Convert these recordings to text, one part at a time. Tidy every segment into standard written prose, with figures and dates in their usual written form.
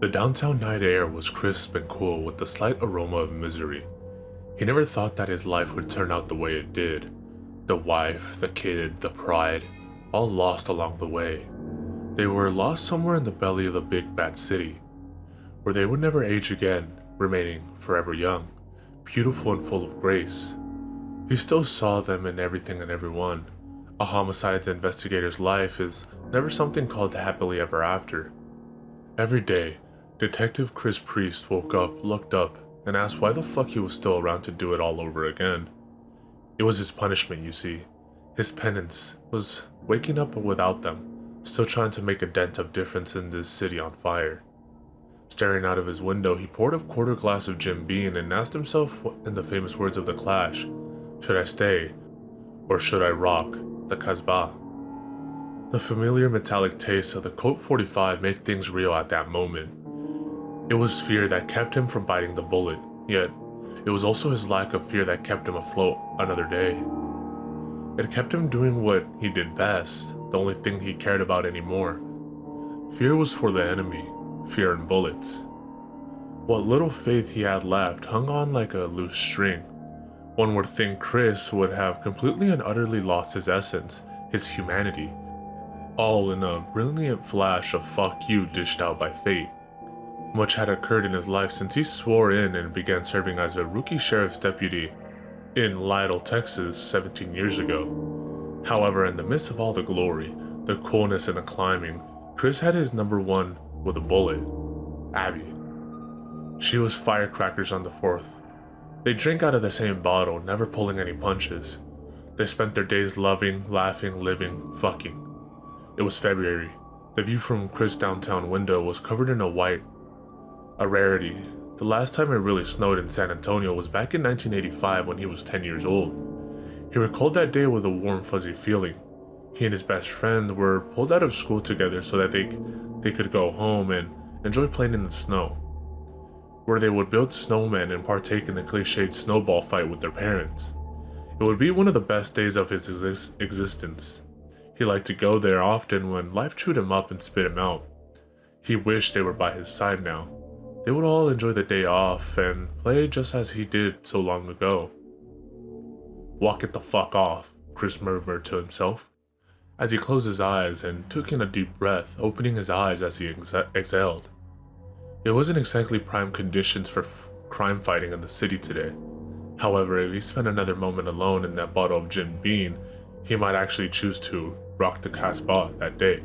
The downtown night air was crisp and cool with the slight aroma of misery. He never thought that his life would turn out the way it did. The wife, the kid, the pride, all lost along the way. They were lost somewhere in the belly of the big bad city, where they would never age again, remaining forever young, beautiful and full of grace. He still saw them in everything and everyone. A homicide investigator's life is never something called happily ever after. Every day, Detective Chris Priest woke up, looked up, and asked why the fuck he was still around to do it all over again. It was his punishment, you see. His penance was waking up without them, still trying to make a dent of difference in this city on fire. Staring out of his window, he poured a quarter glass of Jim Beam and asked himself in the famous words of The Clash, should I stay, or should I rock the Casbah? The familiar metallic taste of the Colt 45 made things real at that moment. It was fear that kept him from biting the bullet, yet it was also his lack of fear that kept him afloat another day. It kept him doing what he did best, the only thing he cared about anymore. Fear was for the enemy, fear and bullets. What little faith he had left hung on like a loose string. One would think Chris would have completely and utterly lost his essence, his humanity, all in a brilliant flash of fuck you dished out by fate. Much had occurred in his life since he swore in and began serving as a rookie sheriff's deputy in Lytle, Texas 17 years ago. However, in the midst of all the glory, the coolness and the climbing, Chris had his number one with a bullet, Abby. She was firecrackers on the 4th. They drank out of the same bottle, never pulling any punches. They spent their days loving, laughing, living, fucking. It was February. The view from Chris' downtown window was covered in a white, a rarity. The last time it really snowed in San Antonio was back in 1985 when he was 10 years old. He recalled that day with a warm, fuzzy feeling. He and his best friend were pulled out of school together so that they could go home and enjoy playing in the snow, where they would build snowmen and partake in the cliched snowball fight with their parents. It would be one of the best days of his existence. He liked to go there often when life chewed him up and spit him out. He wished they were by his side now. They would all enjoy the day off and play just as he did so long ago. Walk it the fuck off, Chris murmured to himself, as he closed his eyes and took in a deep breath, opening his eyes as he exhaled. It wasn't exactly prime conditions for crime fighting in the city today. However, if he spent another moment alone in that bottle of Jim Beam, he might actually choose to rock the Casbah that day.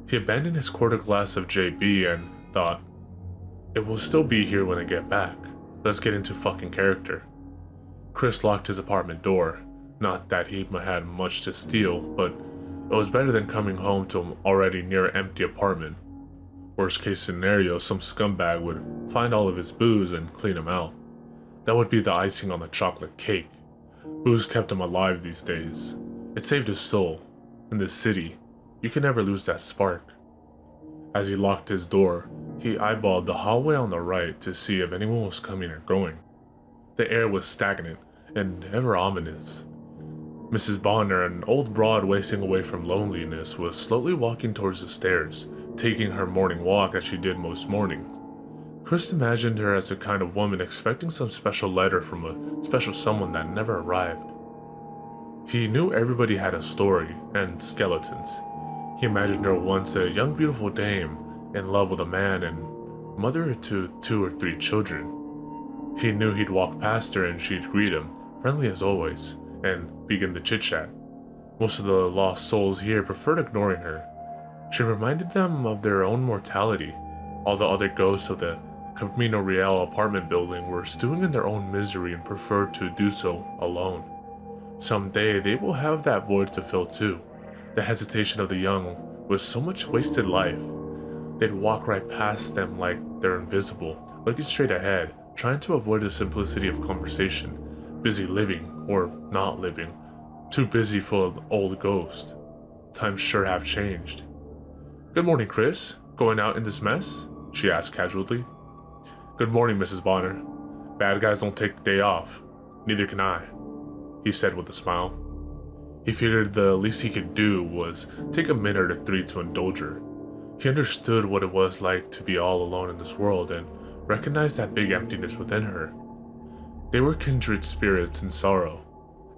He abandoned his quarter glass of JB and thought, it will still be here when I get back. Let's get into fucking character. Chris locked his apartment door. Not that he had much to steal, but it was better than coming home to an already near empty apartment. Worst case scenario, some scumbag would find all of his booze and clean him out. That would be the icing on the chocolate cake. Booze kept him alive these days. It saved his soul. In this city, you can never lose that spark. As he locked his door, he eyeballed the hallway on the right to see if anyone was coming or going. The air was stagnant and ever ominous. Mrs. Bonner, an old broad wasting away from loneliness, was slowly walking towards the stairs, taking her morning walk as she did most mornings. Chris imagined her as the kind of woman expecting some special letter from a special someone that never arrived. He knew everybody had a story and skeletons. He imagined her once a young beautiful dame, in love with a man and mother to 2 or 3 children. He knew he'd walk past her and she'd greet him, friendly as always, and begin the chit-chat. Most of the lost souls here preferred ignoring her. She reminded them of their own mortality. All the other ghosts of the Camino Real apartment building were stewing in their own misery and preferred to do so alone. Someday they will have that void to fill too. The hesitation of the young with so much wasted life. They'd walk right past them like they're invisible, looking straight ahead, trying to avoid the simplicity of conversation, busy living or not living, too busy for an old ghost. Times sure have changed. Good morning, Chris. Going out in this mess? She asked casually. Good morning, Mrs. Bonner. Bad guys don't take the day off. Neither can I, he said with a smile. He figured the least he could do was take a minute or 3 to indulge her. He understood what it was like to be all alone in this world and recognized that big emptiness within her. They were kindred spirits in sorrow.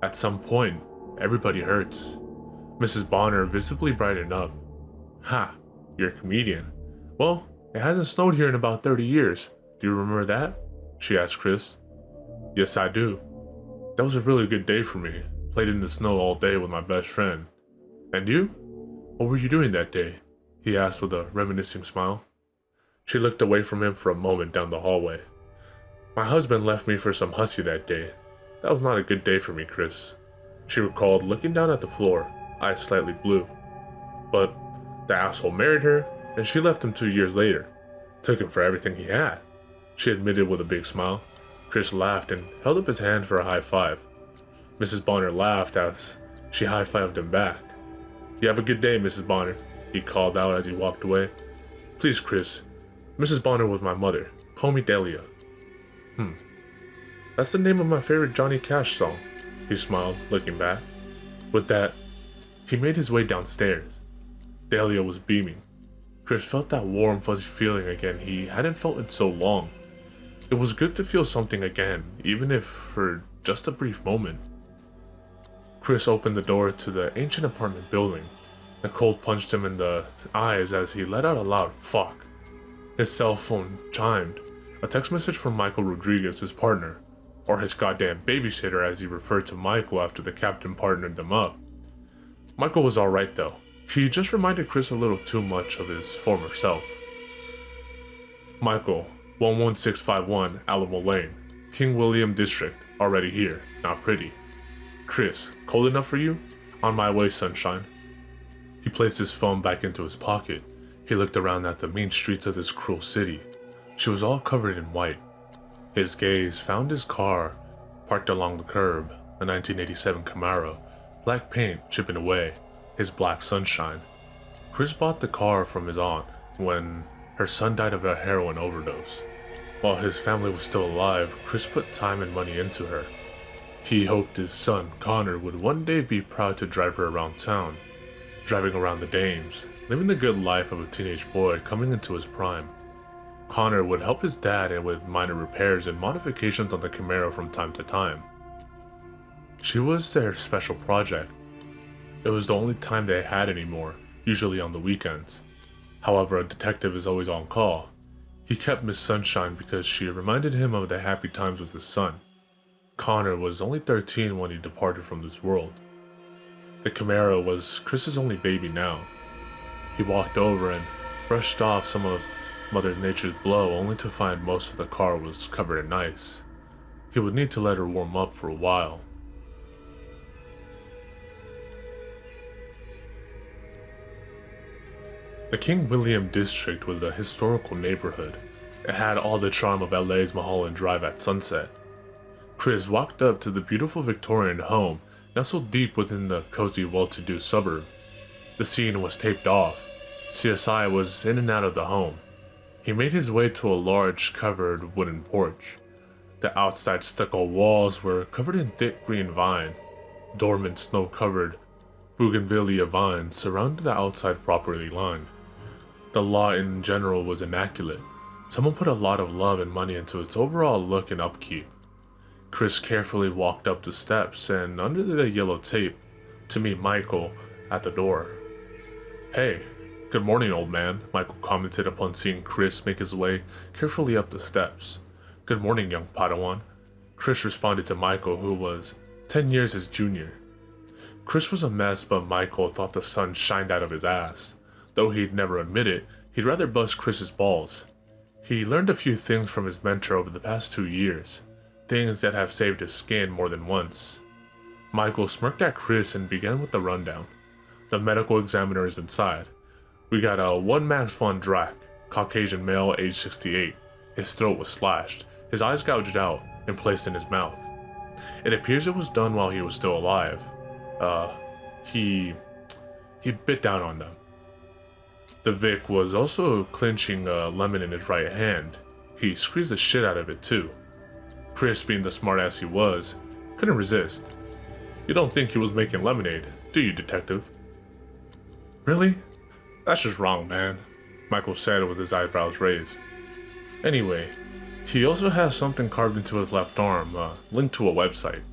At some point, everybody hurts. Mrs. Bonner visibly brightened up. Ha, you're a comedian. Well, it hasn't snowed here in about 30 years. Do you remember that? She asked Chris. Yes, I do. That was a really good day for me. Played in the snow all day with my best friend. And you? What were you doing that day? He asked with a reminiscing smile. She looked away from him for a moment down the hallway. My husband left me for some hussy that day. That was not a good day for me, Chris. She recalled, looking down at the floor, eyes slightly blue. But the asshole married her, and she left him 2 years later. Took him for everything he had, she admitted with a big smile. Chris laughed and held up his hand for a high five. Mrs. Bonner laughed as she high-fived him back. You have a good day, Mrs. Bonner, he called out as he walked away. Please, Chris. Mrs. Bonner was my mother. Call me Delia. That's the name of my favorite Johnny Cash song, he smiled, looking back. With that, he made his way downstairs. Delia was beaming. Chris felt that warm, fuzzy feeling again he hadn't felt in so long. It was good to feel something again, even if for just a brief moment. Chris opened the door to the ancient apartment building. The cold punched him in the eyes as he let out a loud fuck. His cell phone chimed, a text message from Michael Rodriguez, his partner, or his goddamn babysitter as he referred to Michael after the captain partnered them up. Michael was alright though. He just reminded Chris a little too much of his former self. Michael, 11651 Alamo Lane, King William District, already here, not pretty. Chris, cold enough for you? On my way, sunshine. He placed his phone back into his pocket. He looked around at the mean streets of this cruel city. She was all covered in white. His gaze found his car, parked along the curb, a 1987 Camaro, black paint chipping away, his black sunshine. Chris bought the car from his aunt when her son died of a heroin overdose. While his family was still alive, Chris put time and money into her. He hoped his son, Connor, would one day be proud to drive her around town, driving around the dames, living the good life of a teenage boy coming into his prime. Connor would help his dad with minor repairs and modifications on the Camaro from time to time. She was their special project. It was the only time they had anymore, usually on the weekends. However, a detective is always on call. He kept Miss Sunshine because she reminded him of the happy times with his son. Connor was only 13 when he departed from this world. The Camaro was Chris's only baby now. He walked over and brushed off some of Mother Nature's blow only to find most of the car was covered in ice. He would need to let her warm up for a while. The King William District was a historical neighborhood. It had all the charm of LA's Mulholland Drive at sunset. Chris walked up to the beautiful Victorian home, nestled deep within the cozy, well-to-do suburb. The scene was taped off. CSI was in and out of the home. He made his way to a large, covered wooden porch. The outside stucco walls were covered in thick green vine. Dormant, snow-covered bougainvillea vines surrounded the outside property line. The lot in general was immaculate. Someone put a lot of love and money into its overall look and upkeep. Chris carefully walked up the steps and under the yellow tape to meet Michael at the door. Hey, good morning, old man, Michael commented upon seeing Chris make his way carefully up the steps. Good morning, young Padawan. Chris responded to Michael, who was 10 years his junior. Chris was a mess, but Michael thought the sun shined out of his ass. Though he'd never admit it, he'd rather bust Chris's balls. He learned a few things from his mentor over the past 2 years. Things that have saved his skin more than once. Michael smirked at Chris and began with the rundown. The medical examiner is inside. We got a 1 Max von Drac, Caucasian male, age 68. His throat was slashed, his eyes gouged out, and placed in his mouth. It appears it was done while he was still alive. He bit down on them. The Vic was also clenching a lemon in his right hand. He squeezed the shit out of it too. Chris, being the smartass he was, couldn't resist. You don't think he was making lemonade, do you, detective? Really? That's just wrong, man. Michael said with his eyebrows raised. Anyway, he also has something carved into his left arm, linked to a website.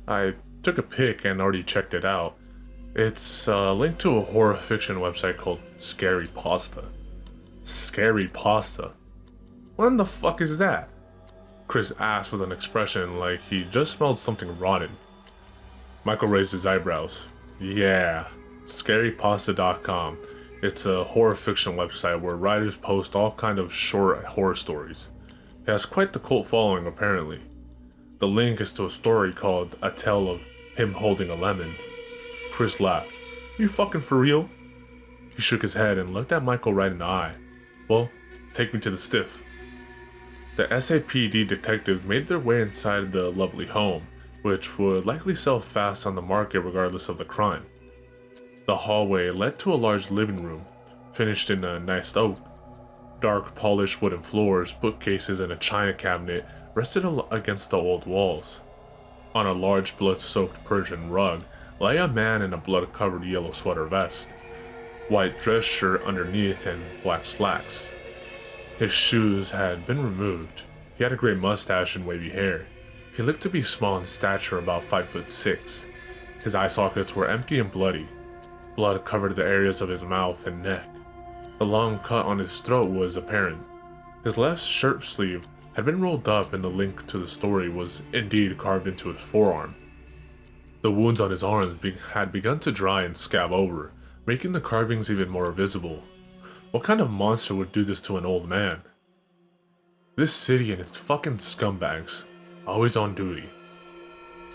I took a pic and already checked it out. It's linked to a horror fiction website called Creepypasta. Creepypasta? What in the fuck is that? Chris asked with an expression like he just smelled something rotten. Michael raised his eyebrows. Yeah, Creepypasta.com. It's a horror fiction website where writers post all kind of short horror stories. It has quite the cult following apparently. The link is to a story called A Tale of Him Holding a Lemon. Chris laughed. You fucking for real? He shook his head and looked at Michael right in the eye. Well, take me to the stiff. The SAPD detectives made their way inside the lovely home, which would likely sell fast on the market regardless of the crime. The hallway led to a large living room, finished in a nice oak. Dark polished wooden floors, bookcases, and a china cabinet rested against the old walls. On a large blood-soaked Persian rug lay a man in a blood-covered yellow sweater vest, white dress shirt underneath, and black slacks. His shoes had been removed. He had a gray mustache and wavy hair. He looked to be small in stature, about 5'6". His eye sockets were empty and bloody. Blood covered the areas of his mouth and neck. The long cut on his throat was apparent. His left shirt sleeve had been rolled up and the link to the story was indeed carved into his forearm. The wounds on his arms had begun to dry and scab over, making the carvings even more visible. What kind of monster would do this to an old man? This city and its fucking scumbags, always on duty.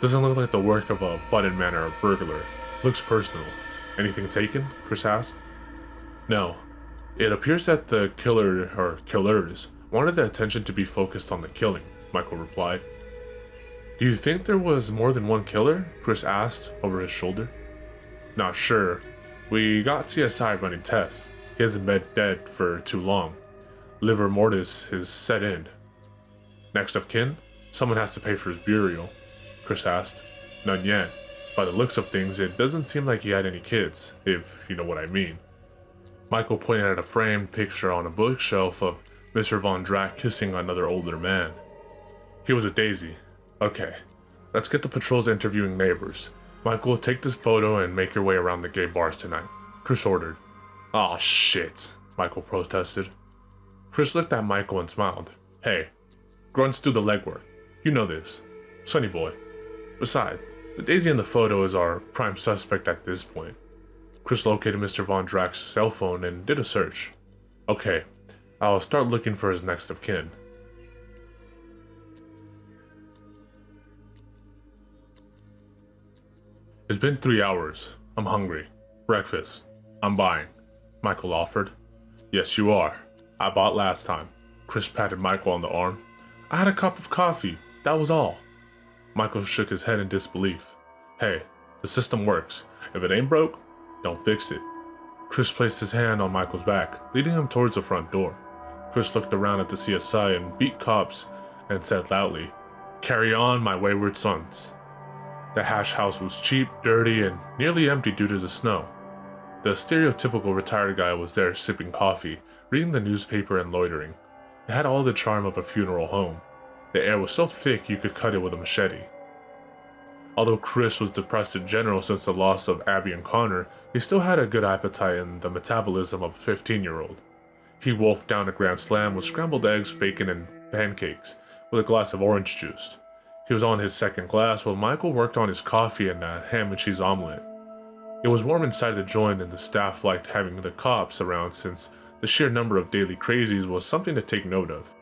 Doesn't look like the work of a button man or a burglar. Looks personal. Anything taken? Chris asked. No. It appears that the killer, or killers, wanted the attention to be focused on the killing, Michael replied. Do you think there was more than one killer? Chris asked over his shoulder. Not sure. We got CSI running tests. He hasn't been dead for too long. Livor mortis is set in. Next of kin? Someone has to pay for his burial, Chris asked. None yet. By the looks of things, it doesn't seem like he had any kids, if you know what I mean. Michael pointed at a framed picture on a bookshelf of Mr. Von Drack kissing another older man. He was a daisy. Okay, let's get the patrols interviewing neighbors. Michael, take this photo and make your way around the gay bars tonight, Chris ordered. Aw, shit, Michael protested. Chris looked at Michael and smiled. Hey, grunts do the legwork. You know this. Sonny boy. Besides, the daisy in the photo is our prime suspect at this point. Chris located Mr. Von Drack's cell phone and did a search. Okay, I'll start looking for his next of kin. It's been 3 hours. I'm hungry. Breakfast. I'm buying, Michael offered. Yes, you are. I bought last time. Chris patted Michael on the arm. I had a cup of coffee. That was all. Michael shook his head in disbelief. Hey, the system works. If it ain't broke, don't fix it. Chris placed his hand on Michael's back, leading him towards the front door. Chris looked around at the CSI and beat cops and said loudly, Carry on, my wayward sons. The hash house was cheap, dirty, and nearly empty due to the snow. The stereotypical retired guy was there sipping coffee, reading the newspaper and loitering. It had all the charm of a funeral home. The air was so thick you could cut it with a machete. Although Chris was depressed in general since the loss of Abby and Connor, he still had a good appetite and the metabolism of a 15-year-old. He wolfed down a grand slam with scrambled eggs, bacon, and pancakes, with a glass of orange juice. He was on his second glass while Michael worked on his coffee and a ham and cheese omelet. It was warm inside the joint and the staff liked having the cops around since the sheer number of daily crazies was something to take note of.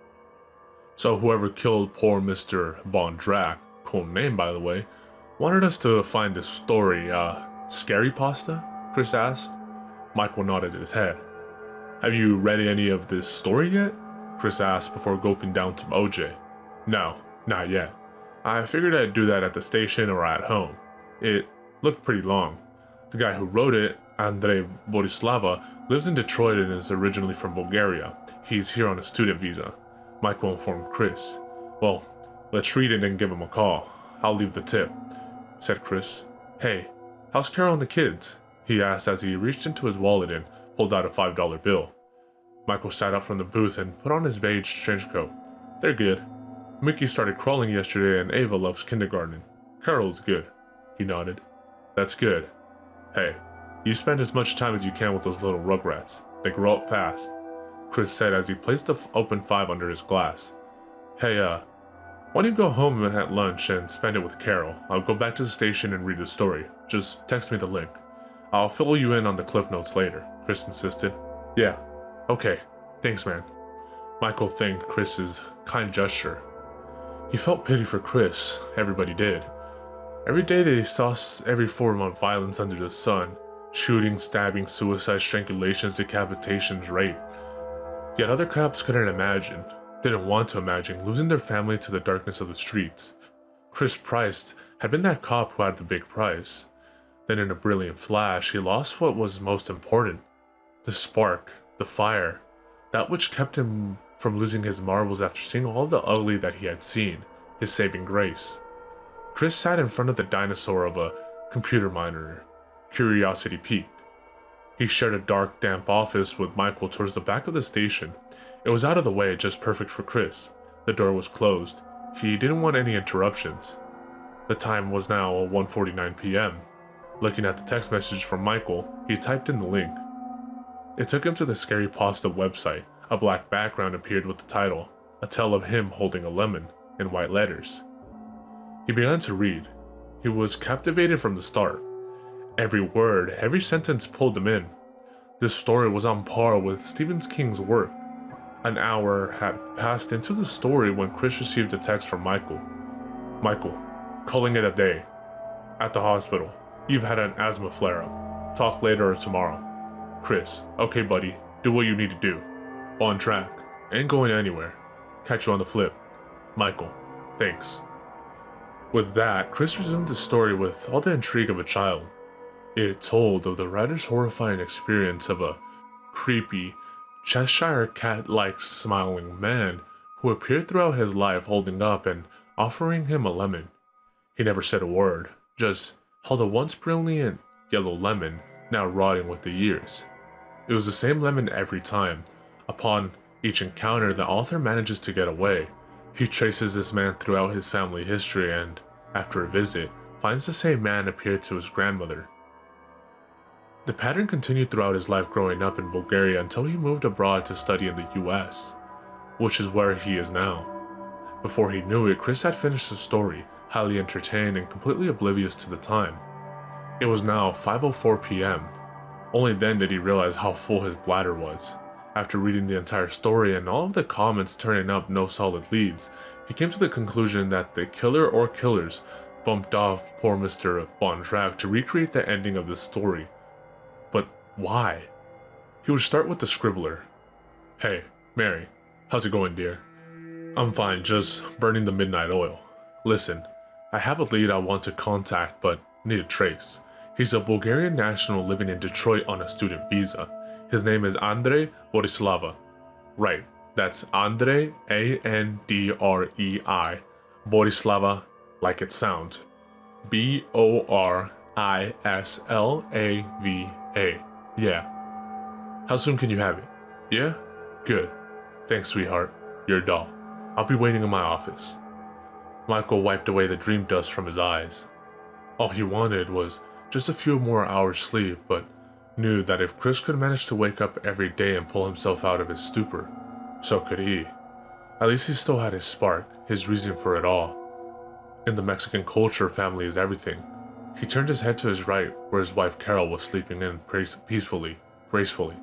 So whoever killed poor Mr. Von Drack, cool name by the way, wanted us to find this story, Creepypasta? Chris asked. Michael nodded his head. Have you read any of this story yet? Chris asked before gulping down some OJ. No, not yet. I figured I'd do that at the station or at home. It looked pretty long. The guy who wrote it, Andrei Borislava, lives in Detroit and is originally from Bulgaria. He's here on a student visa, Michael informed Chris. Well, let's read it and give him a call. I'll leave the tip, said Chris. Hey, how's Carol and the kids? He asked as he reached into his wallet and pulled out a $5 bill. Michael sat up from the booth and put on his beige trenchcoat. They're good. Mickey started crawling yesterday and Ava loves kindergarten. Carol's good. He nodded. That's good. Hey, you spend as much time as you can with those little rugrats. They grow up fast, Chris said as he placed the open 5 under his glass. Hey, why don't you go home at lunch and spend it with Carol? I'll go back to the station and read the story. Just text me the link. I'll fill you in on the cliff notes later, Chris insisted. Yeah, okay, thanks man. Michael thanked Chris's kind gesture. He felt pity for Chris, everybody did. Every day they saw every form of violence under the sun. Shooting, stabbing, suicide, strangulations, decapitations, rape. Yet other cops couldn't imagine, didn't want to imagine, losing their family to the darkness of the streets. Chris Price had been that cop who had the big prize. Then in a brilliant flash, he lost what was most important. The spark, the fire, that which kept him from losing his marbles after seeing all the ugly that he had seen, his saving grace. Chris sat in front of the dinosaur of a computer monitor. Curiosity piqued. He shared a dark, damp office with Michael towards the back of the station. It was out of the way, just perfect for Chris. The door was closed. He didn't want any interruptions. The time was now 1:49 p.m. Looking at the text message from Michael, he typed in the link. It took him to the Creepypasta website. A black background appeared with the title, A Tale of Him Holding a Lemon, in white letters. He began to read. He was captivated from the start. Every word, every sentence pulled him in. This story was on par with Stephen King's work. An hour had passed into the story when Chris received a text from Michael. Michael, calling it a day. At the hospital. You've had an asthma flare-up. Talk later or tomorrow. Chris, okay buddy, do what you need to do. On track. Ain't going anywhere. Catch you on the flip. Michael, thanks. With that, Chris resumed the story with all the intrigue of a child. It told of the writer's horrifying experience of a creepy, Cheshire cat-like smiling man who appeared throughout his life holding up and offering him a lemon. He never said a word, just held a once brilliant yellow lemon, now rotting with the years. It was the same lemon every time. Upon each encounter, the author manages to get away. He traces this man throughout his family history and, after a visit, finds the same man appeared to his grandmother. The pattern continued throughout his life growing up in Bulgaria until he moved abroad to study in the US, which is where he is now. Before he knew it, Chris had finished the story, highly entertained and completely oblivious to the time. It was now 5:04 p.m. Only then did he realize how full his bladder was. After reading the entire story and all of the comments turning up no solid leads, he came to the conclusion that the killer or killers bumped off poor Mr. Von Trapp to recreate the ending of the story. But why? He would start with the scribbler. Hey, Mary, how's it going, dear? I'm fine, just burning the midnight oil. Listen, I have a lead I want to contact, but need a trace. He's a Bulgarian national living in Detroit on a student visa. His name is Andrei Borislava. Right, that's Andrei, A-N-D-R-E-I, Borislava, like it sounds. B-O-R-I-S-L-A-V-A. Yeah. How soon can you have it? Yeah? Good. Thanks, sweetheart. You're a doll. I'll be waiting in my office. Michael wiped away the dream dust from his eyes. All he wanted was just a few more hours sleep, but knew that if Chris could manage to wake up every day and pull himself out of his stupor, so could he. At least he still had his spark, his reason for it all. In the Mexican culture, family is everything. He turned his head to his right, where his wife Carol was sleeping in peacefully, gracefully.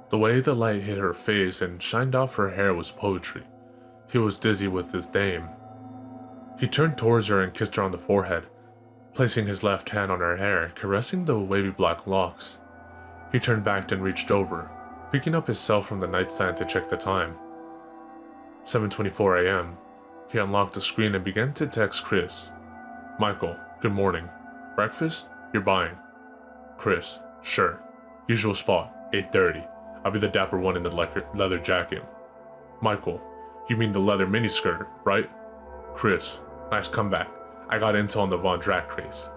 The way the light hit her face and shined off her hair was poetry. He was dizzy with his dame. He turned towards her and kissed her on the forehead, placing his left hand on her hair, caressing the wavy black locks. He turned back and reached over, picking up his cell from the nightstand to check the time. 7:24 a.m. He unlocked the screen and began to text Chris. Michael, good morning. Breakfast? You're buying. Chris, sure. Usual spot, 8:30. I'll be the dapper one in the leather jacket. Michael, you mean the leather miniskirt, right? Chris, nice comeback. I got intel on the Von Drack craze.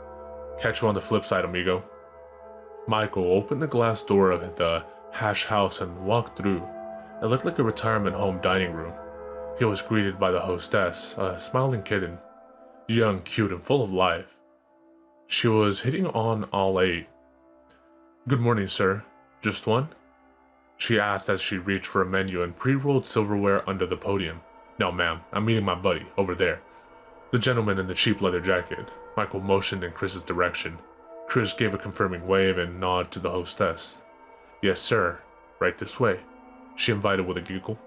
Catch you on the flip side, amigo. Michael opened the glass door of the hash house and walked through. It looked like a retirement home dining room. He was greeted by the hostess, a smiling kitten, young, cute, and full of life. She was hitting on all eight. "Good morning, sir. Just one?" she asked as she reached for a menu and pre-rolled silverware under the podium. "No, ma'am. I'm meeting my buddy, over there. The gentleman in the cheap leather jacket." Michael motioned in Chris's direction. Chris gave a confirming wave and nod to the hostess. "Yes, sir. Right this way," she invited with a giggle.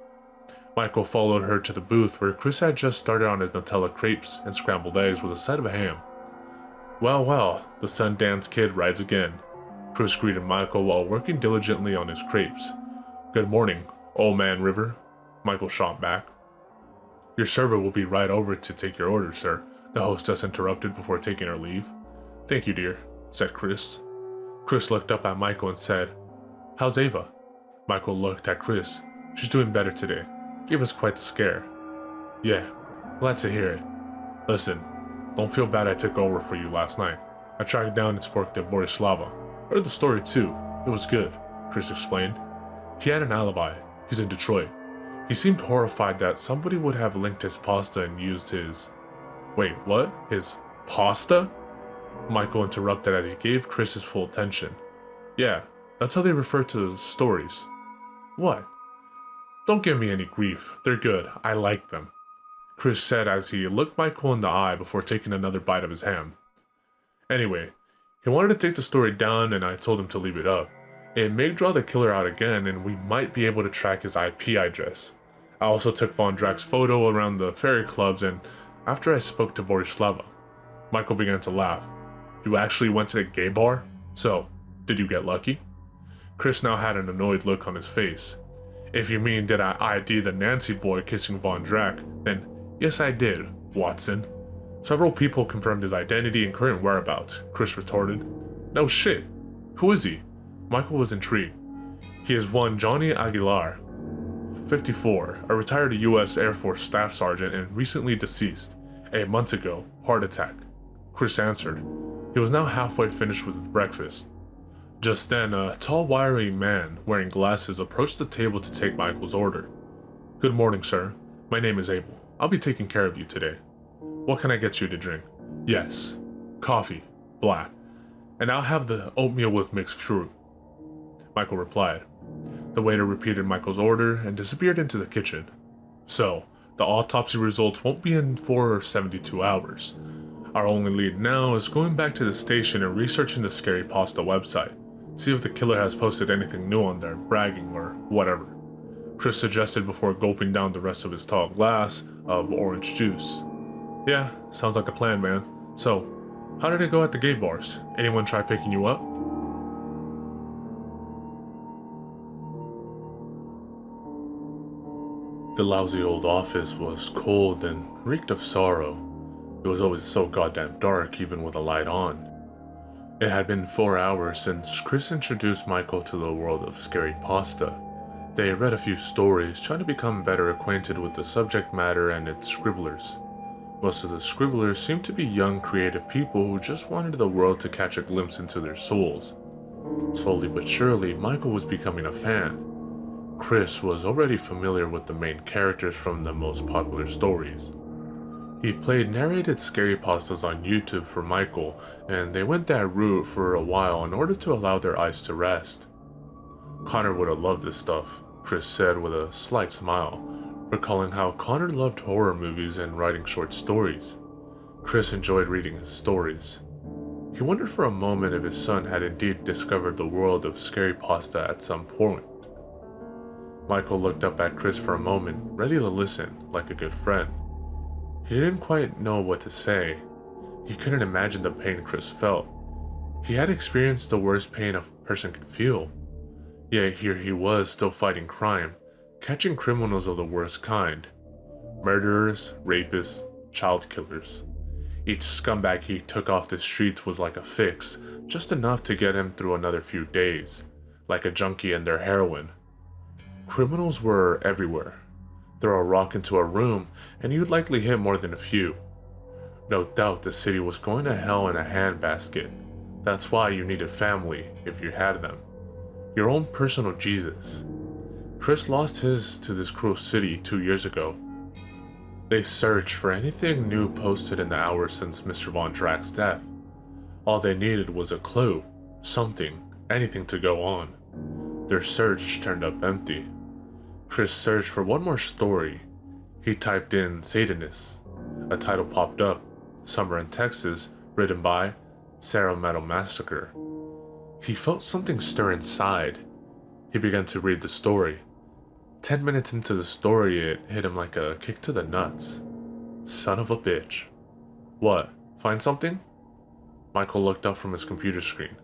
Michael followed her to the booth where Chris had just started on his Nutella crepes and scrambled eggs with a side of ham. "Well, well, the Sundance Kid rides again," Chris greeted Michael while working diligently on his crepes. "Good morning, old man River," Michael shot back. "Your server will be right over to take your order, sir," the hostess interrupted before taking her leave. "Thank you, dear," said Chris. Chris looked up at Michael and said, "How's Ava?" Michael looked at Chris. "She's doing better today. Gave us quite the scare." "Yeah, glad to hear it. Listen, don't feel bad I took over for you last night. I tracked down and spoke to Borislava. Heard the story too. It was good," Chris explained. "He had an alibi. He's in Detroit. He seemed horrified that somebody would have linked his pasta and used his..." "Wait, what? His pasta?" Michael interrupted as he gave Chris his full attention. "Yeah, that's how they refer to the stories." "What?" "Don't give me any grief. They're good. I like them," Chris said as he looked Michael in the eye before taking another bite of his ham. "Anyway, he wanted to take the story down and I told him to leave it up. It may draw the killer out again and we might be able to track his IP address. I also took Von Drack's photo around the ferry clubs and after I spoke to Borislava." Michael began to laugh. "You actually went to the gay bar? So, did you get lucky?" Chris now had an annoyed look on his face. "If you mean did I ID the Nancy boy kissing Von Drack, then yes I did, Watson. Several people confirmed his identity and current whereabouts," Chris retorted. "No shit. Who is he?" Michael was intrigued. "He is one Johnny Aguilar, 54, a retired U.S. Air Force staff sergeant and recently deceased. 8 months ago, heart attack," Chris answered. He was now halfway finished with his breakfast. Just then, a tall, wiry man wearing glasses approached the table to take Michael's order. "Good morning, sir. My name is Abel. I'll be taking care of you today. What can I get you to drink?" "Yes. Coffee. Black. And I'll have the oatmeal with mixed fruit," Michael replied. The waiter repeated Michael's order and disappeared into the kitchen. "So, the autopsy results won't be in for 72 hours. Our only lead now is going back to the station and researching the Creepypasta website. See if the killer has posted anything new on there, bragging or whatever," Chris suggested before gulping down the rest of his tall glass of orange juice. "Yeah, sounds like a plan, man. So, how did it go at the gay bars? Anyone try picking you up?" The lousy old office was cold and reeked of sorrow. It was always so goddamn dark, even with a light on. It had been 4 hours since Chris introduced Michael to the world of Creepypasta. They read a few stories, trying to become better acquainted with the subject matter and its scribblers. Most of the scribblers seemed to be young, creative people who just wanted the world to catch a glimpse into their souls. Slowly but surely, Michael was becoming a fan. Chris was already familiar with the main characters from the most popular stories. He played narrated Creepypastas on YouTube for Michael, and they went that route for a while in order to allow their eyes to rest. "Connor would have loved this stuff," Chris said with a slight smile, recalling how Connor loved horror movies and writing short stories. Chris enjoyed reading his stories. He wondered for a moment if his son had indeed discovered the world of Creepypasta at some point. Michael looked up at Chris for a moment, ready to listen, like a good friend. He didn't quite know what to say. He couldn't imagine the pain Chris felt. He had experienced the worst pain a person could feel. Yet here he was still fighting crime, catching criminals of the worst kind. Murderers, rapists, child killers. Each scumbag he took off the streets was like a fix, just enough to get him through another few days, like a junkie and their heroin. Criminals were everywhere. Throw a rock into a room, and you'd likely hit more than a few. No doubt the city was going to hell in a handbasket. That's why you needed family, if you had them. Your own personal Jesus. Chris lost his to this cruel city 2 years ago. They searched for anything new posted in the hours since Mr. Von Drax's death. All they needed was a clue, something, anything to go on. Their search turned up empty. Chris searched for one more story. He typed in Satanist. A title popped up, Summer in Texas, written by Sarah Meadow Massacre. He felt something stir inside. He began to read the story. 10 minutes into the story, it hit him like a kick to the nuts. Son of a bitch. What, find something? Michael looked up from his computer screen.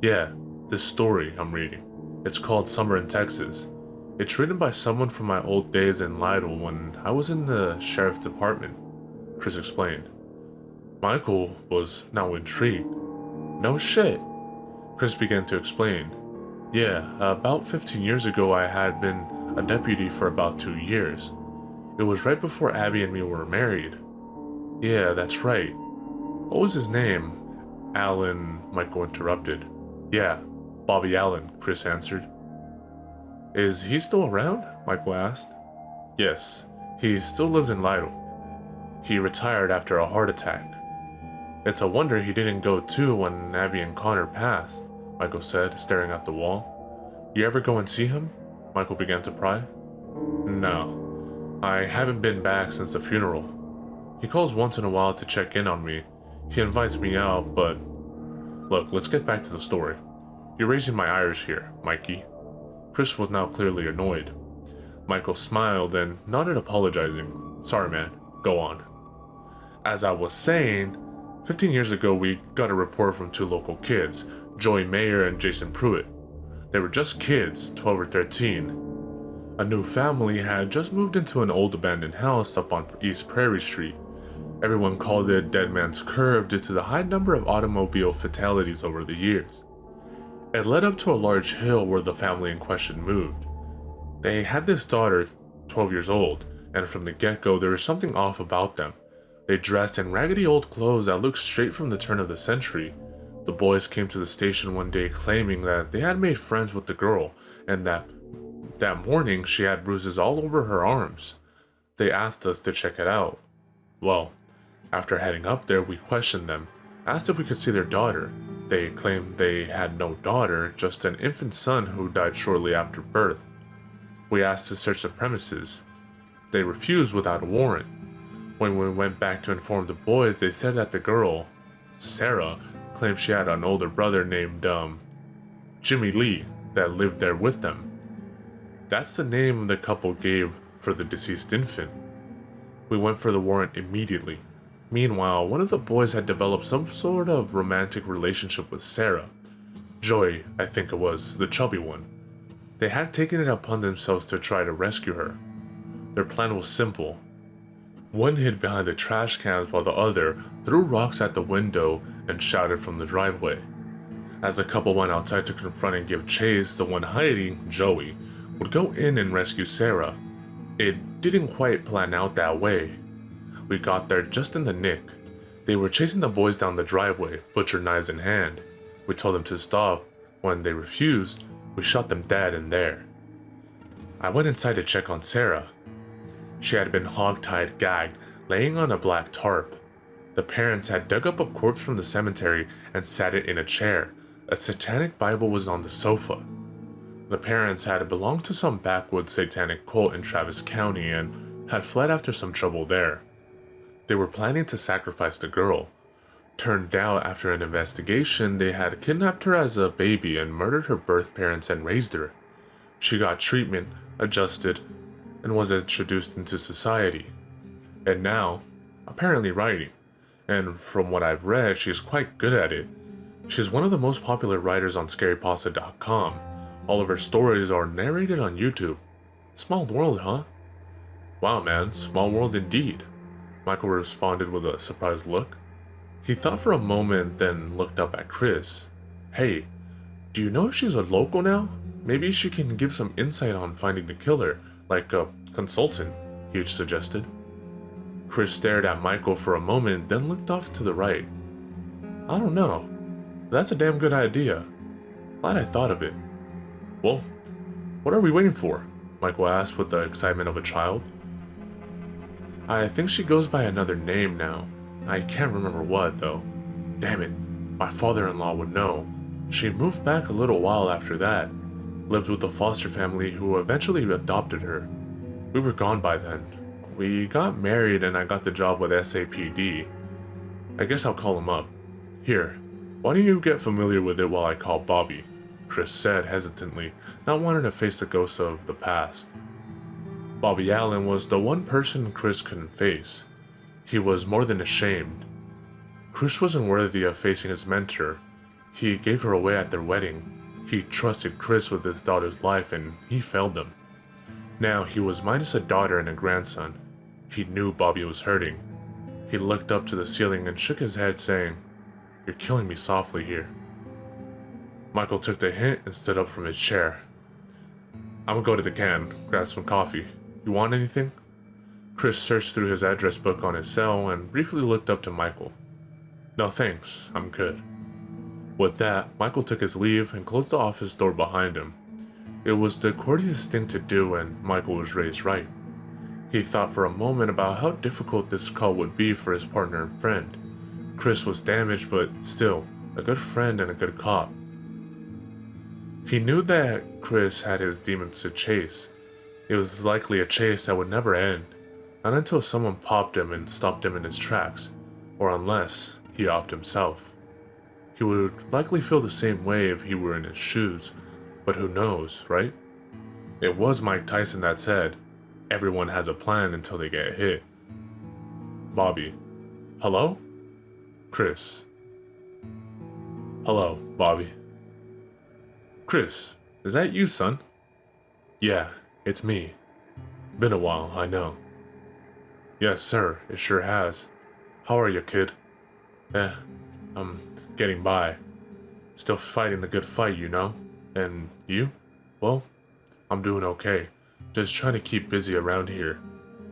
Yeah, this story I'm reading. It's called Summer in Texas. It's written by someone from my old days in Lytle when I was in the sheriff's department, Chris explained. Michael was now intrigued. No shit. Chris began to explain. Yeah, about 15 years ago I had been a deputy for about 2 years. It was right before Abby and me were married. Yeah, that's right. What was his name? Alan, Michael interrupted. Yeah, Bobby Allen, Chris answered. Is he still around? Michael asked. Yes, he still lives in Lytle. He retired after a heart attack. It's a wonder he didn't go too when Abby and Connor passed, Michael said, staring at the wall. You ever go and see him? Michael began to pry. No, I haven't been back since the funeral. He calls once in a while to check in on me. He invites me out, but... Look, let's get back to the story. You're raising my Irish here, Mikey. Chris was now clearly annoyed. Michael smiled and nodded, apologizing. Sorry, man. Go on. As I was saying, 15 years ago we got a report from 2 local kids, Joey Mayer and Jason Pruitt. They were just kids, 12 or 13. A new family had just moved into an old abandoned house up on East Prairie Street. Everyone called it Dead Man's Curve due to the high number of automobile fatalities over the years. It led up to a large hill where the family in question moved. They had this daughter, 12 years old, and from the get-go there was something off about them. They dressed in raggedy old clothes that looked straight from the turn of the century. The boys came to the station one day claiming that they had made friends with the girl, and that morning she had bruises all over her arms. They asked us to check it out. Well, after heading up there, we questioned them, asked if we could see their daughter. They claimed they had no daughter, just an infant son who died shortly after birth. We asked to search the premises. They refused without a warrant. When we went back to inform the boys, they said that the girl, Sarah, claimed she had an older brother named, Jimmy Lee, that lived there with them. That's the name the couple gave for the deceased infant. We went for the warrant immediately. Meanwhile, one of the boys had developed some sort of romantic relationship with Sarah. Joy, I think it was, the chubby one. They had taken it upon themselves to try to rescue her. Their plan was simple. One hid behind the trash cans while the other threw rocks at the window and shouted from the driveway. As the couple went outside to confront and give chase, the one hiding, Joey, would go in and rescue Sarah. It didn't quite plan out that way. We got there just in the nick. They were chasing the boys down the driveway, butcher knives in hand. We told them to stop. When they refused, we shot them dead in there. I went inside to check on Sarah. She had been hog-tied, gagged, laying on a black tarp. The parents had dug up a corpse from the cemetery and sat it in a chair. A satanic Bible was on the sofa. The parents had belonged to some backwoods satanic cult in Travis County and had fled after some trouble there. They were planning to sacrifice the girl. Turned out, after an investigation, they had kidnapped her as a baby and murdered her birth parents and raised her. She got treatment, adjusted, and was introduced into society. And now, apparently writing. And from what I've read, she's quite good at it. She's one of the most popular writers on Creepypasta.com. All of her stories are narrated on YouTube. Small world, huh? Wow, man, small world indeed. Michael responded with a surprised look. He thought for a moment, then looked up at Chris. Hey, do you know if she's a local now? Maybe she can give some insight on finding the killer, like a consultant, he suggested. Chris stared at Michael for a moment, then looked off to the right. I don't know. That's a damn good idea. Glad I thought of it. Well, what are we waiting for? Michael asked with the excitement of a child. I think she goes by another name now. I can't remember what, though. Damn it, my father-in-law would know. She moved back a little while after that, lived with a foster family who eventually adopted her. We were gone by then. We got married and I got the job with SAPD. I guess I'll call him up. Here, why don't you get familiar with it while I call Bobby? Chris said hesitantly, not wanting to face the ghosts of the past. Bobby Allen was the one person Chris couldn't face. He was more than ashamed. Chris wasn't worthy of facing his mentor. He gave her away at their wedding. He trusted Chris with his daughter's life and he failed them. Now he was minus a daughter and a grandson. He knew Bobby was hurting. He looked up to the ceiling and shook his head, saying, "You're killing me softly here." Michael took the hint and stood up from his chair. "I'm gonna go to the can, grab some coffee. You want anything?" Chris searched through his address book on his cell and briefly looked up to Michael. "No thanks, I'm good." With that, Michael took his leave and closed the office door behind him. It was the courteous thing to do and Michael was raised right. He thought for a moment about how difficult this call would be for his partner and friend. Chris was damaged, but still, a good friend and a good cop. He knew that Chris had his demons to chase. It was likely a chase that would never end, not until someone popped him and stopped him in his tracks, or unless he offed himself. He would likely feel the same way if he were in his shoes, but who knows, right? It was Mike Tyson that said, "Everyone has a plan until they get hit." Bobby. "Hello?" Chris. "Hello, Bobby." "Chris, is that you, son?" "Yeah, it's me. Been a while, I know." "Yes, sir, it sure has. How are you, kid?" I'm getting by. Still fighting the good fight, you know? And you?" "Well, I'm doing okay. Just trying to keep busy around here.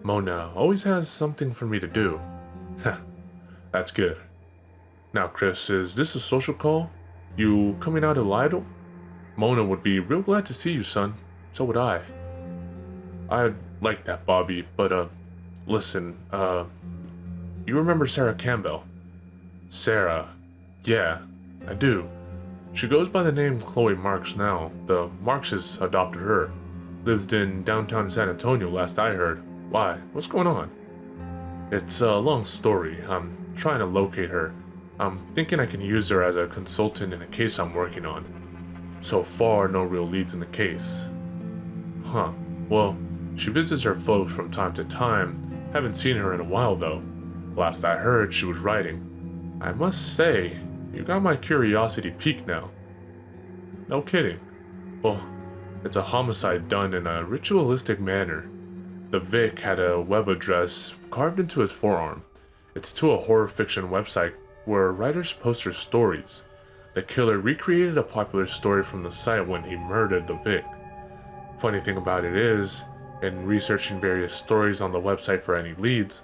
Mona always has something for me to do." "That's good. Now, Chris, is this a social call? You coming out to Lidl? Mona would be real glad to see you, son. So would I." "I'd like that, Bobby, but, listen, you remember Sarah Campbell?" "Sarah? Yeah, I do. She goes by the name Chloe Marks now. The Markses adopted her. Lives in downtown San Antonio, last I heard. Why? What's going on?" "It's a long story. I'm trying to locate her. I'm thinking I can use her as a consultant in a case I'm working on. So far, no real leads in the case." "Huh. Well, she visits her folks from time to time. Haven't seen her in a while, though. Last I heard, she was writing. I must say, you got my curiosity piqued now." "No kidding. Well, it's a homicide done in a ritualistic manner. The Vic had a web address carved into his forearm. It's to a horror fiction website where writers post their stories. The killer recreated a popular story from the site when he murdered the Vic. Funny thing about it is, in researching various stories on the website for any leads,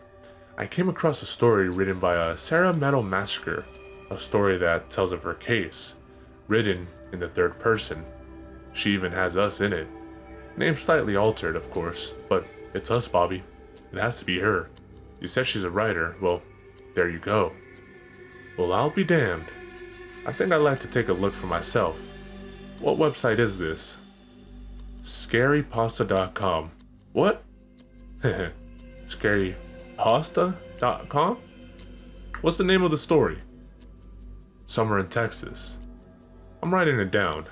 I came across a story written by a Sarah Meadow Massacre, a story that tells of her case, written in the third person. She even has us in it. Name slightly altered, of course, but it's us, Bobby. It has to be her. You said she's a writer. Well, there you go." "Well, I'll be damned. I think I'd like to take a look for myself. What website is this?" "Scarypasta.com. What?" "Scarypasta.com? What's the name of the story?" "Summer in Texas." I'm writing it down.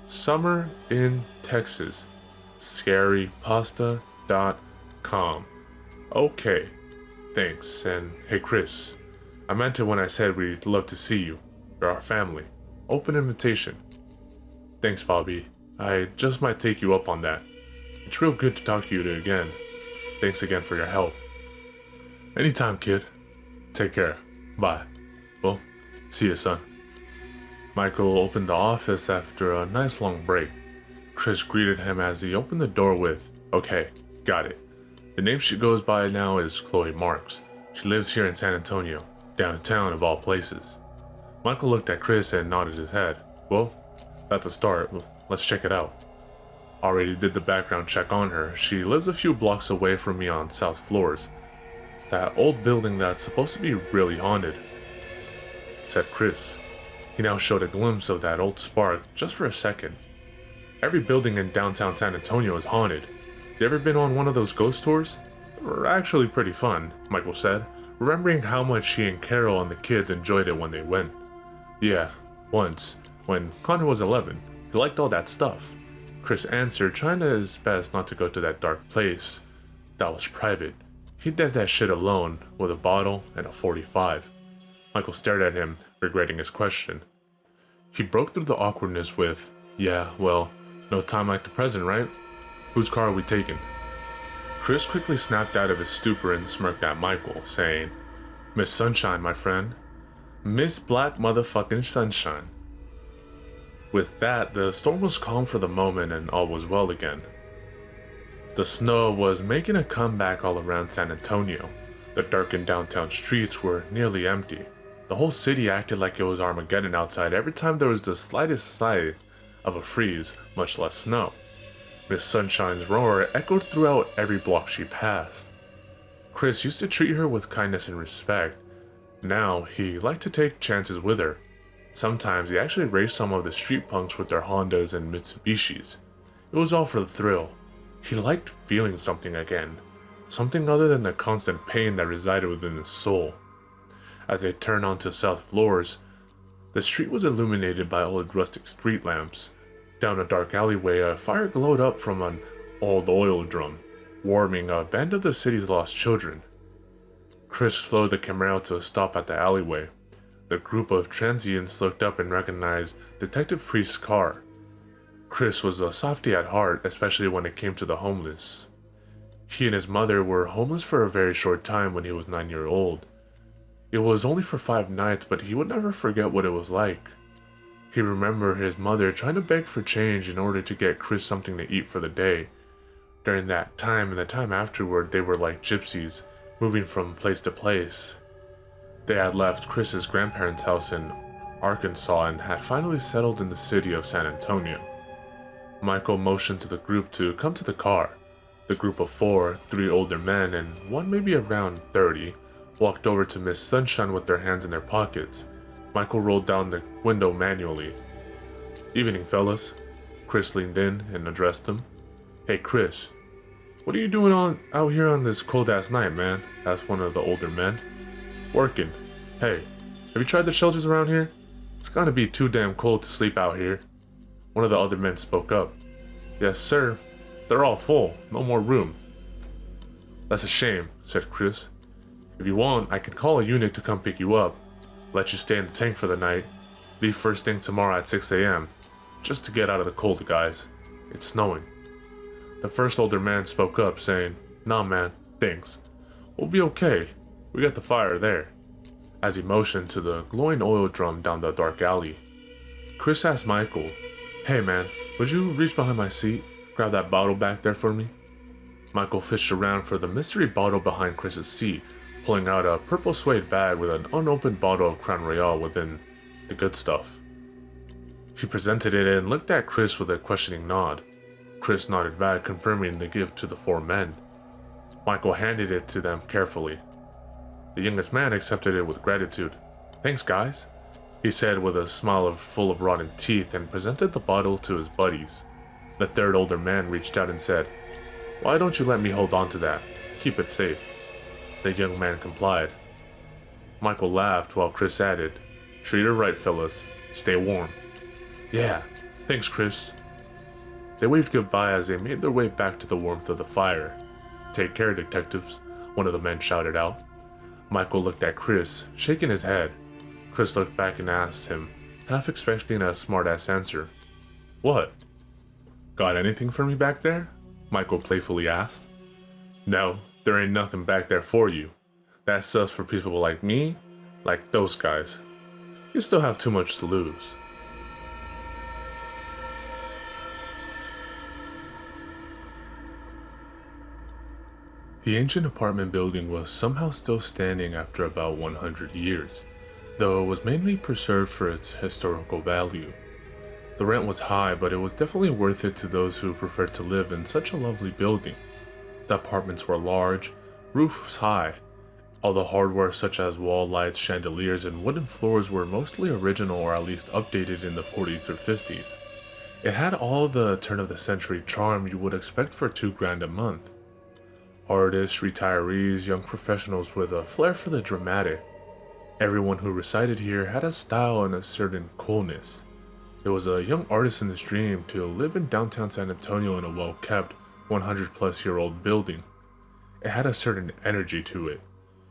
Summer in Texas. Scarypasta.com. Okay. Thanks. And hey, Chris, I meant it when I said we'd love to see you. You're our family. Open invitation. Thanks, Bobby. I just might take you up on that. It's real good to talk to you again. Thanks again for your help." "Anytime, kid. Take care. Bye. Well, see you, son." Michael opened the office after a nice long break. Chris greeted him as he opened the door with, "Okay, got it. The name she goes by now is Chloe Marks. She lives here in San Antonio, downtown of all places." Michael looked at Chris and nodded his head. "Well, that's a start. Let's check it out." Already did the background check on her. She lives a few blocks away from me on South Floors. That old building that's supposed to be really haunted," said Chris. He now showed a glimpse of that old spark just for a second. "Every building in downtown San Antonio is haunted. You ever been on one of those ghost tours? They were actually pretty fun," Michael said, remembering how much he and Carol and the kids enjoyed it when they went. "Yeah, once, when Connor was 11. He liked all that stuff," Chris answered, trying his best not to go to that dark place. That was private. He did that shit alone, with a bottle and a 45. Michael stared at him, regretting his question. He broke through the awkwardness with, "Yeah, well, no time like the present, right? Whose car are we taking?" Chris quickly snapped out of his stupor and smirked at Michael, saying, "Miss Sunshine, my friend. Miss Black Motherfucking Sunshine." With that, the storm was calm for the moment and all was well again. The snow was making a comeback all around San Antonio. The darkened downtown streets were nearly empty. The whole city acted like it was Armageddon outside every time there was the slightest sign of a freeze, much less snow. Miss Sunshine's roar echoed throughout every block she passed. Chris used to treat her with kindness and respect. Now, he liked to take chances with her. Sometimes he actually raced some of the street punks with their Hondas and Mitsubishis. It was all for the thrill. He liked feeling something again, something other than the constant pain that resided within his soul. As they turned onto South Floors, the street was illuminated by old rustic street lamps. Down a dark alleyway, a fire glowed up from an old oil drum, warming a band of the city's lost children. Chris slowed the Camaro to a stop at the alleyway. The group of transients looked up and recognized Detective Priest's car. Chris was a softy at heart, especially when it came to the homeless. He and his mother were homeless for a very short time when he was 9 years old. It was only for 5 nights, but he would never forget what it was like. He remembered his mother trying to beg for change in order to get Chris something to eat for the day. During that time and the time afterward, they were like gypsies, moving from place to place. They had left Chris's grandparents' house in Arkansas and had finally settled in the city of San Antonio. Michael motioned to the group to come to the car. The group of 4, 3 older men and one maybe around 30, walked over to Miss Sunshine with their hands in their pockets. Michael rolled down the window manually. "Evening, fellas." Chris leaned in and addressed them. "Hey, Chris, what are you doing out here on this cold-ass night, man?" asked one of the older men. "Working. Hey, have you tried the shelters around here? It's gonna be too damn cold to sleep out here." One of the other men spoke up. "Yes, sir. They're all full. No more room." "That's a shame," said Chris. "If you want, I can call a eunuch to come pick you up. Let you stay in the tank for the night. Leave first thing tomorrow at 6 a.m. Just to get out of the cold, guys. It's snowing." The first older man spoke up, saying, "Nah, man, thanks. We'll be okay. We got the fire there," as he motioned to the glowing oil drum down the dark alley. Chris asked Michael, "Hey man, would you reach behind my seat, grab that bottle back there for me?" Michael fished around for the mystery bottle behind Chris's seat, pulling out a purple suede bag with an unopened bottle of Crown Royal within the good stuff. He presented it and looked at Chris with a questioning nod. Chris nodded back, confirming the gift to the 4 men. Michael handed it to them carefully. The youngest man accepted it with gratitude. "Thanks, guys," he said with a smile full of rotten teeth and presented the bottle to his buddies. The third older man reached out and said, "Why don't you let me hold on to that? Keep it safe." The young man complied. Michael laughed while Chris added, "Treat her right, fellas. Stay warm." "Yeah, thanks, Chris." They waved goodbye as they made their way back to the warmth of the fire. "Take care, detectives," one of the men shouted out. Michael looked at Chris, shaking his head. Chris looked back and asked him, half expecting a smart-ass answer. "What? Got anything for me back there?" Michael playfully asked. "No, there ain't nothing back there for you. That's stuff for people like me, like those guys. You still have too much to lose." The ancient apartment building was somehow still standing after about 100 years, though it was mainly preserved for its historical value. The rent was high, but it was definitely worth it to those who preferred to live in such a lovely building. The apartments were large, roofs high. All the hardware such as wall lights, chandeliers, and wooden floors were mostly original or at least updated in the 40s or 50s. It had all the turn-of-the-century charm you would expect for $2 grand a month. Artists, retirees, young professionals with a flair for the dramatic. Everyone who resided here had a style and a certain coolness. It was a young artisan's dream to live in downtown San Antonio in a well-kept, 100-plus-year-old building. It had a certain energy to it.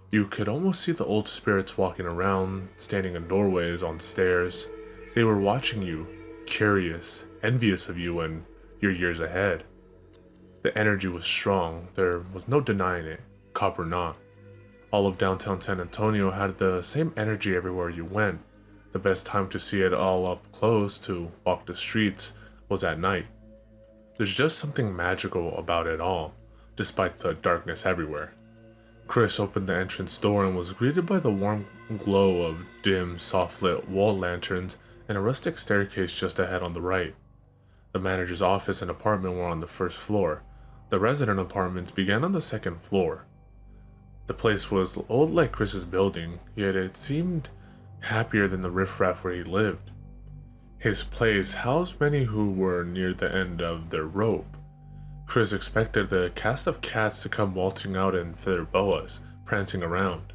You could almost see the old spirits walking around, standing in doorways, on stairs. They were watching you, curious, envious of you and your years ahead. The energy was strong, there was no denying it, cop or not. All of downtown San Antonio had the same energy everywhere you went. The best time to see it all up close, to walk the streets, was at night. There's just something magical about it all, despite the darkness everywhere. Chris opened the entrance door and was greeted by the warm glow of dim, soft-lit wall lanterns and a rustic staircase just ahead on the right. The manager's office and apartment were on the first floor. The resident apartments began on the second floor. The place was old like Chris's building, yet it seemed happier than the riffraff where he lived. His place housed many who were near the end of their rope. Chris expected the cast of cats to come waltzing out in feather boas, prancing around.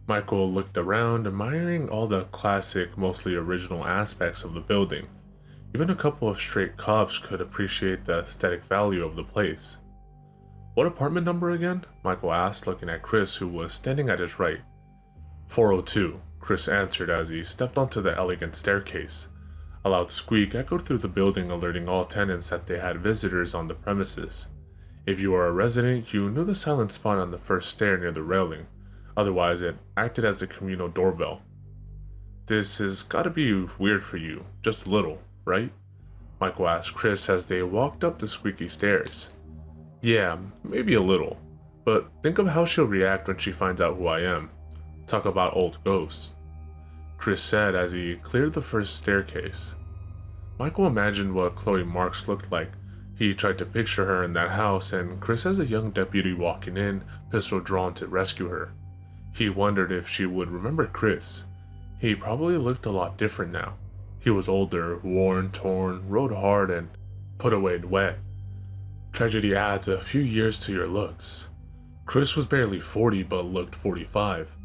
Michael looked around, admiring all the classic, mostly original aspects of the building. Even a couple of straight cops could appreciate the aesthetic value of the place. "What apartment number again?" Michael asked, looking at Chris, who was standing at his right. 402, Chris answered as he stepped onto the elegant staircase. A loud squeak echoed through the building, alerting all tenants that they had visitors on the premises. If you were a resident, you knew the silent spot on the first stair near the railing. Otherwise, it acted as a communal doorbell. "This has gotta be weird for you, just a little, right?" Michael asked Chris as they walked up the squeaky stairs. "Yeah, maybe a little. But think of how she'll react when she finds out who I am. Talk about old ghosts," Chris said as he cleared the first staircase. Michael imagined what Chloe Marks looked like. He tried to picture her in that house, and Chris as a young deputy walking in, pistol drawn to rescue her. He wondered if she would remember Chris. He probably looked a lot different now. He was older, worn, torn, rode hard, and put away wet. Tragedy adds a few years to your looks. Chris was barely 40 but looked 45.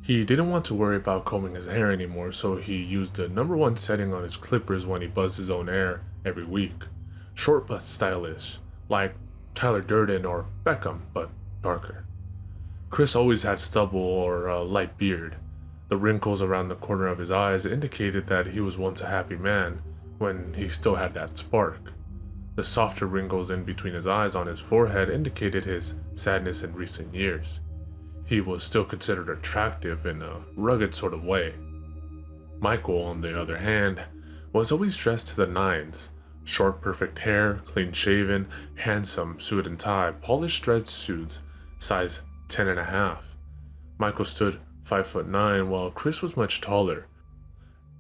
He didn't want to worry about combing his hair anymore, so he used the #1 setting on his clippers when he buzzed his own hair every week. Short but stylish, like Tyler Durden or Beckham, but darker. Chris always had stubble or a light beard. The wrinkles around the corner of his eyes indicated that he was once a happy man, when he still had that spark. The softer wrinkles in between his eyes on his forehead indicated his sadness in recent years. He was still considered attractive in a rugged sort of way. Michael, on the other hand, was always dressed to the nines. Short, perfect hair, clean-shaven, handsome suit and tie, polished thread suits, size 10.5. Michael stood 5'9", while Chris was much taller.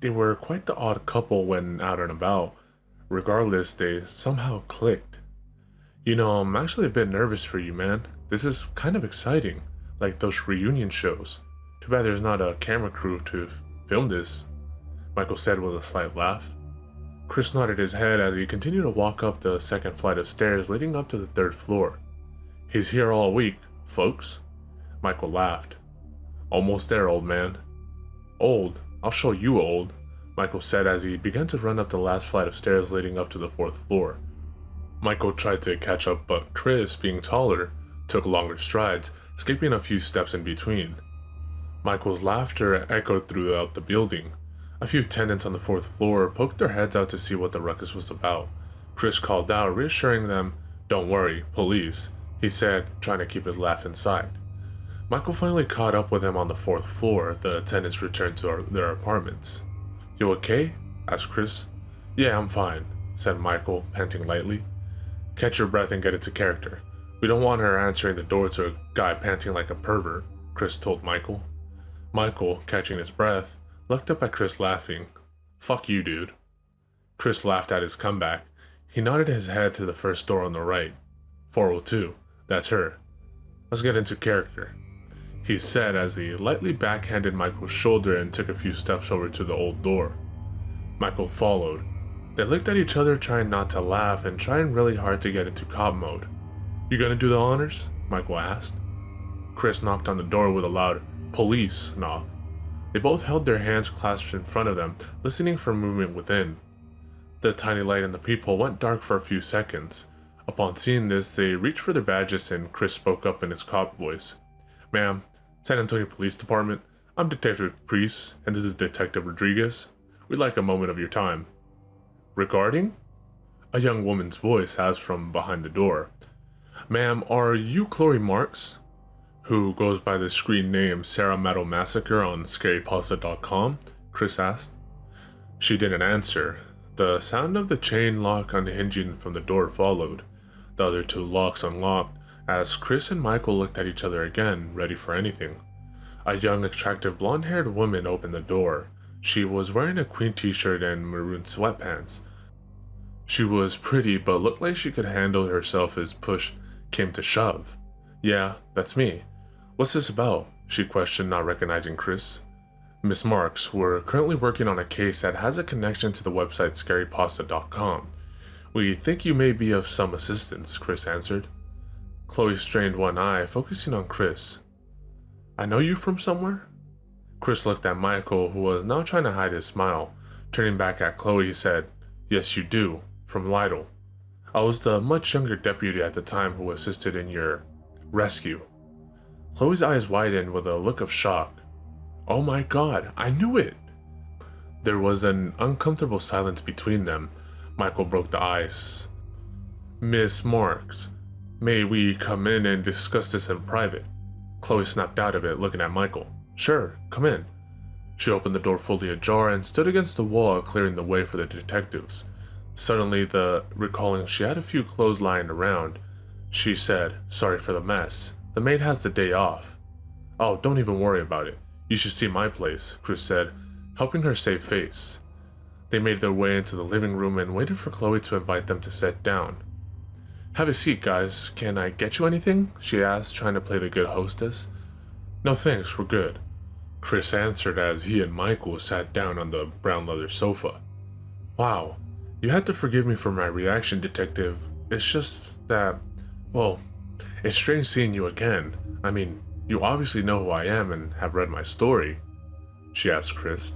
They were quite the odd couple when out and about. Regardless, they somehow clicked. "You know, I'm actually a bit nervous for you, man. This is kind of exciting. Like those reunion shows. Too bad there's not a camera crew to film this," Michael said with a slight laugh. Chris nodded his head as he continued to walk up the second flight of stairs leading up to the third floor. "He's here all week, folks." Michael laughed. "Almost there, old man." "Old? I'll show you old," Michael said as he began to run up the last flight of stairs leading up to the fourth floor. Michael tried to catch up, but Chris, being taller, took longer strides, skipping a few steps in between. Michael's laughter echoed throughout the building. A few tenants on the fourth floor poked their heads out to see what the ruckus was about. Chris called out, reassuring them, "Don't worry, police," he said, trying to keep his laugh inside. Michael finally caught up with him on the fourth floor. The tenants returned to their apartments. "You okay?" asked Chris. "Yeah, I'm fine," said Michael, panting lightly. "Catch your breath and get into character. We don't want her answering the door to a guy panting like a pervert," Chris told Michael. Michael, catching his breath, looked up at Chris laughing. "Fuck you, dude." Chris laughed at his comeback. He nodded his head to the first door on the right. 402. That's her. Let's get into character, he said as he lightly backhanded Michael's shoulder and took a few steps over to the old door. Michael followed. They looked at each other, trying not to laugh and trying really hard to get into cop mode. You gonna do the honors? Michael asked. Chris knocked on the door with a loud "police" knock. They both held their hands clasped in front of them, listening for movement within. The tiny light in the peephole went dark for a few seconds. Upon seeing this, they reached for their badges and Chris spoke up in his cop voice. Ma'am, San Antonio Police Department, I'm Detective Priest, and this is Detective Rodriguez. We'd like a moment of your time. Regarding? A young woman's voice asked from behind the door. Ma'am, are you Chloe Marks, who goes by the screen name Sarah Meadow Massacre on Scarypasta.com? Chris asked. She didn't answer. The sound of the chain lock unhinging from the door followed. The other two locks unlocked as Chris and Michael looked at each other again, ready for anything. A young, attractive blonde-haired woman opened the door. She was wearing a Queen t-shirt and maroon sweatpants. She was pretty, but looked like she could handle herself as push came to shove. Yeah, that's me. What's this about? She questioned, not recognizing Chris. Miss Marks, we're currently working on a case that has a connection to the website Scarypasta.com. We think you may be of some assistance, Chris answered. Chloe strained one eye, focusing on Chris. I know you from somewhere? Chris looked at Michael, who was now trying to hide his smile. Turning back at Chloe, he said, Yes, you do. From Lytle. I was the much younger deputy at the time who assisted in your rescue. Chloe's eyes widened with a look of shock. Oh my God, I knew it! There was an uncomfortable silence between them. Michael broke the ice. Miss Marks, may we come in and discuss this in private? Chloe snapped out of it, looking at Michael. Sure, come in. She opened the door fully ajar and stood against the wall, clearing the way for the detectives. Suddenly, recalling she had a few clothes lying around, she said, Sorry for the mess. The maid has the day off. Oh, don't even worry about it. You should see my place, Chris said, helping her save face. They made their way into the living room and waited for Chloe to invite them to sit down. Have a seat, guys. Can I get you anything? She asked, trying to play the good hostess. No thanks, we're good, Chris answered as he and Michael sat down on the brown leather sofa. Wow, you have to forgive me for my reaction, Detective. It's just that, well, it's strange seeing you again. I mean, you obviously know who I am and have read my story, she asked Chris.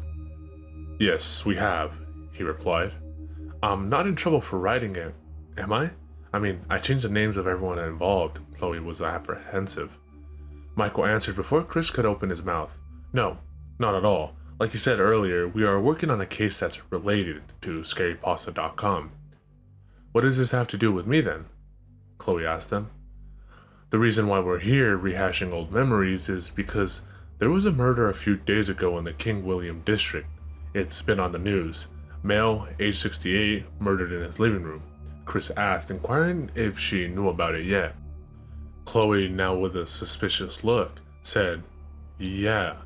Yes, we have, he replied. I'm not in trouble for writing it, am I? I mean, I changed the names of everyone involved. Chloe was apprehensive. Michael answered before Chris could open his mouth. No, not at all. Like you said earlier, we are working on a case that's related to Scarypasta.com. What does this have to do with me then? Chloe asked them. The reason why we're here rehashing old memories is because there was a murder a few days ago in the King William district. It's been on the news. Male, age 68, murdered in his living room. Chris asked, inquiring if she knew about it yet. Chloe, now with a suspicious look, said, Yeah.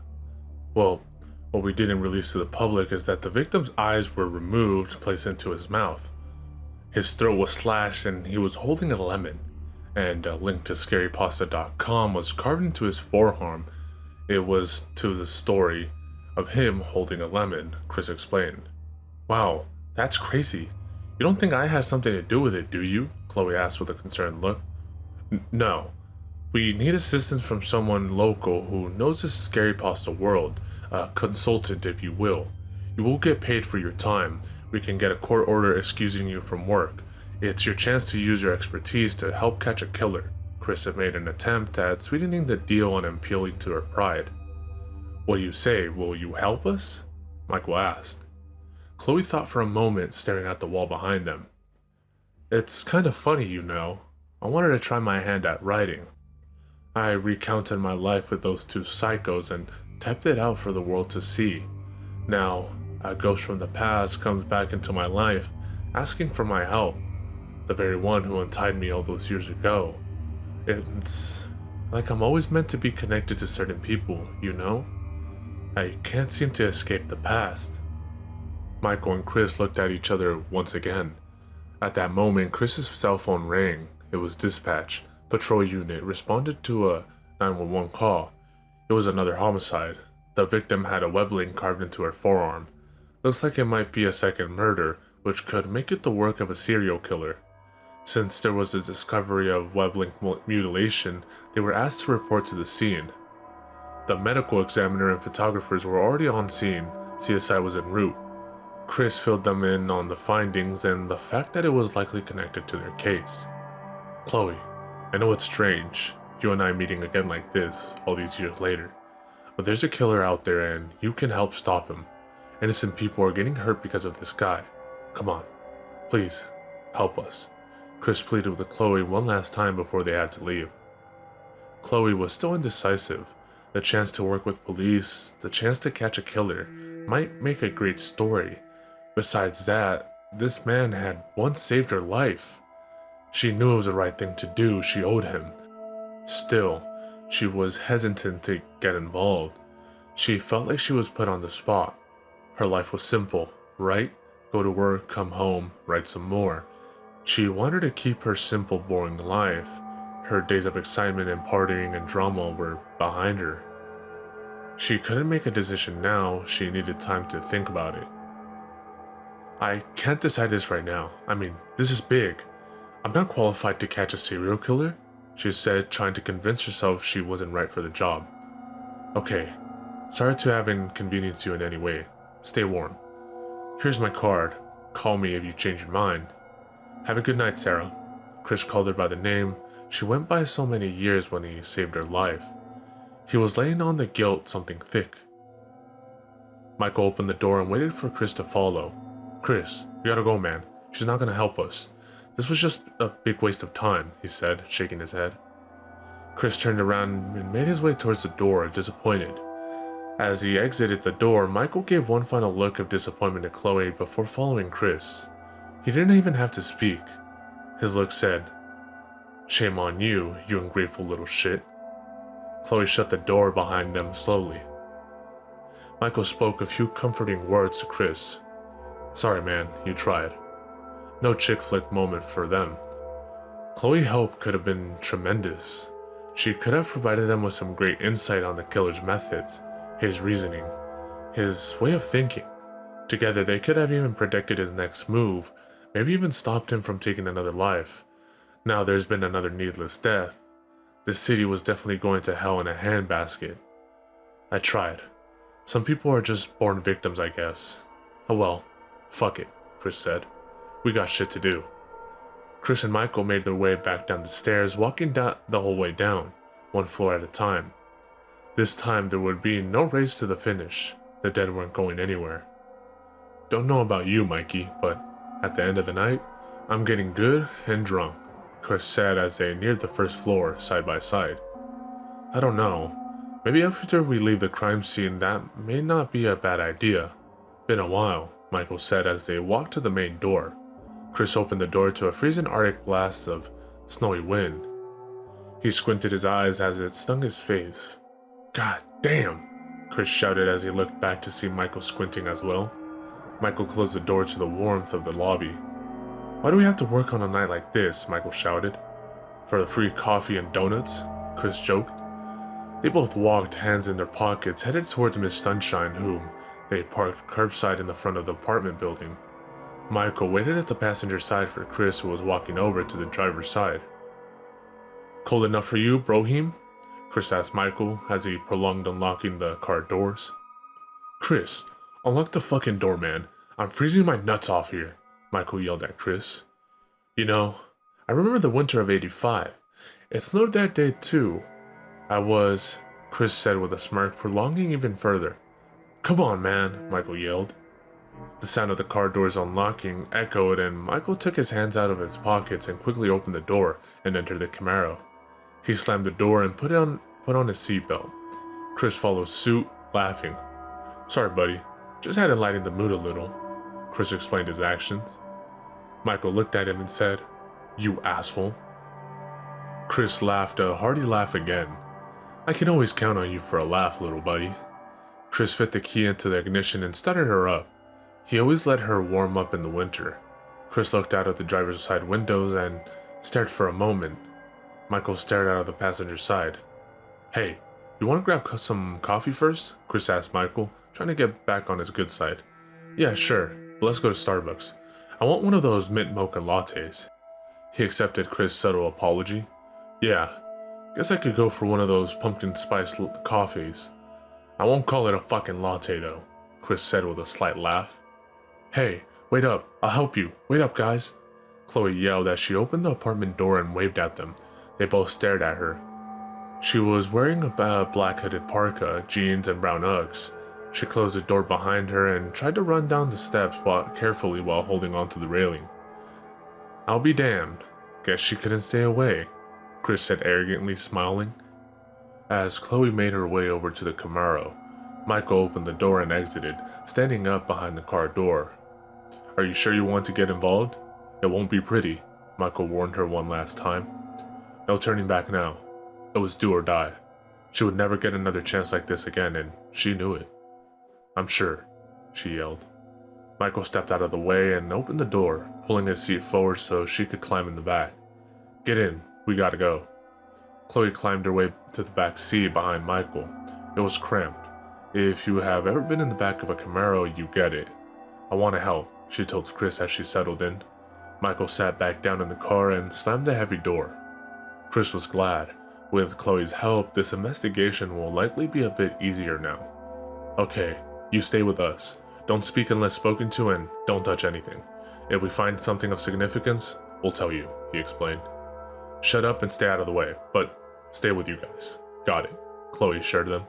Well, what we didn't release to the public is that the victim's eyes were removed, placed into his mouth. His throat was slashed and he was holding a lemon, and a link to Scarypasta.com was carved into his forearm. It was to the story of him holding a lemon, Chris explained. Wow, that's crazy. You don't think I had something to do with it, do you? Chloe asked with a concerned look. No. We need assistance from someone local who knows the Scarypasta world, a consultant if you will. You will get paid for your time. We can get a court order excusing you from work. It's your chance to use your expertise to help catch a killer. Chris had made an attempt at sweetening the deal and appealing to her pride. What do you say, will you help us? Michael asked. Chloe thought for a moment, staring at the wall behind them. It's kind of funny, you know. I wanted to try my hand at writing. I recounted my life with those two psychos and typed it out for the world to see. Now, a ghost from the past comes back into my life, asking for my help. The very one who untied me all those years ago. It's like I'm always meant to be connected to certain people, you know? I can't seem to escape the past. Michael and Chris looked at each other once again. At that moment, Chris's cell phone rang. It was dispatch. Patrol unit responded to a 911 call. It was another homicide. The victim had a web link carved into her forearm. Looks like it might be a second murder, which could make it the work of a serial killer. Since there was a discovery of web link mutilation, they were asked to report to the scene. The medical examiner and photographers were already on scene. CSI was en route. Chris filled them in on the findings and the fact that it was likely connected to their case. Chloe, I know it's strange, you and I meeting again like this, all these years later, but there's a killer out there and you can help stop him. Innocent people are getting hurt because of this guy. Come on, please, help us. Chris pleaded with Chloe one last time before they had to leave. Chloe was still indecisive. The chance to work with police, the chance to catch a killer, might make a great story. Besides that, this man had once saved her life. She knew it was the right thing to do, she owed him. Still, she was hesitant to get involved. She felt like she was put on the spot. Her life was simple, right? Go to work, come home, write some more. She wanted to keep her simple, boring life. Her days of excitement and partying and drama were behind her. She couldn't make a decision now, she needed time to think about it. I can't decide this right now. I mean, this is big. I'm not qualified to catch a serial killer, she said, trying to convince herself she wasn't right for the job. Okay, sorry to have inconvenienced you in any way. Stay warm. Here's my card. Call me if you change your mind. Have a good night, Sarah. Chris called her by the name she went by so many years when he saved her life. He was laying on the guilt something thick. Michael opened the door and waited for Chris to follow. Chris, you gotta go, man. She's not gonna help us. This was just a big waste of time, he said, shaking his head. Chris turned around and made his way towards the door, disappointed. As he exited the door, Michael gave one final look of disappointment at Chloe before following Chris. He didn't even have to speak. His look said, "Shame on you, you ungrateful little shit." Chloe shut the door behind them slowly. Michael spoke a few comforting words to Chris. Sorry, man, you tried. No chick flick moment for them. Chloe's help could have been tremendous. She could have provided them with some great insight on the killer's methods, his reasoning, his way of thinking. Together, they could have even predicted his next move, maybe even stopped him from taking another life. Now there's been another needless death. This city was definitely going to hell in a handbasket. I tried. Some people are just born victims, I guess. Oh well, fuck it, Chris said. We got shit to do. Chris and Michael made their way back down the stairs, walking the whole way down, one floor at a time. This time there would be no race to the finish. The dead weren't going anywhere. Don't know about you, Mikey, but at the end of the night, I'm getting good and drunk, Chris said as they neared the first floor, side by side. I don't know. Maybe after we leave the crime scene, that may not be a bad idea. Been a while, Michael said as they walked to the main door. Chris opened the door to a freezing Arctic blast of snowy wind. He squinted his eyes as it stung his face. God damn, Chris shouted as he looked back to see Michael squinting as well. Michael closed the door to the warmth of the lobby. Why do we have to work on a night like this? Michael shouted. For the free coffee and donuts? Chris joked. They both walked, hands in their pockets, headed towards Miss Sunshine, whom they parked curbside in the front of the apartment building. Michael waited at the passenger side for Chris, who was walking over to the driver's side. Cold enough for you, Brohim? Chris asked Michael as he prolonged unlocking the car doors. Chris, unlock the fucking door, man. I'm freezing my nuts off here, Michael yelled at Chris. You know, I remember the winter of '85. It snowed that day too. Chris said with a smirk, prolonging even further. Come on, man, Michael yelled. The sound of the car doors unlocking echoed, and Michael took his hands out of his pockets and quickly opened the door and entered the Camaro. He slammed the door and put on his seatbelt. Chris followed suit, laughing. Sorry, buddy. Just had to lighten the mood a little. Chris explained his actions. Michael looked at him and said, You asshole. Chris laughed a hearty laugh again. I can always count on you for a laugh, little buddy. Chris fit the key into the ignition and started her up. He always let her warm up in the winter. Chris looked out of the driver's side windows and stared for a moment. Michael stared out of the passenger side. Hey, you want to grab some coffee first? Chris asked Michael, trying to get back on his good side. Yeah, sure, but let's go to Starbucks. I want one of those mint mocha lattes. He accepted Chris' subtle apology. Yeah, guess I could go for one of those pumpkin spice coffees. I won't call it a fucking latte though, Chris said with a slight laugh. Hey, wait up, I'll help you. Wait up, guys. Chloe yelled as she opened the apartment door and waved at them. They both stared at her. She was wearing a black hooded parka, jeans, and brown Uggs. She closed the door behind her and tried to run down the steps carefully while holding onto the railing. I'll be damned. Guess she couldn't stay away, Chris said arrogantly, smiling. As Chloe made her way over to the Camaro, Michael opened the door and exited, standing up behind the car door. Are you sure you want to get involved? It won't be pretty, Michael warned her one last time. No turning back now. It was do or die. She would never get another chance like this again, and she knew it. I'm sure, she yelled. Michael stepped out of the way and opened the door, pulling his seat forward so she could climb in the back. Get in, we gotta go. Chloe climbed her way to the back seat behind Michael. It was cramped. If you have ever been in the back of a Camaro, you get it. I want to help, she told Chris as she settled in. Michael sat back down in the car and slammed the heavy door. Chris was glad. With Chloe's help, this investigation will likely be a bit easier now. Okay, you stay with us. Don't speak unless spoken to and don't touch anything. If we find something of significance, we'll tell you, he explained. Shut up and stay out of the way, but stay with you guys. Got it, Chloe assured them.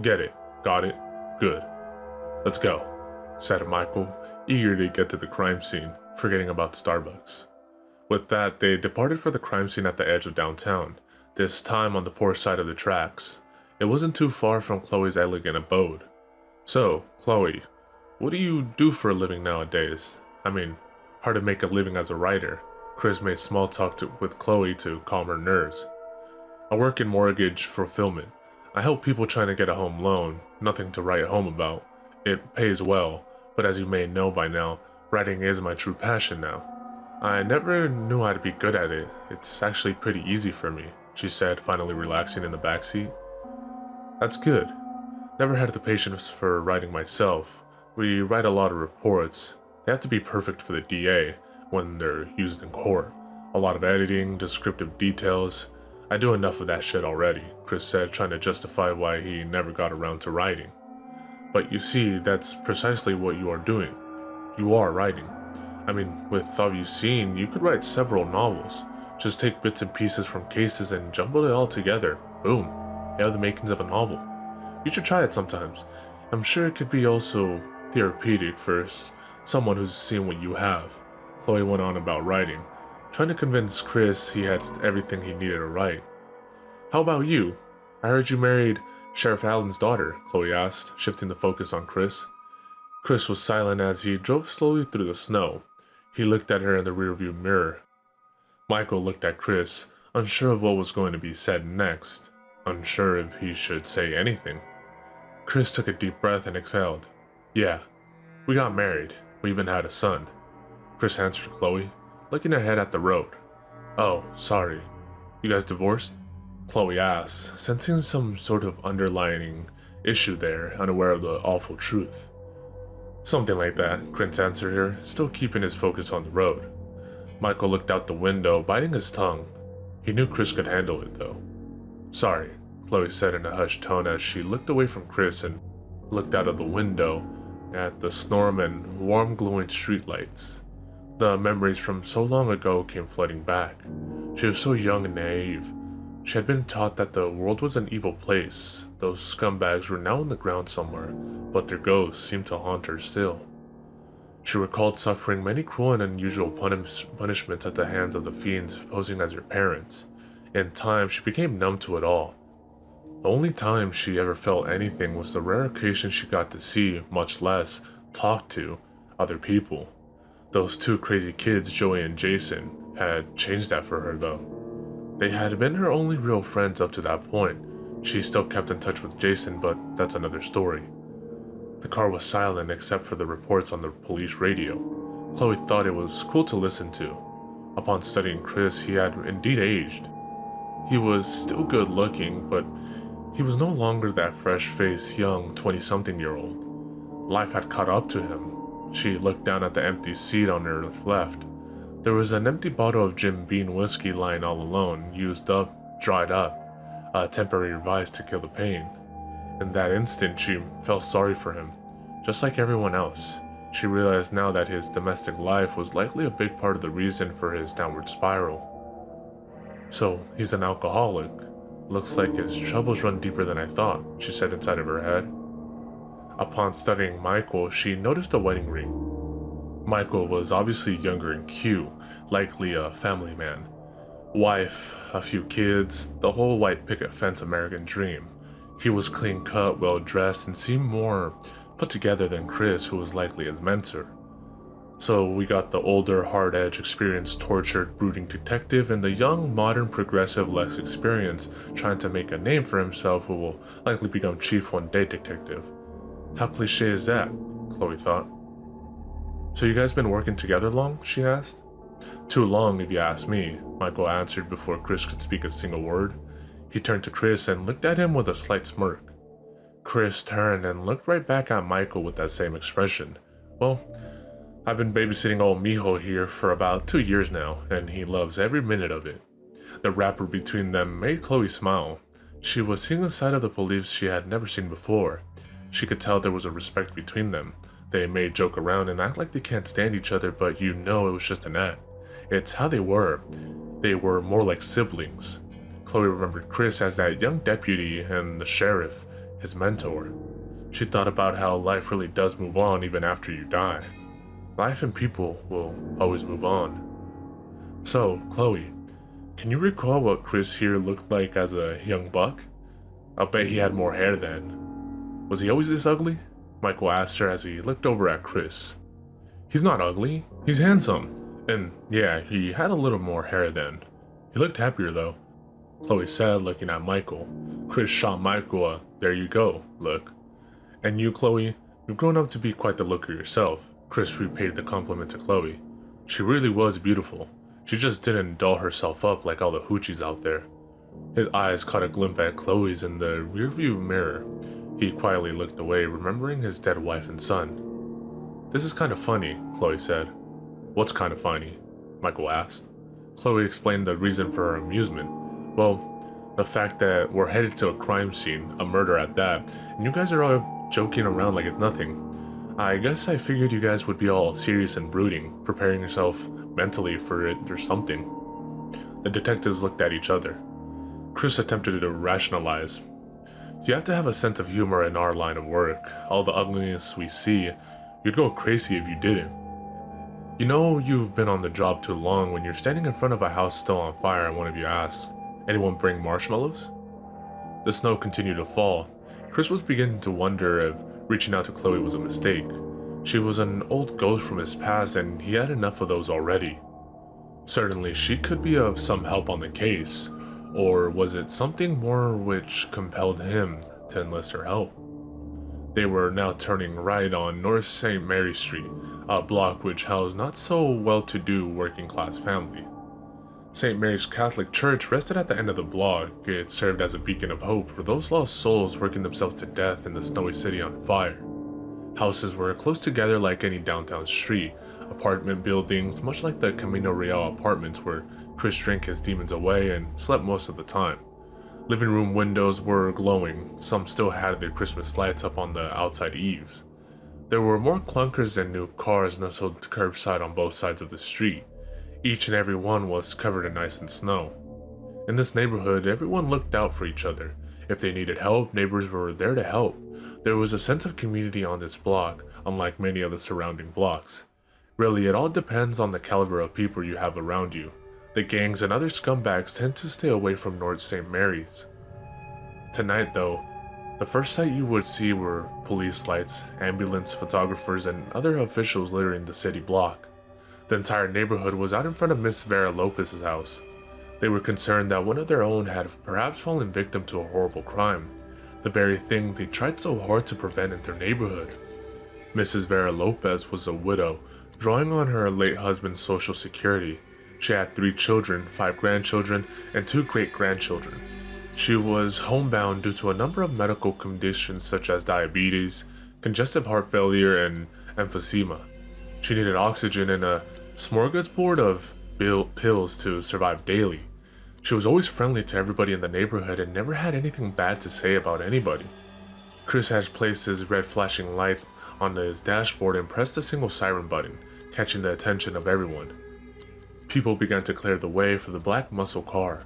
Get it, got it, good. Let's go, said Michael, eager to get to the crime scene, forgetting about Starbucks. With that, they departed for the crime scene at the edge of downtown, this time on the poor side of the tracks. It wasn't too far from Chloe's elegant abode. So, Chloe, what do you do for a living nowadays? I mean, hard to make a living as a writer. Chris made small talk with Chloe to calm her nerves. I work in mortgage fulfillment. I help people trying to get a home loan, nothing to write home about. It pays well, but as you may know by now, writing is my true passion now. I never knew I'd be good at it. It's actually pretty easy for me, she said, finally relaxing in the backseat. That's good. Never had the patience for writing myself. We write a lot of reports. They have to be perfect for the DA when they're used in court. A lot of editing, descriptive details. I do enough of that shit already, Chris said, trying to justify why he never got around to writing. But you see, that's precisely what you are doing. You are writing. I mean, with all you've seen, you could write several novels. Just take bits and pieces from cases and jumble it all together. Boom. You have the makings of a novel. You should try it sometimes. I'm sure it could be also therapeutic for someone who's seen what you have. Chloe went on about writing, trying to convince Chris he had everything he needed to write. How about you? I heard you married Sheriff Allen's daughter, Chloe asked, shifting the focus on Chris. Chris was silent as he drove slowly through the snow. He looked at her in the rearview mirror. Michael looked at Chris, unsure of what was going to be said next, unsure if he should say anything. Chris took a deep breath and exhaled. Yeah, we got married. We even had a son, Chris answered Chloe, looking ahead at the road. Oh, sorry. You guys divorced? Chloe asked, sensing some sort of underlying issue there, unaware of the awful truth. Something like that, Chris answered her, still keeping his focus on the road. Michael looked out the window, biting his tongue. He knew Chris could handle it, though. Sorry, Chloe said in a hushed tone as she looked away from Chris and looked out of the window at the storm and warm glowing streetlights. The memories from so long ago came flooding back. She was so young and naive. She had been taught that the world was an evil place. Those scumbags were now on the ground somewhere, but their ghosts seemed to haunt her still. She recalled suffering many cruel and unusual punishments at the hands of the fiends posing as her parents. In time, she became numb to it all. The only time she ever felt anything was the rare occasion she got to see, much less talk to, other people. Those two crazy kids, Joey and Jason, had changed that for her though. They had been her only real friends up to that point. She still kept in touch with Jason, but that's another story. The car was silent except for the reports on the police radio. Chloe thought it was cool to listen to. Upon studying Chris, he had indeed aged. He was still good looking, but he was no longer that fresh-faced young 20-something-year-old. Life had caught up to him. She looked down at the empty seat on her left. There was an empty bottle of Jim Beam whiskey lying all alone, used up, dried up, a temporary vice to kill the pain. In that instant, she felt sorry for him, just like everyone else. She realized now that his domestic life was likely a big part of the reason for his downward spiral. So, he's an alcoholic. Looks like his troubles run deeper than I thought, she said inside of her head. Upon studying Michael, she noticed a wedding ring. Michael was obviously younger and cute, likely a family man. Wife, a few kids, the whole white picket fence American dream. He was clean-cut, well-dressed, and seemed more put together than Chris, who was likely his mentor. So we got the older, hard-edged, experienced, tortured, brooding detective, and the young, modern, progressive, less experienced, trying to make a name for himself who will likely become chief one day detective. How cliche is that? Chloe thought. So you guys been working together long? She asked. Too long, if you ask me, Michael answered before Chris could speak a single word. He turned to Chris and looked at him with a slight smirk. Chris turned and looked right back at Michael with that same expression. Well, I've been babysitting old Mijo here for about 2 years now, and he loves every minute of it. The rapport between them made Chloe smile. She was seeing a side of the police she had never seen before. She could tell there was a respect between them. They may joke around and act like they can't stand each other, but you know it was just an act. It's how they were. They were more like siblings. Chloe remembered Chris as that young deputy and the sheriff, his mentor. She thought about how life really does move on even after you die. Life and people will always move on. So, Chloe, can you recall what Chris here looked like as a young buck? I'll bet he had more hair then. Was he always this ugly? Michael asked her as he looked over at Chris. He's not ugly, he's handsome. And yeah, he had a little more hair then. He looked happier though, Chloe said, looking at Michael. Chris shot Michael a "there you go" look. And you, Chloe, you've grown up to be quite the looker yourself. Chris repaid the compliment to Chloe. She really was beautiful. She just didn't doll herself up like all the hoochies out there. His eyes caught a glimpse at Chloe's in the rearview mirror. He quietly looked away, remembering his dead wife and son. This is kind of funny, Chloe said. What's kind of funny? Michael asked. Chloe explained the reason for her amusement. Well, the fact that we're headed to a crime scene, a murder at that, and you guys are all joking around like it's nothing. I guess I figured you guys would be all serious and brooding, preparing yourself mentally for it or something. The detectives looked at each other. Chris attempted to rationalize. You have to have a sense of humor in our line of work. All the ugliness we see, you'd go crazy if you didn't. You know you've been on the job too long when you're standing in front of a house still on fire and one of you asks, "Anyone bring marshmallows?" The snow continued to fall. Chris was beginning to wonder if reaching out to Chloe was a mistake. She was an old ghost from his past and he had enough of those already. Certainly she could be of some help on the case, or was it something more which compelled him to enlist her help? They were now turning right on North St. Mary Street, a block which housed not so well-to-do working-class family. St. Mary's Catholic Church rested at the end of the block. It served as a beacon of hope for those lost souls working themselves to death in the snowy city on fire. Houses were close together like any downtown street, apartment buildings, much like the Camino Real apartments where Chris drank his demons away and slept most of the time. Living room windows were glowing, some still had their Christmas lights up on the outside eaves. There were more clunkers than new cars nestled curbside on both sides of the street. Each and every one was covered in ice and snow. In this neighborhood, everyone looked out for each other. If they needed help, neighbors were there to help. There was a sense of community on this block, unlike many of the surrounding blocks. Really, it all depends on the caliber of people you have around you. The gangs and other scumbags tend to stay away from North St. Mary's. Tonight, though, the first sight you would see were police lights, ambulance, photographers, and other officials littering the city block. The entire neighborhood was out in front of Miss Vera Lopez's house. They were concerned that one of their own had perhaps fallen victim to a horrible crime, the very thing they tried so hard to prevent in their neighborhood. Mrs. Vera Lopez was a widow, drawing on her late husband's social security. She had 3 children, 5 grandchildren, and 2 great-grandchildren. She was homebound due to a number of medical conditions such as diabetes, congestive heart failure, and emphysema. She needed oxygen and a smorgasbord of pills to survive daily. She was always friendly to everybody in the neighborhood and never had anything bad to say about anybody. Chris had placed his red flashing lights on his dashboard and pressed a single siren button, catching the attention of everyone. People began to clear the way for the black muscle car.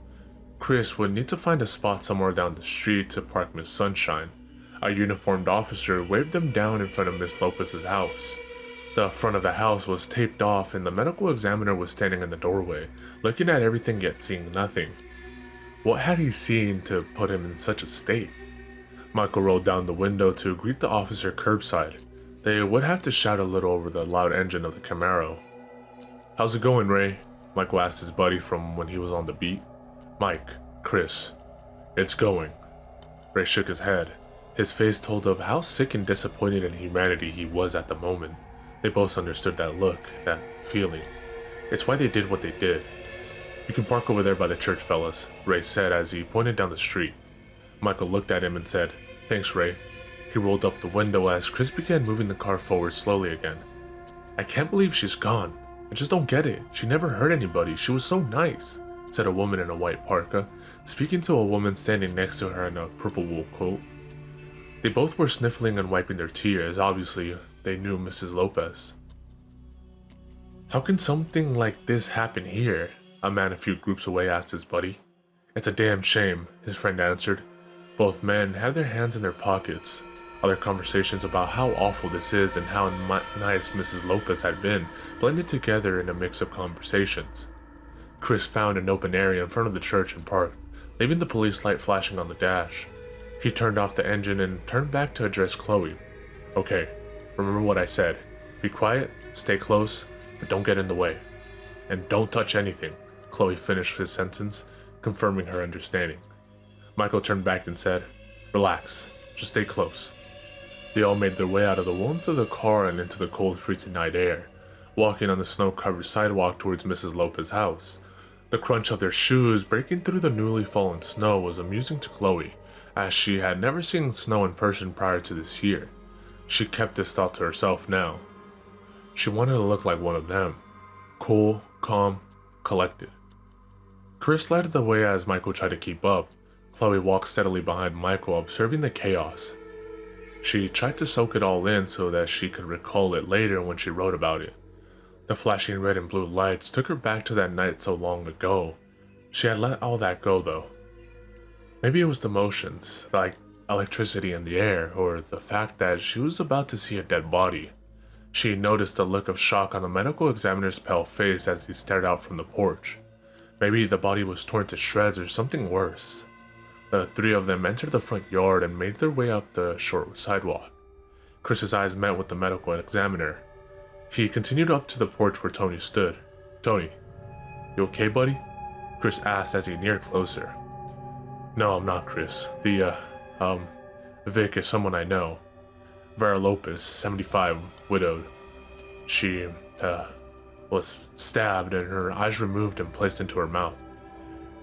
Chris would need to find a spot somewhere down the street to park Miss Sunshine. A uniformed officer waved them down in front of Miss Lopez's house. The front of the house was taped off and the medical examiner was standing in the doorway, looking at everything yet seeing nothing. What had he seen to put him in such a state? Michael rolled down the window to greet the officer curbside. They would have to shout a little over the loud engine of the Camaro. "How's it going, Ray?" Michael asked his buddy from when he was on the beat. "Mike, Chris, it's going." Ray shook his head. His face told of how sick and disappointed in humanity he was at the moment. They both understood that look, that feeling. It's why they did what they did. "You can park over there by the church, fellas," Ray said as he pointed down the street. Michael looked at him and said, "Thanks, Ray." He rolled up the window as Chris began moving the car forward slowly again. "I can't believe she's gone. I just don't get it. She never hurt anybody. She was so nice," said a woman in a white parka, speaking to a woman standing next to her in a purple wool coat. They both were sniffling and wiping their tears. Obviously, they knew Mrs. Lopez. "How can something like this happen here?" a man a few groups away asked his buddy. "It's a damn shame," his friend answered. Both men had their hands in their pockets. Other conversations about how awful this is and how nice Mrs. Lopez had been blended together in a mix of conversations. Chris found an open area in front of the church and parked, leaving the police light flashing on the dash. He turned off the engine and turned back to address Chloe. "Okay, remember what I said. Be quiet, stay close, but don't get in the way. And don't touch anything," Chloe finished his sentence, confirming her understanding. Michael turned back and said, "Relax, just stay close." They all made their way out of the warmth of the car and into the cold, freezing night air, walking on the snow-covered sidewalk towards Mrs. Lopez's house. The crunch of their shoes breaking through the newly fallen snow was amusing to Chloe, as she had never seen snow in person prior to this year. She kept this thought to herself now. She wanted to look like one of them. Cool, calm, collected. Chris led the way as Michael tried to keep up. Chloe walked steadily behind Michael, observing the chaos. She tried to soak it all in so that she could recall it later when she wrote about it. The flashing red and blue lights took her back to that night so long ago. She had let all that go, though. Maybe it was the motions, like electricity in the air, or the fact that she was about to see a dead body. She noticed a look of shock on the medical examiner's pale face as he stared out from the porch. Maybe the body was torn to shreds or something worse. The 3 of them entered the front yard and made their way up the short sidewalk. Chris's eyes met with the medical examiner. He continued up to the porch where Tony stood. "Tony, you okay, buddy?" Chris asked as he neared closer. "No, I'm not, Chris. Vic is someone I know. Vera Lopez, 75, widowed. She, was stabbed and her eyes removed and placed into her mouth.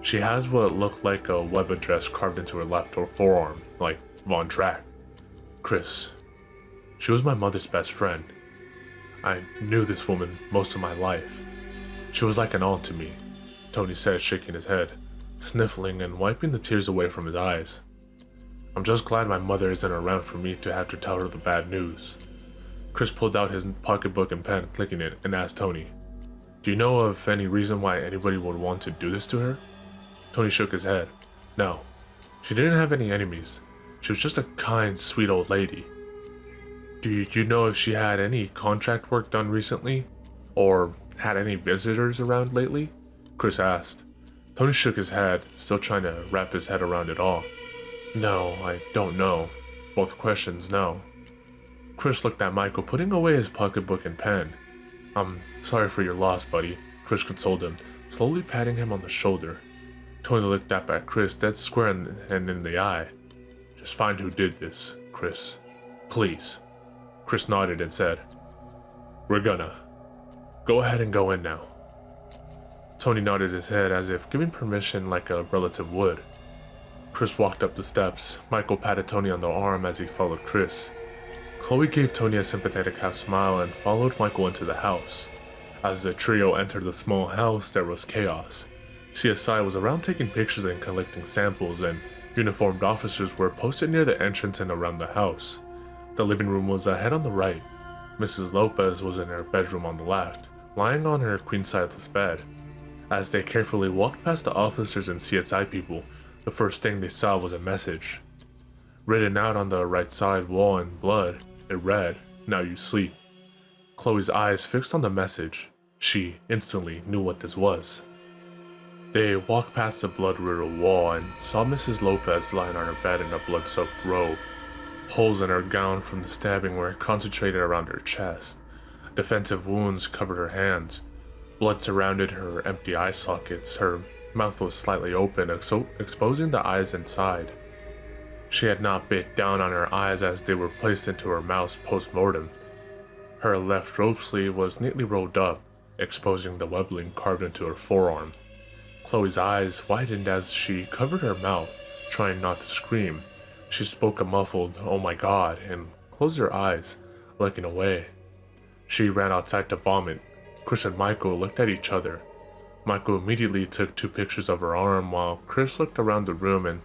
She has what looked like a web address carved into her left forearm, like Von Trapp. Chris, she was my mother's best friend. I knew this woman most of my life. She was like an aunt to me," Tony said, shaking his head, sniffling and wiping the tears away from his eyes. "I'm just glad my mother isn't around for me to have to tell her the bad news." Chris pulled out his pocketbook and pen, clicking it, and asked Tony, "Do you know of any reason why anybody would want to do this to her?" Tony shook his head. "No, she didn't have any enemies. She was just a kind, sweet old lady." Do you know if she had any contract work done recently? Or had any visitors around lately?" Chris asked. Tony shook his head, still trying to wrap his head around it all. "No, I don't know. Both questions, no." Chris looked at Michael, putting away his pocketbook and pen. "I'm sorry for your loss, buddy," Chris consoled him, slowly patting him on the shoulder. Tony looked up at Chris, dead square and in the eye. "Just find who did this, Chris. Please." Chris nodded and said, "We're gonna. Go ahead and go in now." Tony nodded his head as if giving permission like a relative would. Chris walked up the steps. Michael patted Tony on the arm as he followed Chris. Chloe gave Tony a sympathetic half smile and followed Michael into the house. As the trio entered the small house, there was chaos. CSI was around taking pictures and collecting samples, and uniformed officers were posted near the entrance and around the house. The living room was ahead on the right. Mrs. Lopez was in her bedroom on the left, lying on her queen-size bed. As they carefully walked past the officers and CSI people, the first thing they saw was a message. Written out on the right side wall in blood, it read, "Now you sleep." Chloe's eyes fixed on the message. She instantly knew what this was. They walked past the blood-riddled wall and saw Mrs. Lopez lying on her bed in a blood-soaked robe. Holes in her gown from the stabbing were concentrated around her chest. Defensive wounds covered her hands. Blood surrounded her empty eye sockets. Her mouth was slightly open, exposing the eyes inside. She had not bit down on her eyes as they were placed into her mouth post-mortem. Her left robe sleeve was neatly rolled up, exposing the webbing carved into her forearm. Chloe's eyes widened as she covered her mouth, trying not to scream. She spoke a muffled, "Oh my God," and closed her eyes, looking away. She ran outside to vomit. Chris and Michael looked at each other. Michael immediately took 2 pictures of her arm while Chris looked around the room and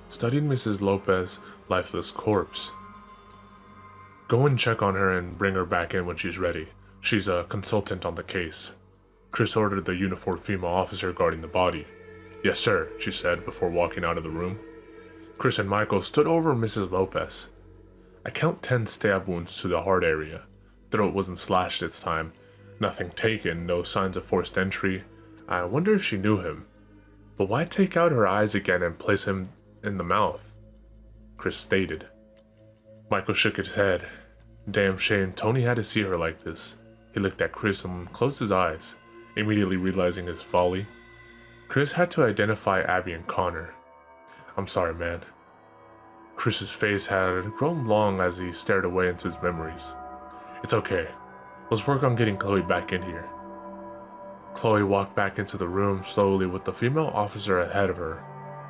studied Mrs. Lopez's lifeless corpse. "Go and check on her and bring her back in when she's ready. She's a consultant on the case," Chris ordered the uniformed female officer guarding the body. "Yes, sir," she said before walking out of the room. Chris and Michael stood over Mrs. Lopez. "I count 10 stab wounds to the heart area. Throat wasn't slashed this time. Nothing taken, no signs of forced entry. I wonder if she knew him. But why take out her eyes again and place him in the mouth?" Chris stated. Michael shook his head. Damn shame Tony had to see her like this. He looked at Chris and closed his eyes, immediately realizing his folly. Chris had to identify Abby and Connor. "I'm sorry, man." Chris's face had grown long as he stared away into his memories. "It's okay. Let's work on getting Chloe back in here." Chloe walked back into the room slowly with the female officer ahead of her.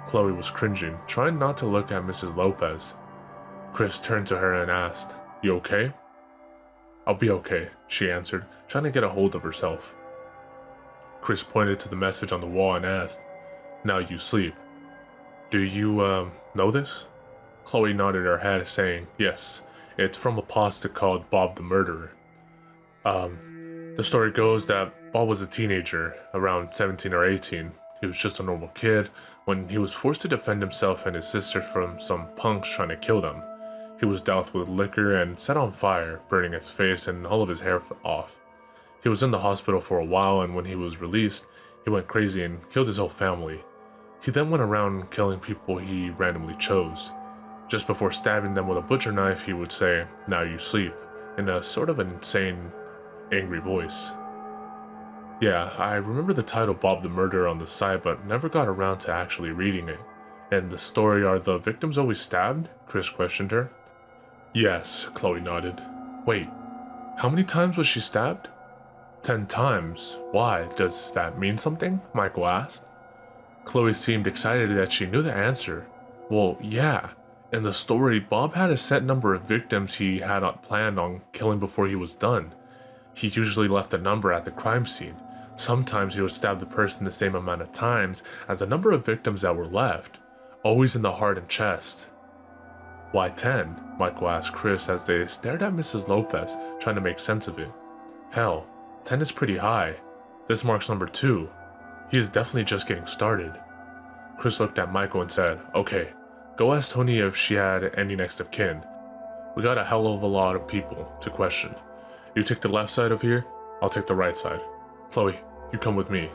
Chloe was cringing, trying not to look at Mrs. Lopez. Chris turned to her and asked, "You okay?" "I'll be okay," she answered, trying to get a hold of herself. Chris pointed to the message on the wall and asked, "Now you sleep. Do you, know this?" Chloe nodded her head, saying, "Yes, it's from a pasta called Bob the Murderer. The story goes that Bob was a teenager, around 17 or 18. He was just a normal kid when he was forced to defend himself and his sister from some punks trying to kill them. He was doused with liquor and set on fire, burning his face and all of his hair off. He was in the hospital for a while, and when he was released, he went crazy and killed his whole family. He then went around killing people he randomly chose. Just before stabbing them with a butcher knife, he would say, 'Now you sleep,' in a sort of insane, angry voice." "Yeah, I remember the title Bob the Murderer on the site, but never got around to actually reading it. And the story, are the victims always stabbed?" Chris questioned her. "Yes," Chloe nodded. "Wait, how many times was she stabbed?" 10 times. Why? Does that mean something?" Michael asked. Chloe seemed excited that she knew the answer. "Well, yeah. In the story, Bob had a set number of victims he had planned on killing before he was done. He usually left a number at the crime scene. Sometimes he would stab the person the same amount of times as the number of victims that were left, always in the heart and chest." "Why 10? Michael asked Chris as they stared at Mrs. Lopez, trying to make sense of it. "Hell, 10 is pretty high. This marks number 2. He is definitely just getting started." Chris looked at Michael and said, "Okay, go ask Tony if she had any next of kin. We got a hell of a lot of people to question. You take the left side of here, I'll take the right side. Chloe, you come with me.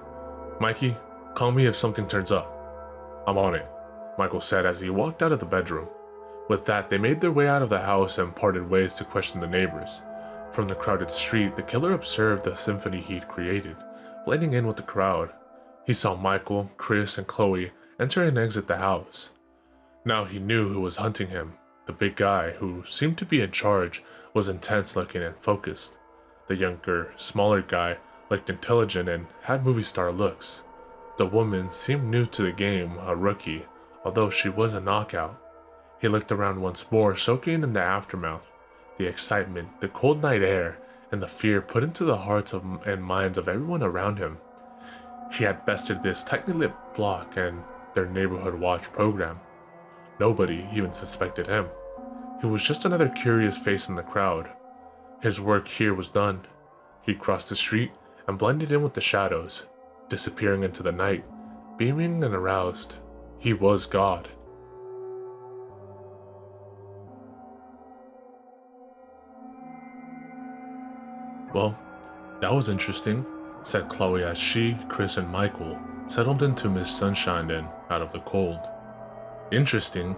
Mikey, call me if something turns up." "I'm on it," Michael said as he walked out of the bedroom. With that, they made their way out of the house and parted ways to question the neighbors. From the crowded street, the killer observed the symphony he'd created, blending in with the crowd. He saw Michael, Chris, and Chloe enter and exit the house. Now he knew who was hunting him. The big guy, who seemed to be in charge, was intense looking and focused. The younger, smaller guy looked intelligent and had movie star looks. The woman seemed new to the game, a rookie, although she was a knockout. He looked around once more, soaking in the aftermath, the excitement, the cold night air, and the fear put into the hearts and minds of everyone around him. He had bested this tightly lit block and their neighborhood watch program. Nobody even suspected him. He was just another curious face in the crowd. His work here was done. He crossed the street and blended in with the shadows, disappearing into the night, beaming and aroused. He was God. Well, that was interesting, said Chloe as she, Chris, and Michael settled into Miss Sunshine and out of the cold. Interesting?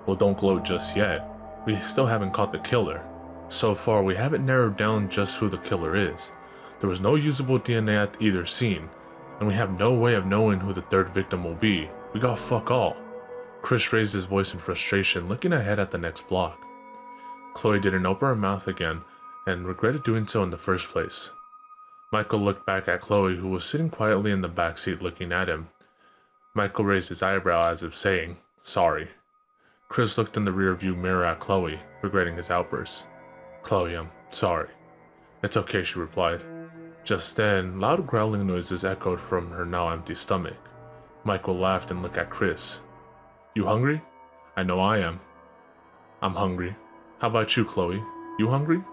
Well, don't gloat just yet. We still haven't caught the killer. So far, we haven't narrowed down just who the killer is. There was no usable DNA at either scene, and we have no way of knowing who the third victim will be. We got fuck all. Chris raised his voice in frustration, looking ahead at the next block. Chloe didn't open her mouth again, and regretted doing so in the first place. Michael looked back at Chloe, who was sitting quietly in the back seat looking at him. Michael raised his eyebrow as if saying, "Sorry." Chris looked in the rearview mirror at Chloe, regretting his outburst. "Chloe, I'm sorry." "It's okay," she replied. Just then, loud growling noises echoed from her now empty stomach. Michael laughed and looked at Chris. "You hungry?" "I know I am." "I'm hungry. How about you, Chloe? You hungry?"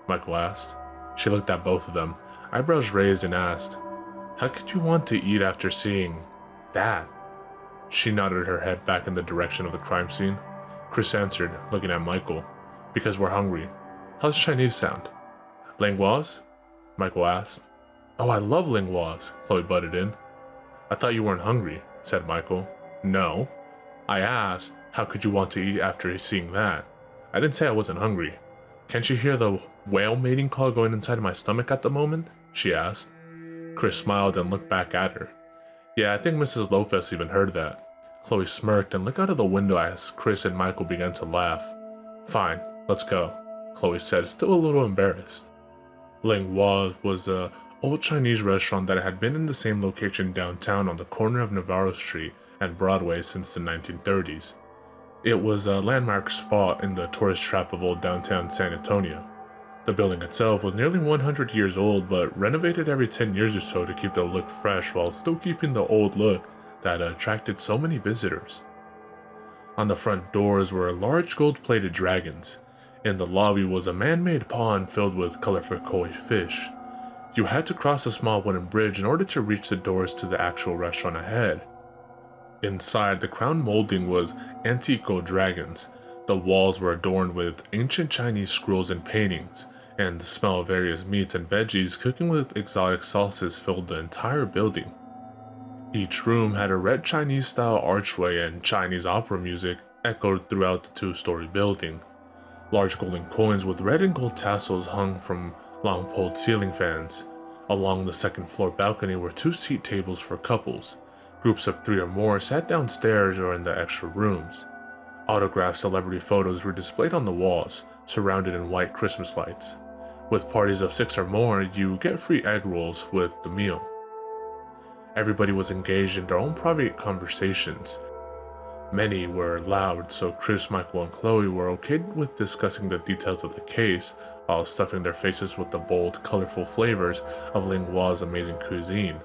Michael asked. She looked at both of them, eyebrows raised, and asked, "How could you want to eat after seeing that?" She nodded her head back in the direction of the crime scene. Chris answered, looking at Michael, "Because we're hungry." "How's Chinese sound?" "Linguas?" Michael asked. "Oh, I love linguas," Chloe butted in. "I thought you weren't hungry," said Michael. "No. I asked, how could you want to eat after seeing that? I didn't say I wasn't hungry. Can't you hear the whale mating call going inside my stomach at the moment?" she asked. Chris smiled and looked back at her. "Yeah, I think Mrs. Lopez even heard that." Chloe smirked and looked out of the window as Chris and Michael began to laugh. "Fine, let's go," Chloe said, still a little embarrassed. Lingua was a old Chinese restaurant that had been in the same location downtown on the corner of Navarro Street and Broadway since the 1930s. It was a landmark spot in the tourist trap of old downtown San Antonio. The building itself was nearly 100 years old, but renovated every 10 years or so to keep the look fresh while still keeping the old look that attracted so many visitors. On the front doors were large gold-plated dragons. In the lobby was a man-made pond filled with colorful koi fish. You had to cross a small wooden bridge in order to reach the doors to the actual restaurant ahead. Inside, the crown molding was antique gold dragons. The walls were adorned with ancient Chinese scrolls and paintings, and the smell of various meats and veggies cooking with exotic sauces filled the entire building. Each room had a red Chinese-style archway, and Chinese opera music echoed throughout the two-story building. Large golden coins with red and gold tassels hung from long-poled ceiling fans. Along the second-floor balcony were two seat tables for couples. Groups of 3 or more sat downstairs or in the extra rooms. Autographed celebrity photos were displayed on the walls, surrounded in white Christmas lights. With parties of 6 or more, you get free egg rolls with the meal. Everybody was engaged in their own private conversations. Many were loud, so Chris, Michael, and Chloe were okay with discussing the details of the case while stuffing their faces with the bold, colorful flavors of Lingua's amazing cuisine.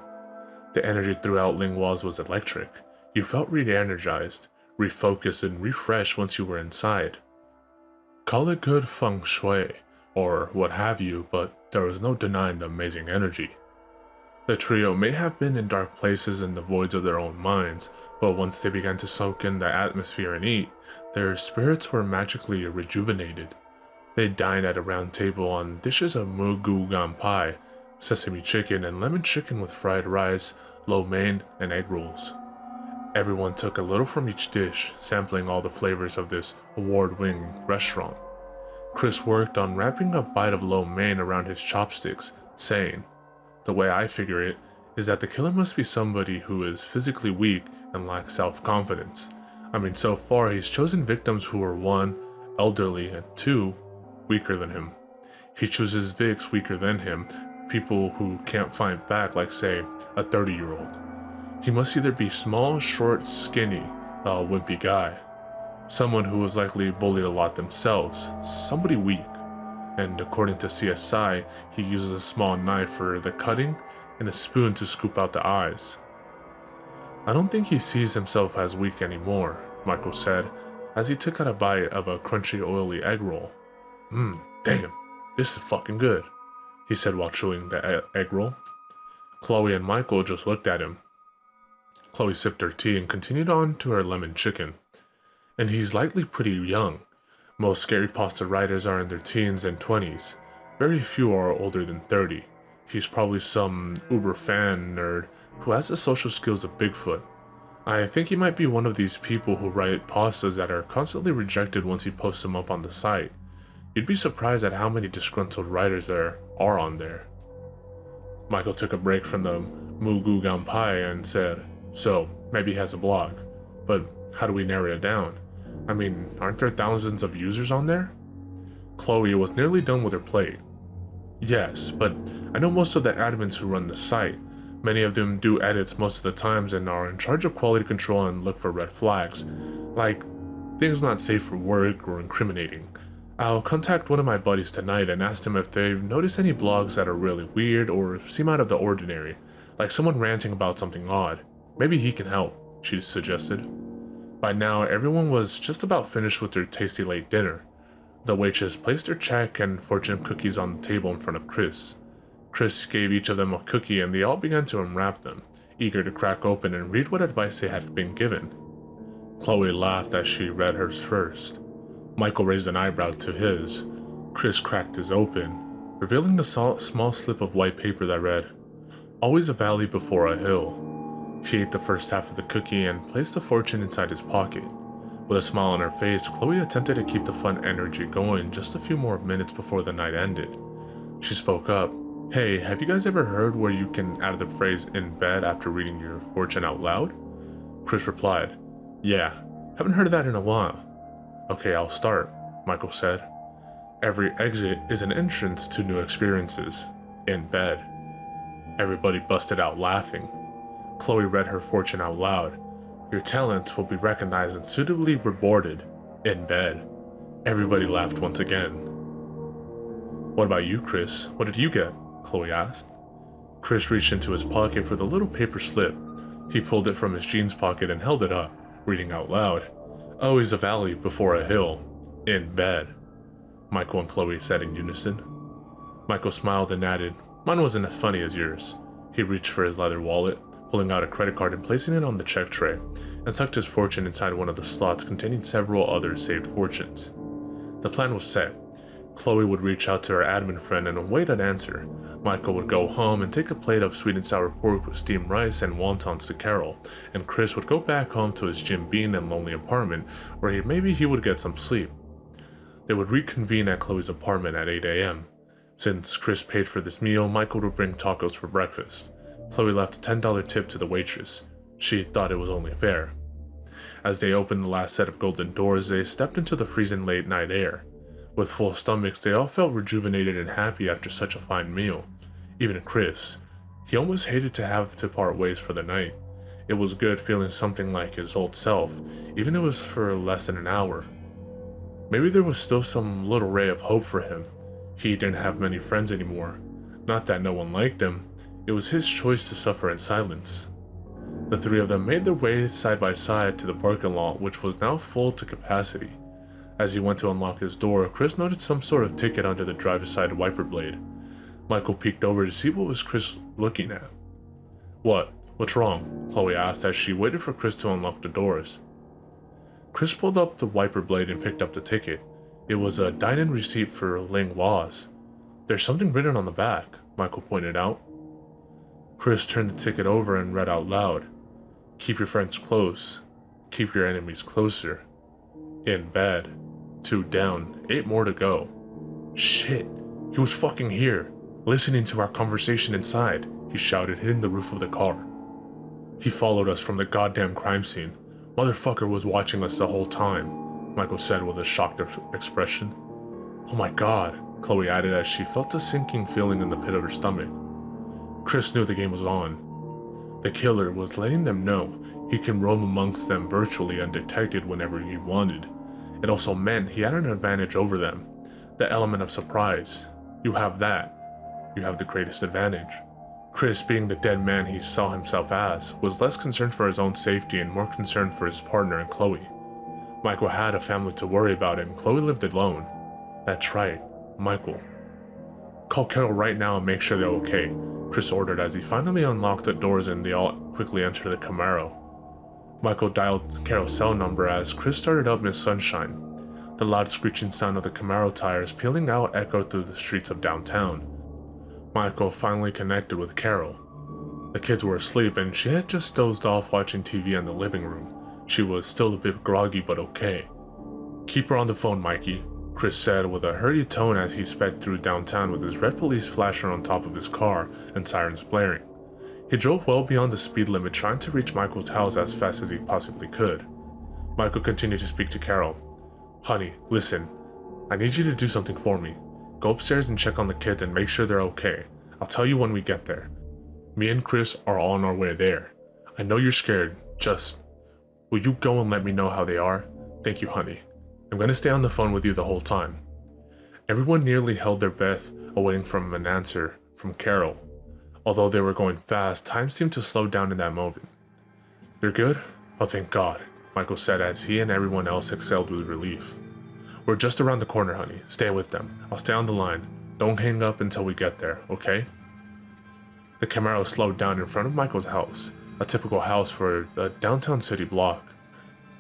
The energy throughout Lingua's was electric. You felt re-energized, refocused, and refreshed once you were inside. Call it good feng shui, or what have you, but there was no denying the amazing energy. The trio may have been in dark places in the voids of their own minds, but once they began to soak in the atmosphere and eat, their spirits were magically rejuvenated. They dined at a round table on dishes of mugu gan pie, sesame chicken, and lemon chicken with fried rice, lo mein, and egg rolls. Everyone took a little from each dish, sampling all the flavors of this award-winning restaurant. Chris worked on wrapping a bite of lo mein around his chopsticks, saying, "The way I figure it is that the killer must be somebody who is physically weak and lacks self-confidence. I mean, so far he's chosen victims who are 1, elderly, and 2, weaker than him. He chooses Vicks weaker than him, people who can't fight back, like, say, a 30-year-old. He must either be small, short, skinny, a wimpy guy, someone who was likely bullied a lot themselves, somebody weak. And according to CSI, he uses a small knife for the cutting and a spoon to scoop out the eyes. I don't think he sees himself as weak anymore, Michael said, as he took out a bite of a crunchy, oily egg roll. Damn, this is fucking good, he said while chewing the egg roll. Chloe and Michael just looked at him. Chloe sipped her tea and continued on to her lemon chicken. And he's likely pretty young. Most Creepypasta writers are in their teens and 20s. Very few are older than 30. He's probably some uber fan nerd who has the social skills of Bigfoot. I think he might be one of these people who write pastas that are constantly rejected once he posts them up on the site. You'd be surprised at how many disgruntled writers there are on there. Michael took a break from the Mugu Gampai and said, "So, maybe he has a blog. But how do we narrow it down? I mean, aren't there thousands of users on there?" Chloe was nearly done with her plate. "Yes, but I know most of the admins who run the site. Many of them do edits most of the times and are in charge of quality control and look for red flags, like things not safe for work or incriminating. I'll contact one of my buddies tonight and ask them if they've noticed any blogs that are really weird or seem out of the ordinary, like someone ranting about something odd. Maybe he can help," she suggested. By now, everyone was just about finished with their tasty late dinner. The waitress placed their check and fortune cookies on the table in front of Chris. Chris gave each of them a cookie and they all began to unwrap them, eager to crack open and read what advice they had been given. Chloe laughed as she read hers first. Michael raised an eyebrow to his. Chris cracked his open, revealing the small slip of white paper that read, "Always a valley before a hill." She ate the first half of the cookie and placed the fortune inside his pocket. With a smile on her face, Chloe attempted to keep the fun energy going just a few more minutes before the night ended. She spoke up. "Hey, have you guys ever heard where you can add the phrase 'in bed' after reading your fortune out loud?" Chris replied, "Yeah, haven't heard of that in a while." "Okay, I'll start," Michael said. "Every exit is an entrance to new experiences. In bed." Everybody busted out laughing. Chloe read her fortune out loud. "Your talents will be recognized and suitably rewarded. In bed." Everybody laughed once again. "What about you, Chris? What did you get?" Chloe asked. Chris reached into his pocket for the little paper slip. He pulled it from his jeans pocket and held it up, reading out loud, "Always a valley before a hill. In bed." Michael and Chloe said in unison. Michael smiled and added, "Mine wasn't as funny as yours." He reached for his leather wallet, pulling out a credit card and placing it on the check tray, and tucked his fortune inside one of the slots containing several other saved fortunes. The plan was set. Chloe would reach out to her admin friend and await an answer. Michael would go home and take a plate of sweet and sour pork with steamed rice and wontons to Carol, and Chris would go back home to his Jim Beam and lonely apartment where maybe he would get some sleep. They would reconvene at Chloe's apartment at 8 a.m. Since Chris paid for this meal, Michael would bring tacos for breakfast. Chloe left a $10 tip to the waitress. She thought it was only fair. As they opened the last set of golden doors, they stepped into the freezing late night air. With full stomachs, they all felt rejuvenated and happy after such a fine meal. Even Chris. He almost hated to have to part ways for the night. It was good feeling something like his old self, even if it was for less than an hour. Maybe there was still some little ray of hope for him. He didn't have many friends anymore. Not that no one liked him. It was his choice to suffer in silence. The three of them made their way side by side to the parking lot, which was now full to capacity. As he went to unlock his door, Chris noticed some sort of ticket under the driver's side wiper blade. Michael peeked over to see what was Chris looking at. What's wrong?" Chloe asked as she waited for Chris to unlock the doors. Chris pulled up the wiper blade and picked up the ticket. It was a dine-in receipt for Ling Wa's. "There's something written on the back," Michael pointed out. Chris turned the ticket over and read out loud, "Keep your friends close. Keep your enemies closer. In bed. 2 down. 8 more to go." "Shit, he was fucking here, listening to our conversation inside," he shouted, hitting the roof of the car. "He followed us from the goddamn crime scene. Motherfucker was watching us the whole time," Michael said with a shocked expression. "Oh my god," Chloe added as she felt a sinking feeling in the pit of her stomach. Chris knew the game was on. The killer was letting them know he can roam amongst them virtually undetected whenever he wanted. It also meant he had an advantage over them. The element of surprise. You have that. You have the greatest advantage. Chris, being the dead man he saw himself as, was less concerned for his own safety and more concerned for his partner and Chloe. Michael had a family to worry about and Chloe lived alone. That's right, Michael. "Call Carol right now and make sure they're okay," Chris ordered as he finally unlocked the doors and they all quickly entered the Camaro. Michael dialed Carol's cell number as Chris started up Miss Sunshine. The loud screeching sound of the Camaro tires peeling out echoed through the streets of downtown. Michael finally connected with Carol. The kids were asleep and she had just dozed off watching TV in the living room. She was still a bit groggy but okay. "Keep her on the phone, Mikey," Chris said with a hurried tone as he sped through downtown with his red police flasher on top of his car and sirens blaring. He drove well beyond the speed limit trying to reach Michael's house as fast as he possibly could. Michael continued to speak to Carol. "Honey, listen. I need you to do something for me. Go upstairs and check on the kids and make sure they're okay. I'll tell you when we get there. Me and Chris are on our way there. I know you're scared. Will you go and let me know how they are? Thank you, honey. I'm gonna stay on the phone with you the whole time." Everyone nearly held their breath, awaiting from an answer from Carol. Although they were going fast, time seemed to slow down in that moment. "They're good? Oh, thank God," Michael said as he and everyone else exhaled with relief. "We're just around the corner, honey. Stay with them. I'll stay on the line. Don't hang up until we get there, okay?" The Camaro slowed down in front of Michael's house, a typical house for a downtown city block.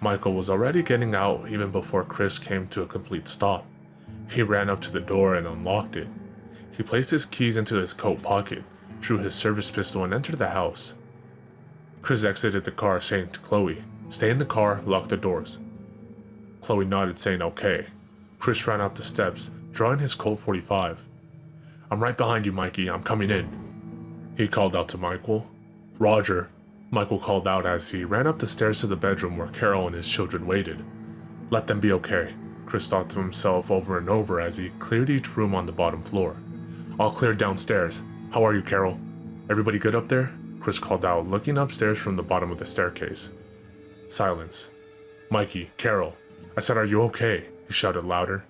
Michael was already getting out even before Chris came to a complete stop. He ran up to the door and unlocked it. He placed his keys into his coat pocket, drew his service pistol and entered the house. Chris exited the car saying to Chloe, "Stay in the car, lock the doors." Chloe nodded saying okay. Chris ran up the steps, drawing his Colt 45. "I'm right behind you, Mikey. I'm coming in," he called out to Michael. "Roger," Michael called out as he ran up the stairs to the bedroom where Carol and his children waited. "Let them be okay," Chris thought to himself over and over as he cleared each room on the bottom floor. "All cleared downstairs. How are you, Carol? Everybody good up there?" Chris called out, looking upstairs from the bottom of the staircase. Silence. "Mikey, Carol, I said, are you okay?" he shouted louder.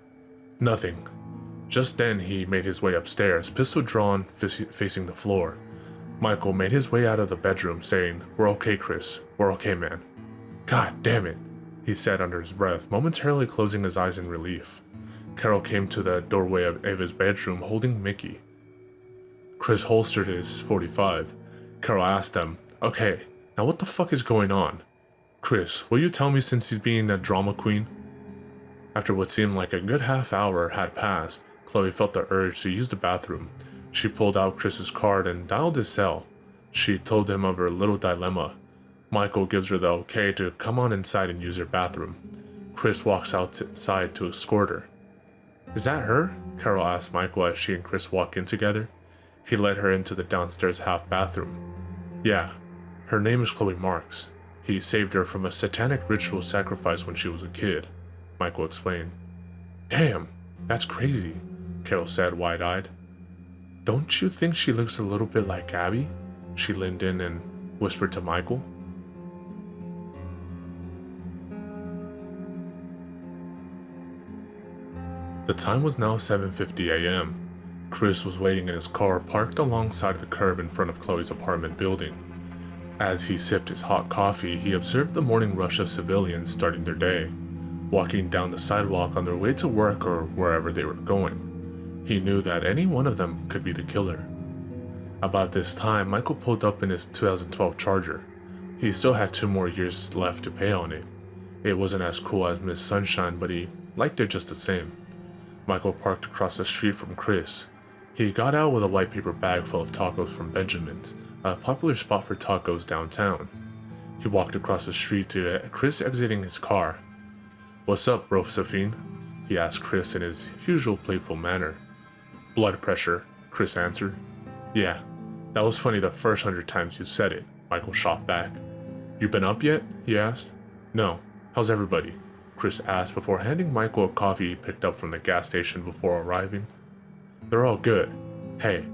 "Nothing." Just then he made his way upstairs, pistol drawn, facing the floor. Michael made his way out of the bedroom, saying, "We're okay, Chris. We're okay, man." "God damn it," he said under his breath, momentarily closing his eyes in relief. Carol came to the doorway of his bedroom holding Mickey. Chris holstered his 45. Carol asked him, "Okay, now what the fuck is going on? Chris, will you tell me since he's being a drama queen?" After what seemed like a good half hour had passed, Chloe felt the urge to use the bathroom. She pulled out Chris's card and dialed his cell. She told him of her little dilemma. Michael gives her the okay to come on inside and use her bathroom. Chris walks outside to escort her. "Is that her?" Carol asked Michael as she and Chris walk in together. He led her into the downstairs half bathroom. "Yeah, her name is Chloe Marks. He saved her from a satanic ritual sacrifice when she was a kid," Michael explained. "Damn, that's crazy," Carol said, wide-eyed. "Don't you think she looks a little bit like Abby?" She leaned in and whispered to Michael. The time was now 7:50 a.m. Chris was waiting in his car parked alongside the curb in front of Chloe's apartment building. As he sipped his hot coffee, he observed the morning rush of civilians starting their day, walking down the sidewalk on their way to work or wherever they were going. He knew that any one of them could be the killer. About this time, Michael pulled up in his 2012 Charger. He still had 2 more years left to pay on it. It wasn't as cool as Miss Sunshine, but he liked it just the same. Michael parked across the street from Chris. He got out with a white paper bag full of tacos from Benjamin's, a popular spot for tacos downtown. He walked across the street to Chris exiting his car. "What's up, Josephine?" he asked Chris in his usual playful manner. "Blood pressure," Chris answered. "Yeah, that was funny the first 100 times you said it," Michael shot back. "You been up yet?" he asked. "No. How's everybody?" Chris asked before handing Michael a coffee he picked up from the gas station before arriving. They're all good. Hey,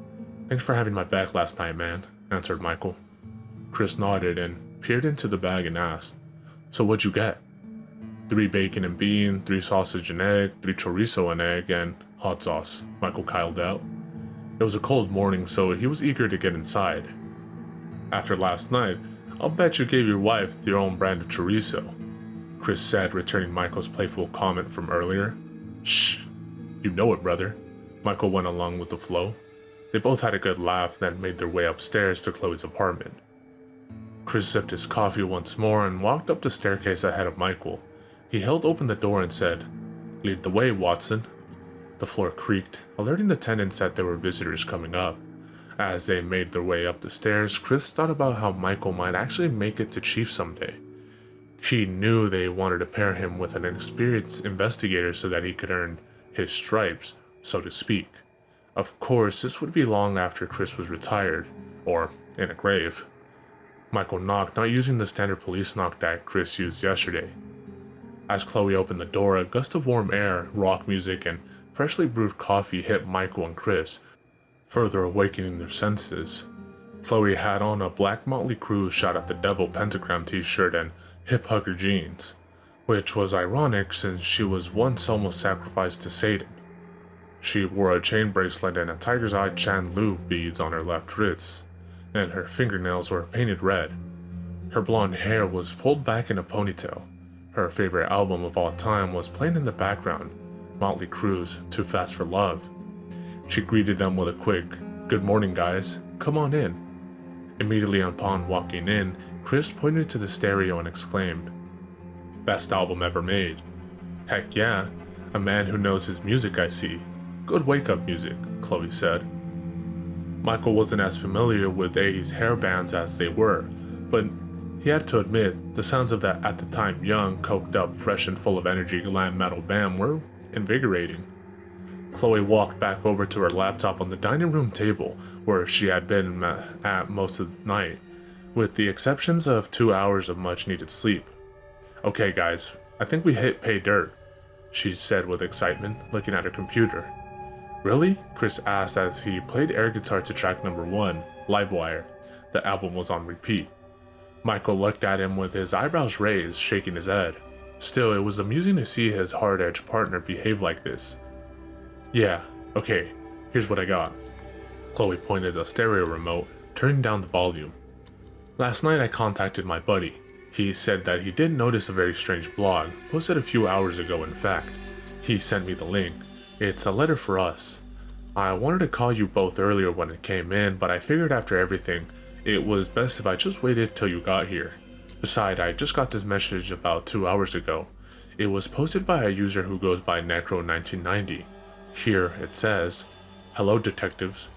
thanks for having my back last night, man, answered Michael. Chris nodded and peered into the bag and asked, So what'd you get? 3 bacon and bean, 3 sausage and egg, 3 chorizo and egg, and hot sauce, Michael kyled out. It was a cold morning, so he was eager to get inside. After last night, I'll bet you gave your wife your own brand of chorizo, Chris said, returning Michael's playful comment from earlier. Shh, you know it, brother. Michael went along with the flow. They both had a good laugh, then made their way upstairs to Chloe's apartment. Chris sipped his coffee once more and walked up the staircase ahead of Michael. He held open the door and said, Lead the way, Watson. The floor creaked, alerting the tenants that there were visitors coming up. As they made their way up the stairs, Chris thought about how Michael might actually make it to chief someday. He knew they wanted to pair him with an experienced investigator so that he could earn his stripes, so to speak. Of course, this would be long after Chris was retired, or in a grave. Michael knocked, not using the standard police knock that Chris used yesterday. As Chloe opened the door, a gust of warm air, rock music, and freshly brewed coffee hit Michael and Chris, further awakening their senses. Chloe had on a black Motley Crue Shot at the Devil pentagram t-shirt and hip hugger jeans, which was ironic since she was once almost sacrificed to Satan. She wore a chain bracelet and a tiger's eye chandelier beads on her left wrist, and her fingernails were painted red. Her blonde hair was pulled back in a ponytail. Her favorite album of all time was playing in the background, Motley Crue's Too Fast for Love. She greeted them with a quick, Good morning, guys. Come on in. Immediately upon walking in, Chris pointed to the stereo and exclaimed, Best album ever made. Heck yeah, a man who knows his music, I see. Good wake-up music, Chloe said. Michael wasn't as familiar with 80s hair bands as they were, but he had to admit the sounds of that at the time young, coked up, fresh and full of energy glam metal band were invigorating. Chloe walked back over to her laptop on the dining room table where she had been at most of the night, with the exceptions of 2 hours of much needed sleep. Okay guys, I think we hit pay dirt, she said with excitement, looking at her computer. Really? Chris asked as he played air guitar to track number 1, Livewire. The album was on repeat. Michael looked at him with his eyebrows raised, shaking his head. Still, it was amusing to see his hard-edged partner behave like this. Yeah, okay, here's what I got. Chloe pointed the stereo remote, turning down the volume. Last night I contacted my buddy. He said that he did notice a very strange blog, posted a few hours ago in fact. He sent me the link. It's a letter for us. I wanted to call you both earlier when it came in, but I figured after everything, it was best if I just waited till you got here. Besides, I just got this message about 2 hours ago. It was posted by a user who goes by Necro1990. Here it says, Hello detectives.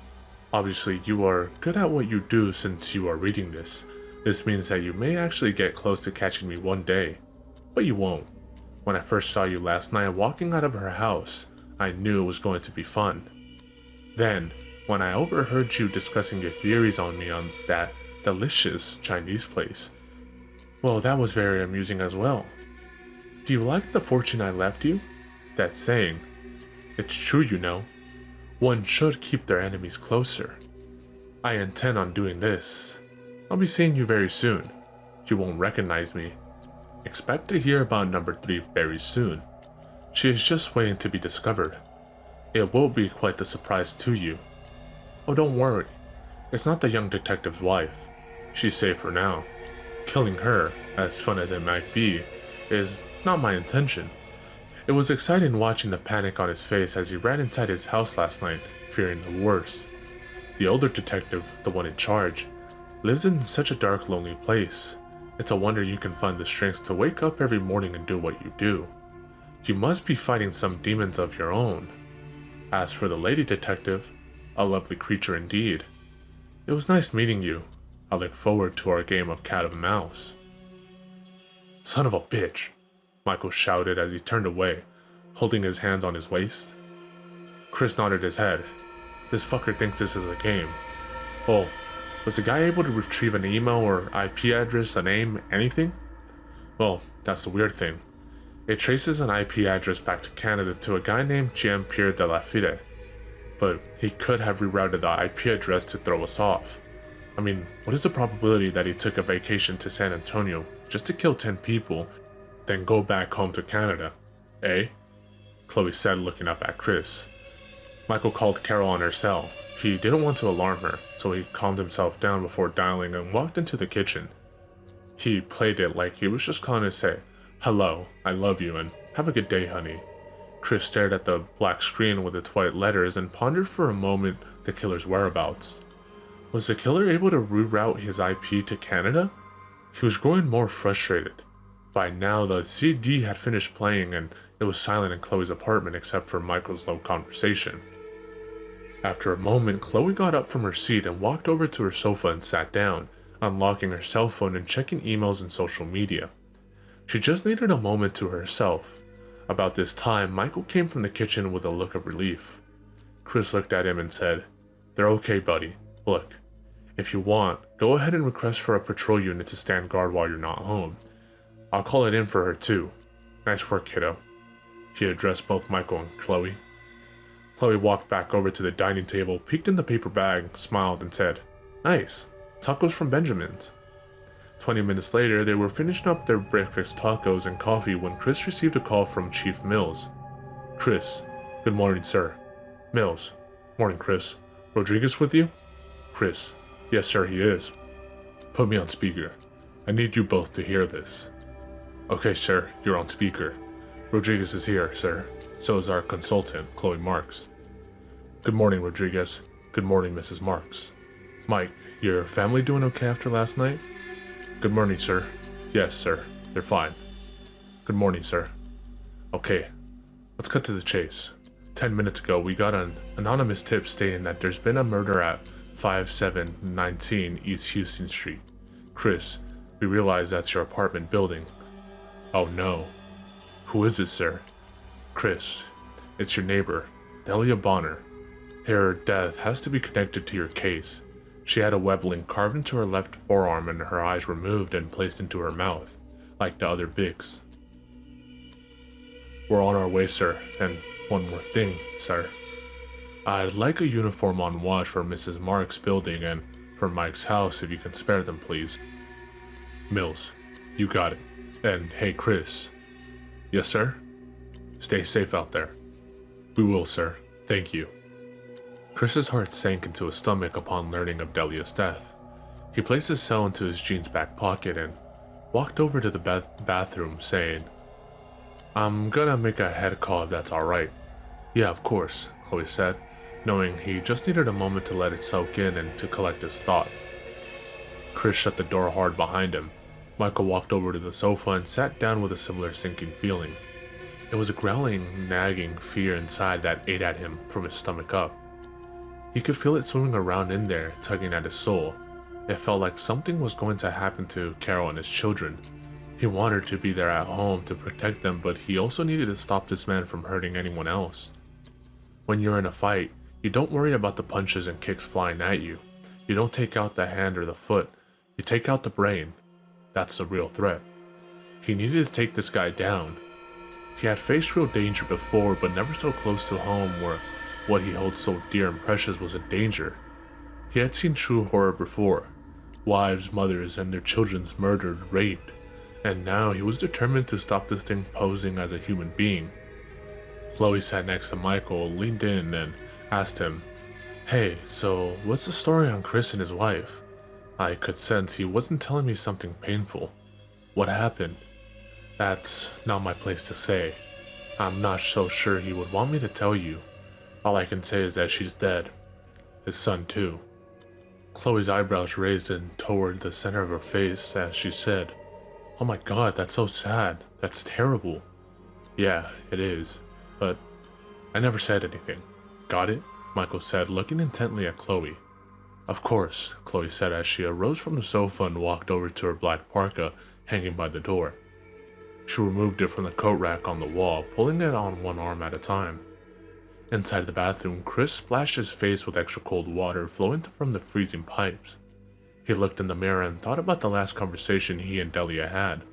Obviously you are good at what you do since you are reading this. This means that you may actually get close to catching me one day. But you won't. When I first saw you last night walking out of her house, I knew it was going to be fun. Then, when I overheard you discussing your theories on me on that delicious Chinese place, well, that was very amusing as well. Do you like the fortune I left you? That saying. It's true, you know. One should keep their enemies closer. I intend on doing this. I'll be seeing you very soon. You won't recognize me. Expect to hear about number 3 very soon. She is just waiting to be discovered. It will be quite the surprise to you. Oh, don't worry. It's not the young detective's wife. She's safe for now. Killing her, as fun as it might be, is not my intention. It was exciting watching the panic on his face as he ran inside his house last night, fearing the worst. The older detective, the one in charge, lives in such a dark, lonely place. It's a wonder you can find the strength to wake up every morning and do what you do. You must be fighting some demons of your own. As for the lady detective, a lovely creature indeed. It was nice meeting you. I look forward to our game of cat and mouse. Son of a bitch, Michael shouted as he turned away, holding his hands on his waist. Chris nodded his head. This fucker thinks this is a game. Oh, was the guy able to retrieve an email or IP address, a name, anything? Well, that's the weird thing. It traces an IP address back to Canada to a guy named Jean-Pierre de la Fide, but he could have rerouted the IP address to throw us off. I mean, what is the probability that he took a vacation to San Antonio just to kill 10 people, then go back home to Canada? Eh? Chloe said, looking up at Chris. Michael called Carol on her cell. He didn't want to alarm her, so he calmed himself down before dialing and walked into the kitchen. He played it like he was just calling to say, "Hello, I love you, and have a good day, honey." Chris stared at the black screen with its white letters and pondered for a moment the killer's whereabouts. Was the killer able to reroute his IP to Canada? He was growing more frustrated. By now, the CD had finished playing and it was silent in Chloe's apartment except for Michael's low conversation. After a moment, Chloe got up from her seat and walked over to her sofa and sat down, unlocking her cell phone and checking emails and social media. She just needed a moment to herself. About this time, Michael came from the kitchen with a look of relief. Chris looked at him and said, "They're okay, buddy. Look, if you want, go ahead and request for a patrol unit to stand guard while you're not home. I'll call it in for her too. Nice work, kiddo." He addressed both Michael and Chloe. Chloe walked back over to the dining table, peeked in the paper bag, smiled, and said, "Nice. Tacos from Benjamin's." 20 minutes later, they were finishing up their breakfast tacos and coffee when Chris received a call from Chief Mills. "Chris, good morning, sir." "Mills, morning, Chris. Rodriguez with you?" "Chris, yes, sir, he is." "Put me on speaker. I need you both to hear this." "Okay, sir, you're on speaker. Rodriguez is here, sir. So is our consultant, Chloe Marks." "Good morning, Rodriguez. Good morning, Mrs. Marks. Mike, your family doing okay after last night?" "Good morning, sir. Yes, sir. They're fine." "Good morning, sir. Okay, let's cut to the chase. 10 minutes ago, we got an anonymous tip stating that there's been a murder at 5719 East Houston Street. Chris, we realize that's your apartment building." "Oh no. Who is it, sir?" "Chris, it's your neighbor, Delia Bonner. Her death has to be connected to your case. She had a web link carved into her left forearm and her eyes removed and placed into her mouth, like the other Vicks." "We're on our way, sir, and one more thing, sir. I'd like a uniform on watch for Mrs. Marks' building and for Mike's house if you can spare them, please." "Mills, you got it. And hey, Chris." "Yes, sir?" "Stay safe out there." "We will, sir. Thank you." Chris's heart sank into his stomach upon learning of Delia's death. He placed his cell into his jeans back pocket and walked over to the bathroom, saying, "I'm gonna make a head call if that's alright." "Yeah, of course," Chloe said, knowing he just needed a moment to let it soak in and to collect his thoughts. Chris shut the door hard behind him. Michael walked over to the sofa and sat down with a similar sinking feeling. It was a growling, nagging fear inside that ate at him from his stomach up. He could feel it swimming around in there, tugging at his soul. It felt like something was going to happen to Carol and his children. He wanted to be there at home to protect them, but he also needed to stop this man from hurting anyone else. When you're in a fight, you don't worry about the punches and kicks flying at you. You don't take out the hand or the foot. You take out the brain. That's the real threat. He needed to take this guy down. He had faced real danger before, but never so close to home where what he held so dear and precious was a danger. He had seen true horror before. Wives, mothers, and their children murdered, raped. And now he was determined to stop this thing posing as a human being. Chloe sat next to Michael, leaned in, and asked him, "Hey, so what's the story on Chris and his wife? I could sense he wasn't telling me something painful. What happened?" "That's not my place to say. I'm not so sure he would want me to tell you. All I can say is that she's dead. His son too." Chloe's eyebrows raised in toward the center of her face as she said, "Oh my god, that's so sad. That's terrible." "Yeah, it is. But I never said anything. Got it?" Michael said, looking intently at Chloe. "Of course," Chloe said as she arose from the sofa and walked over to her black parka hanging by the door. She removed it from the coat rack on the wall, pulling it on one arm at a time. Inside the bathroom, Chris splashed his face with extra cold water flowing from the freezing pipes. He looked in the mirror and thought about the last conversation he and Delia had.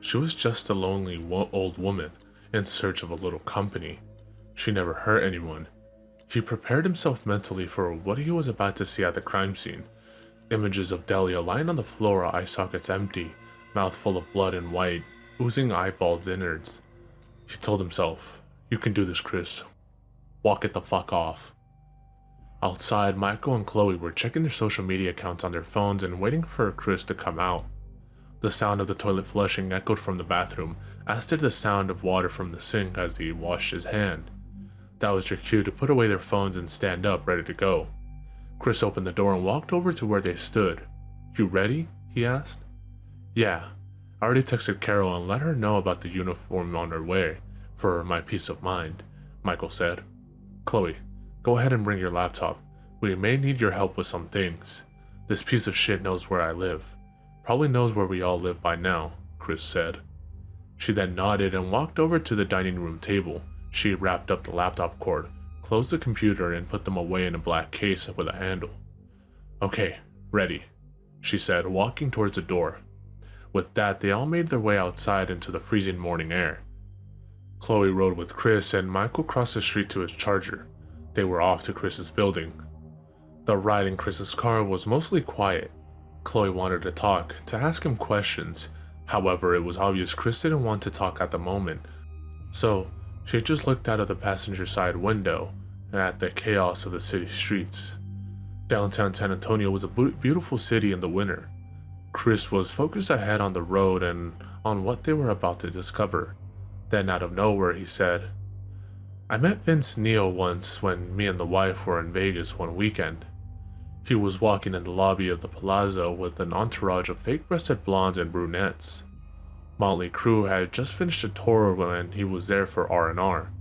She was just a lonely old woman in search of a little company. She never hurt anyone. He prepared himself mentally for what he was about to see at the crime scene. Images of Delia lying on the floor, eye sockets empty, mouth full of blood and white, oozing eyeballs innards. He told himself, "You can do this, Chris. Walk it the fuck off." Outside, Michael and Chloe were checking their social media accounts on their phones and waiting for Chris to come out. The sound of the toilet flushing echoed from the bathroom, as did the sound of water from the sink as he washed his hand. That was their cue to put away their phones and stand up, ready to go. Chris opened the door and walked over to where they stood. "You ready?" he asked. "Yeah. I already texted Carol and let her know about the uniform on her way, for my peace of mind," Michael said. "Chloe, go ahead and bring your laptop. We may need your help with some things. This piece of shit knows where I live. Probably knows where we all live by now," Chris said. She then nodded and walked over to the dining room table. She wrapped up the laptop cord, closed the computer, and put them away in a black case with a handle. "Okay, ready," she said, walking towards the door. With that, they all made their way outside into the freezing morning air. Chloe rode with Chris, and Michael crossed the street to his Charger. They were off to Chris's building. The ride in Chris's car was mostly quiet. Chloe wanted to talk, to ask him questions. However, it was obvious Chris didn't want to talk at the moment, so she just looked out of the passenger side window at the chaos of the city streets. Downtown San Antonio was a beautiful city in the winter. Chris was focused ahead on the road and on what they were about to discover. Then out of nowhere he said, "I met Vince Neil once when me and the wife were in Vegas one weekend. He was walking in the lobby of the Palazzo with an entourage of fake-breasted blondes and brunettes. Motley Crue had just finished a tour when he was there for R&R.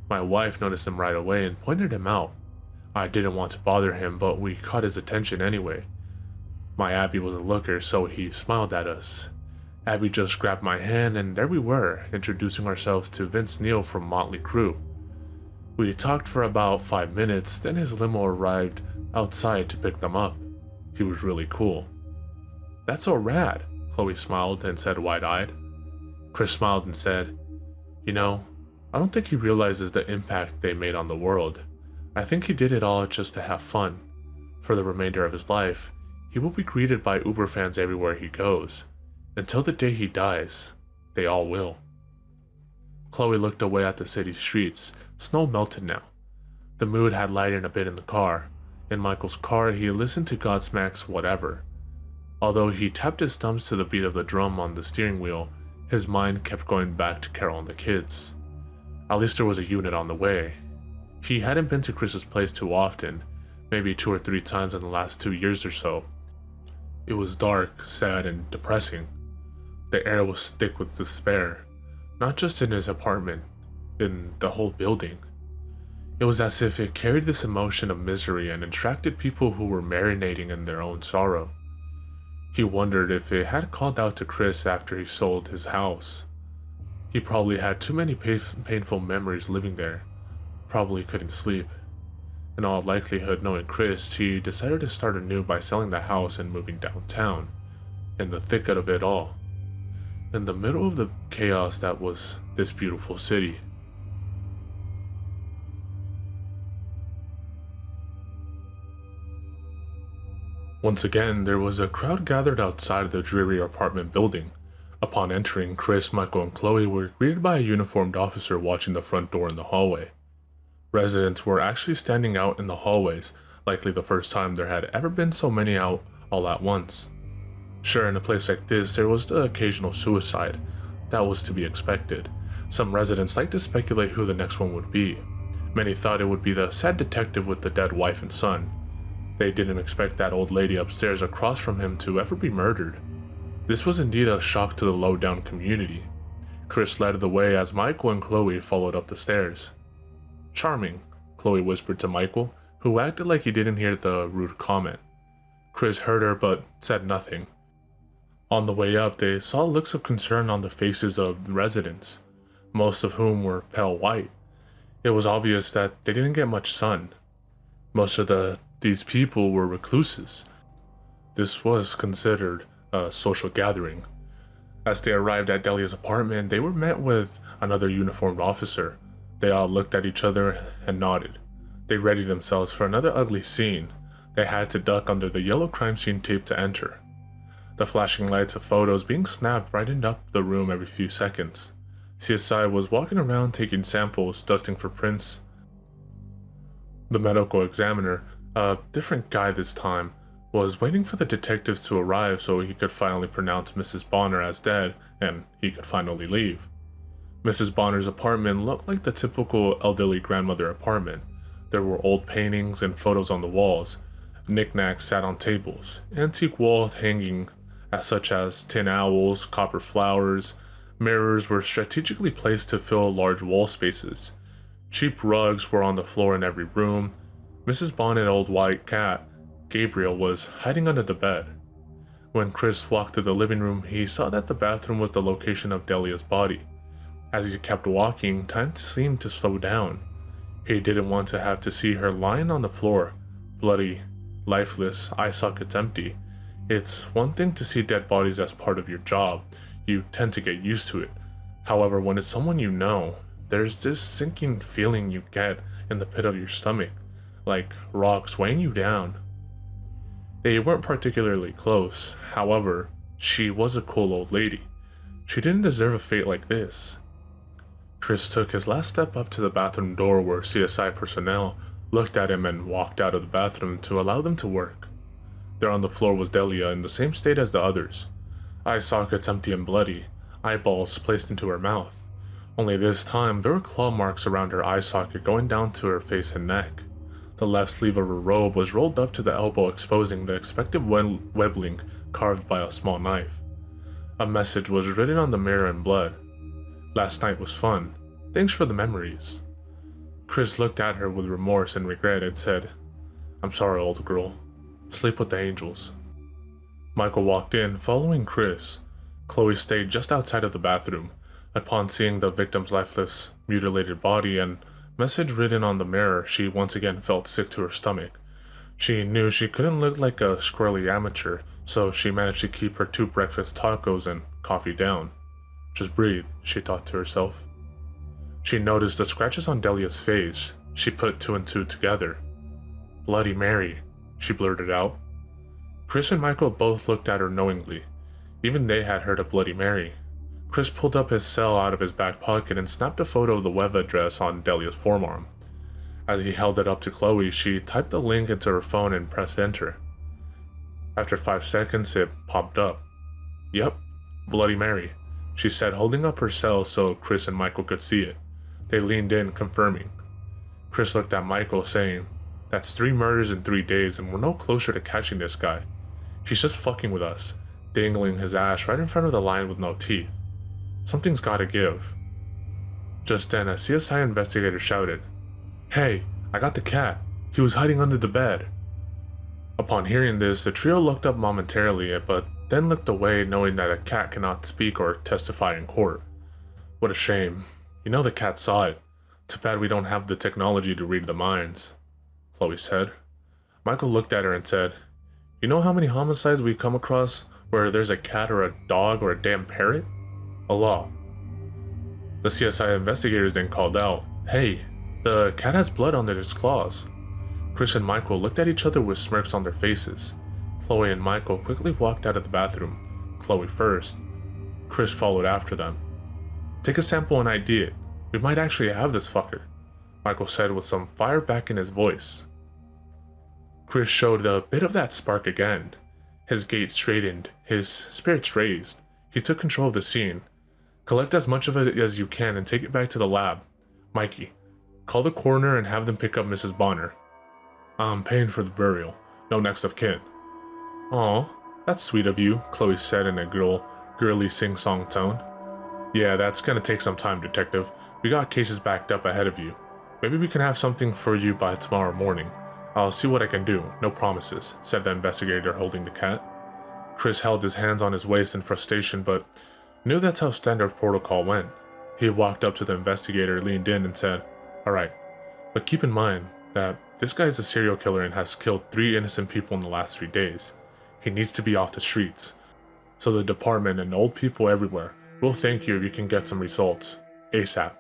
My wife noticed him right away and pointed him out. I didn't want to bother him, but we caught his attention anyway. My Abby was a looker, so he smiled at us. Abby just grabbed my hand, and there we were, introducing ourselves to Vince Neil from Motley Crue. We talked for about 5 minutes, then his limo arrived outside to pick them up. He was really cool." "That's so rad," Chloe smiled and said wide-eyed. Chris smiled and said, "You know, I don't think he realizes the impact they made on the world. I think he did it all just to have fun. For the remainder of his life, he will be greeted by Uber fans everywhere he goes. Until the day he dies, they all will." Chloe looked away at the city streets. Snow melted now. The mood had lightened a bit in the car. In Michael's car, he listened to Godsmack's Whatever. Although he tapped his thumbs to the beat of the drum on the steering wheel, his mind kept going back to Carol and the kids. At least there was a unit on the way. He hadn't been to Chris's place too often, maybe 2 or 3 times in the last 2 years or so. It was dark, sad, and depressing. The air was thick with despair, not just in his apartment, in the whole building. It was as if it carried this emotion of misery and attracted people who were marinating in their own sorrow. He wondered if it had called out to Chris after he sold his house. He probably had too many painful memories living there, probably couldn't sleep. In all likelihood, knowing Chris, he decided to start anew by selling the house and moving downtown, in the thick of it all, in the middle of the chaos that was this beautiful city. Once again, there was a crowd gathered outside of the dreary apartment building. Upon entering, Chris, Michael, and Chloe were greeted by a uniformed officer watching the front door in the hallway. Residents were actually standing out in the hallways, likely the first time there had ever been so many out all at once. Sure, in a place like this, there was the occasional suicide. That was to be expected. Some residents liked to speculate who the next one would be. Many thought it would be the sad detective with the dead wife and son. They didn't expect that old lady upstairs across from him to ever be murdered. This was indeed a shock to the low-down community. Chris led the way as Michael and Chloe followed up the stairs. "Charming," Chloe whispered to Michael, who acted like he didn't hear the rude comment. Chris heard her but said nothing. On the way up, they saw looks of concern on the faces of the residents, most of whom were pale white. It was obvious that they didn't get much sun. Most of these people were recluses. This was considered a social gathering. As they arrived at Delia's apartment, they were met with another uniformed officer. They all looked at each other and nodded. They readied themselves for another ugly scene. They had to duck under the yellow crime scene tape to enter. The flashing lights of photos being snapped brightened up the room every few seconds. CSI was walking around taking samples, dusting for prints. The medical examiner, a different guy this time, was waiting for the detectives to arrive so he could finally pronounce Mrs. Bonner as dead and he could finally leave. Mrs. Bonner's apartment looked like the typical elderly grandmother apartment. There were old paintings and photos on the walls. Knickknacks sat on tables. Antique walls hanging such as tin owls, copper flowers. Mirrors were strategically placed to fill large wall spaces. Cheap rugs were on the floor in every room. Mrs. Bonnet's old white cat, Gabriel, was hiding under the bed. When Chris walked to the living room, he saw that the bathroom was the location of Delia's body. As he kept walking, time seemed to slow down. He didn't want to have to see her lying on the floor, bloody, lifeless, eye sockets empty. It's one thing to see dead bodies as part of your job. You tend to get used to it. However, when it's someone you know, there's this sinking feeling you get in the pit of your stomach, like rocks weighing you down. They weren't particularly close. However, she was a cool old lady. She didn't deserve a fate like this. Chris took his last step up to the bathroom door where CSI personnel looked at him and walked out of the bathroom to allow them to work. There on the floor was Delia in the same state as the others. Eye sockets empty and bloody, eyeballs placed into her mouth. Only this time there were claw marks around her eye socket going down to her face and neck. The left sleeve of her robe was rolled up to the elbow, exposing the expected webbling carved by a small knife. A message was written on the mirror in blood. "Last night was fun. Thanks for the memories." Chris looked at her with remorse and regret and said, "I'm sorry, old girl. Sleep with the angels." Michael walked in, following Chris. Chloe stayed just outside of the bathroom. Upon seeing the victim's lifeless, mutilated body and message written on the mirror, she once again felt sick to her stomach. She knew she couldn't look like a squirrely amateur, so she managed to keep her 2 breakfast tacos and coffee down. Just breathe, she thought to herself. She noticed the scratches on Delia's face. She put 2 and 2 together. "Bloody Mary," she blurted out. Chris and Michael both looked at her knowingly. Even they had heard of Bloody Mary. Chris pulled up his cell out of his back pocket and snapped a photo of the web address on Delia's forearm. As he held it up to Chloe, she typed the link into her phone and pressed enter. After 5 seconds, it popped up. "Yep, Bloody Mary," she said, holding up her cell so Chris and Michael could see it. They leaned in, confirming. Chris looked at Michael, saying, "That's 3 murders in 3 days, and we're no closer to catching this guy. He's just fucking with us," dangling his ass right in front of the lion with no teeth. Something's gotta give. Just then, a CSI investigator shouted, "Hey, I got the cat. He was hiding under the bed." Upon hearing this, the trio looked up momentarily, but then looked away, knowing that a cat cannot speak or testify in court. "What a shame. You know the cat saw it. Too bad we don't have the technology to read the minds," Chloe said. Michael looked at her and said, "You know how many homicides we come across where there's a cat or a dog or a damn parrot? A lot." The CSI investigators then called out, "Hey, the cat has blood under its claws." Chris and Michael looked at each other with smirks on their faces. Chloe and Michael quickly walked out of the bathroom. Chloe first. Chris followed after them. "Take a sample and ID it. We might actually have this fucker," Michael said with some fire back in his voice. Chris showed a bit of that spark again. His gaze straightened, his spirits raised. He took control of the scene. "Collect as much of it as you can and take it back to the lab. Mikey, call the coroner and have them pick up Mrs. Bonner. I'm paying for the burial. No next of kin." "Aw, that's sweet of you," Chloe said in a girly sing-song tone. "Yeah, that's gonna take some time, detective. We got cases backed up ahead of you. Maybe we can have something for you by tomorrow morning. I'll see what I can do, no promises," said the investigator holding the cat. Chris held his hands on his waist in frustration, but knew that's how standard protocol went. He walked up to the investigator, leaned in, and said, "Alright, but keep in mind that this guy is a serial killer and has killed 3 innocent people in the last 3 days. He needs to be off the streets. So the department and old people everywhere will thank you if you can get some results. ASAP.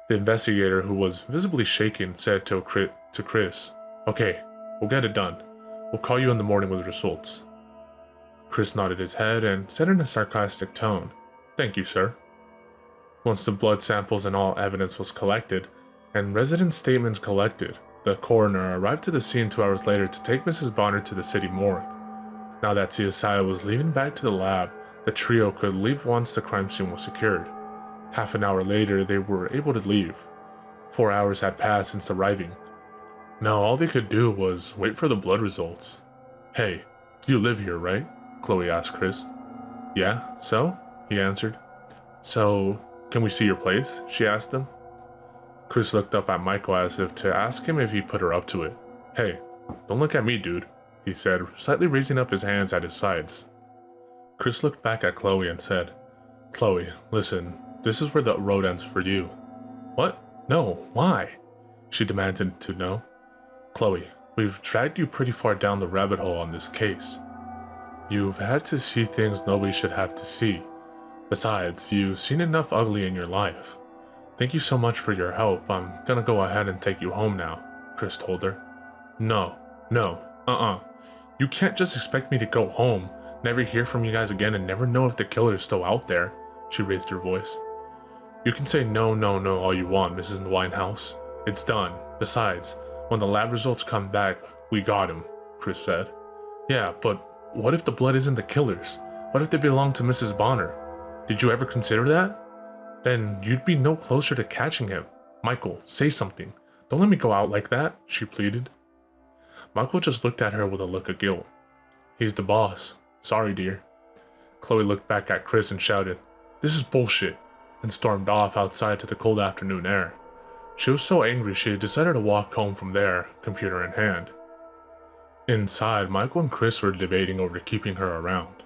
The investigator, who was visibly shaking, said to Chris, "Okay, we'll get it done. We'll call you in the morning with results." Chris nodded his head and said in a sarcastic tone, "Thank you, sir." Once the blood samples and all evidence was collected, and resident statements collected, the coroner arrived to the scene 2 hours later to take Mrs. Bonner to the city morgue. Now that CSI was leaving back to the lab, the trio could leave once the crime scene was secured. Half an hour later, they were able to leave. 4 hours had passed since arriving. Now all they could do was wait for the blood results. "Hey, you live here, right?" Chloe asked Chris. "Yeah, so?" he answered. "So, can we see your place?" she asked him. Chris looked up at Michael as if to ask him if he put her up to it. "Hey, don't look at me, dude," he said, slightly raising up his hands at his sides. Chris looked back at Chloe and said, "Chloe, listen, this is where the road ends for you." "What? No, why?" she demanded to know. "Chloe, we've dragged you pretty far down the rabbit hole on this case. You've had to see things nobody should have to see. Besides, you've seen enough ugly in your life. Thank you so much for your help. I'm gonna go ahead and take you home now," Chris told her. No, You can't just expect me to go home, never hear from you guys again, and never know if the killer is still out there," she raised her voice. "You can say no all you want, Mrs. Winehouse. It's done. Besides, when the lab results come back, we got him," Chris said. "Yeah, but what if the blood isn't the killer's? What if they belong to Mrs. Bonner? Did you ever consider that? Then you'd be no closer to catching him. Michael, say something. Don't let me go out like that," she pleaded. Michael just looked at her with a look of guilt. "He's the boss. Sorry, dear." Chloe looked back at Chris and shouted, "This is bullshit," and stormed off outside to the cold afternoon air. She was so angry she decided to walk home from there, computer in hand. Inside, Michael and Chris were debating over keeping her around.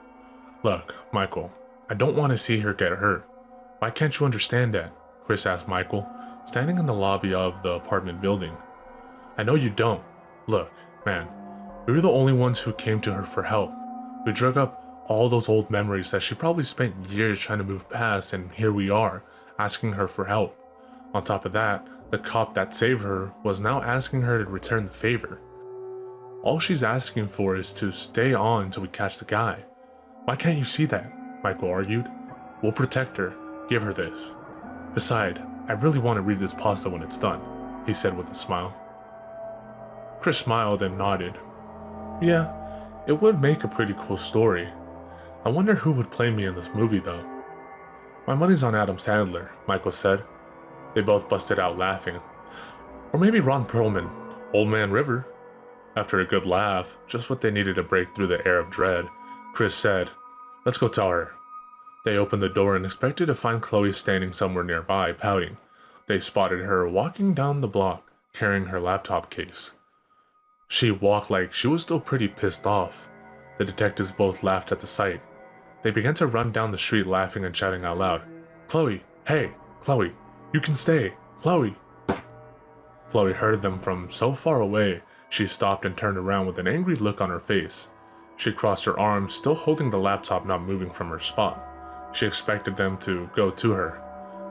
"Look, Michael, I don't want to see her get hurt. Why can't you understand that?" Chris asked Michael, standing in the lobby of the apartment building. "I know you don't. Look, man, we were the only ones who came to her for help. We drug up all those old memories that she probably spent years trying to move past, and here we are, asking her for help. On top of that, the cop that saved her was now asking her to return the favor. All she's asking for is to stay on until we catch the guy. Why can't you see that?" Michael argued. "We'll protect her. Give her this. Besides, I really want to read this pasta when it's done," he said with a smile. Chris smiled and nodded. "Yeah, it would make a pretty cool story. I wonder who would play me in this movie, though." "My money's on Adam Sandler," Michael said. They both busted out laughing. "Or maybe Ron Perlman, Old Man River." After a good laugh, just what they needed to break through the air of dread, Chris said, "Let's go tell her." They opened the door and expected to find Chloe standing somewhere nearby, pouting. They spotted her walking down the block, carrying her laptop case. She walked like she was still pretty pissed off. The detectives both laughed at the sight. They began to run down the street laughing and shouting out loud, "Chloe, hey, Chloe, you can stay, Chloe." Chloe heard them from so far away, she stopped and turned around with an angry look on her face. She crossed her arms, still holding the laptop not moving from her spot. She expected them to go to her.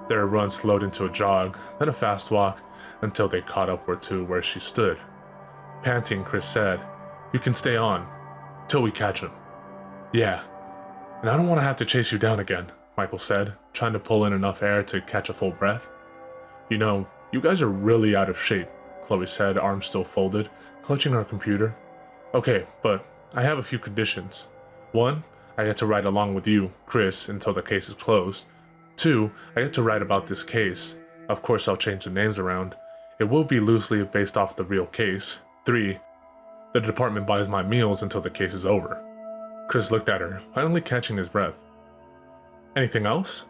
Their run slowed into a jog, then a fast walk, until they caught up to where she stood. Panting, Chris said, "You can stay on, till we catch him." "Yeah, and I don't want to have to chase you down again," Michael said, trying to pull in enough air to catch a full breath. "You know, you guys are really out of shape," Chloe said, arms still folded, clutching her computer. "Okay, but I have a few conditions. 1, I get to ride along with you, Chris, until the case is closed. 2, I get to write about this case. Of course, I'll change the names around. It will be loosely based off the real case. 3, the department buys my meals until the case is over." Chris looked at her, finally catching his breath. "Anything else?"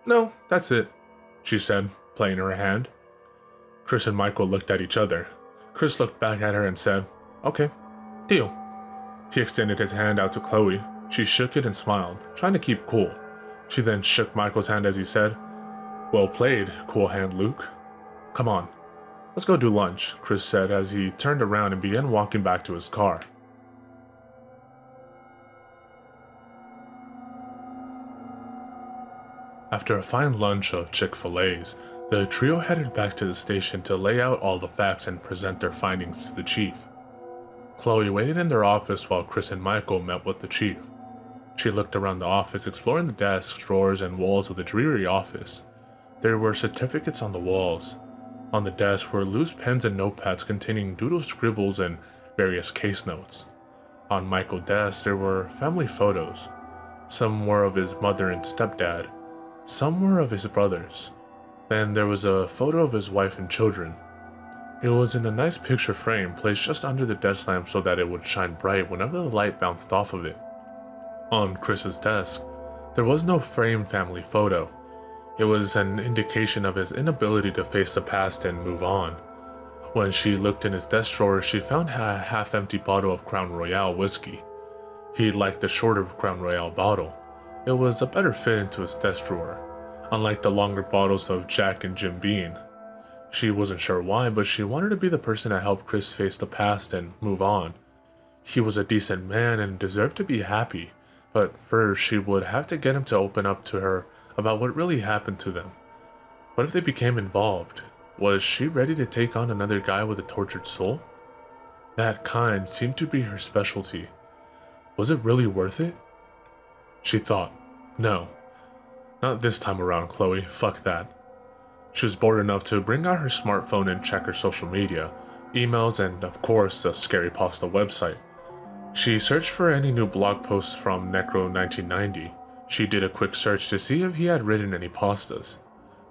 "No, that's it," she said, playing her hand. Chris and Michael looked at each other. Chris looked back at her and said, "Okay, deal." He extended his hand out to Chloe. She shook it and smiled, trying to keep cool. She then shook Michael's hand as he said, "Well played, Cool Hand Luke. Come on, let's go do lunch," Chris said as he turned around and began walking back to his car. After a fine lunch of Chick-fil-A's, the trio headed back to the station to lay out all the facts and present their findings to the chief. Chloe waited in their office while Chris and Michael met with the chief. She looked around the office, exploring the desks, drawers, and walls of the dreary office. There were certificates on the walls. On the desk were loose pens and notepads containing doodle scribbles and various case notes. On Michael's desk there were family photos. Some were of his mother and stepdad. Some were of his brothers. Then there was a photo of his wife and children. It was in a nice picture frame placed just under the desk lamp so that it would shine bright whenever the light bounced off of it. On Chris's desk, there was no framed family photo. It was an indication of his inability to face the past and move on. When she looked in his desk drawer, she found a half-empty bottle of Crown Royal whiskey. He liked the shorter Crown Royal bottle. It was a better fit into his desk drawer, unlike the longer bottles of Jack and Jim Beam. She wasn't sure why, but she wanted to be the person to help Chris face the past and move on. He was a decent man and deserved to be happy, but first she would have to get him to open up to her about what really happened to them. What if they became involved? Was she ready to take on another guy with a tortured soul? That kind seemed to be her specialty. Was it really worth it? She thought, no. Not this time around, Chloe, fuck that. She was bored enough to bring out her smartphone and check her social media, emails, and of course the Creepypasta website. She searched for any new blog posts from Necro 1990. She did a quick search to see if he had written any pastas.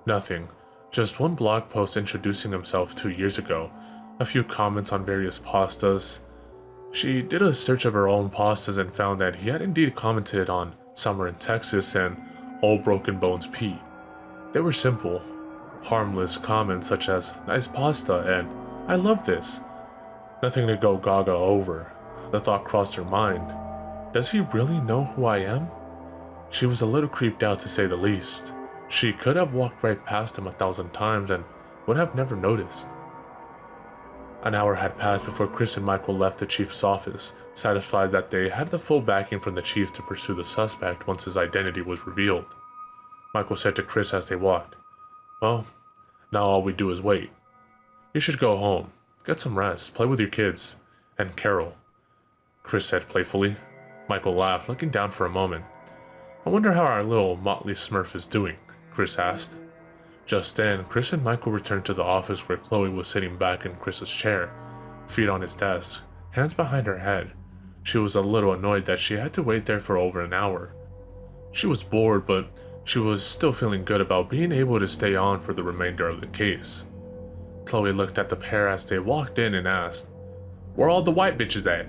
Nothing, just one blog post introducing himself 2 years ago, a few comments on various pastas. She did a search of her own pastas and found that he had indeed commented on Summer in Texas and Old Broken Bones Pete. They were simple, harmless comments such as nice pasta and I love this. Nothing to go gaga over. The thought crossed her mind. Does he really know who I am? She was a little creeped out to say the least. She could have walked right past him 1,000 times and would have never noticed. An hour had passed before Chris and Michael left the chief's office, satisfied that they had the full backing from the chief to pursue the suspect once his identity was revealed. Michael said to Chris as they walked, well, now all we do is wait. You should go home, get some rest, play with your kids, and Carol, Chris said playfully. Michael laughed, looking down for a moment. I wonder how our little motley smurf is doing, Chris asked. Just then, Chris and Michael returned to the office where Chloe was sitting back in Chris's chair, feet on his desk, hands behind her head. She was a little annoyed that she had to wait there for over an hour. She was bored, but she was still feeling good about being able to stay on for the remainder of the case. Chloe looked at the pair as they walked in and asked, "Where all the white bitches at?"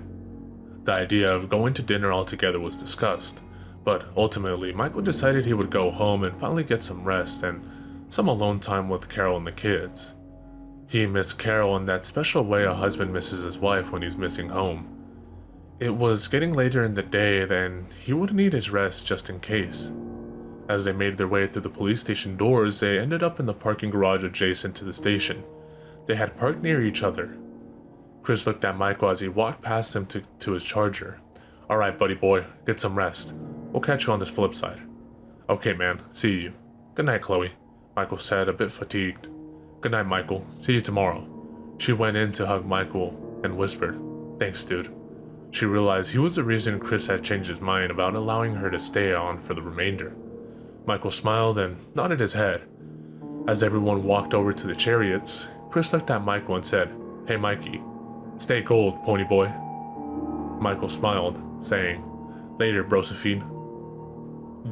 The idea of going to dinner all together was discussed, but ultimately Michael decided he would go home and finally get some rest and some alone time with Carol and the kids. He missed Carol in that special way a husband misses his wife when he's missing home. It was getting later in the day, then he would need his rest just in case. As they made their way through the police station doors, they ended up in the parking garage adjacent to the station. They had parked near each other. Chris looked at Michael as he walked past him to his Charger. "Alright, buddy boy, get some rest. We'll catch you on this flip side." "Okay, man, see you." "Good night, Chloe," Michael said, a bit fatigued. "Good night, Michael. See you tomorrow." She went in to hug Michael and whispered, "Thanks, dude." She realized he was the reason Chris had changed his mind about allowing her to stay on for the remainder. Michael smiled and nodded his head. As everyone walked over to the chariots, Chris looked at Michael and said, "Hey, Mikey, stay cold, pony boy." Michael smiled, saying, "Later, Brosephine."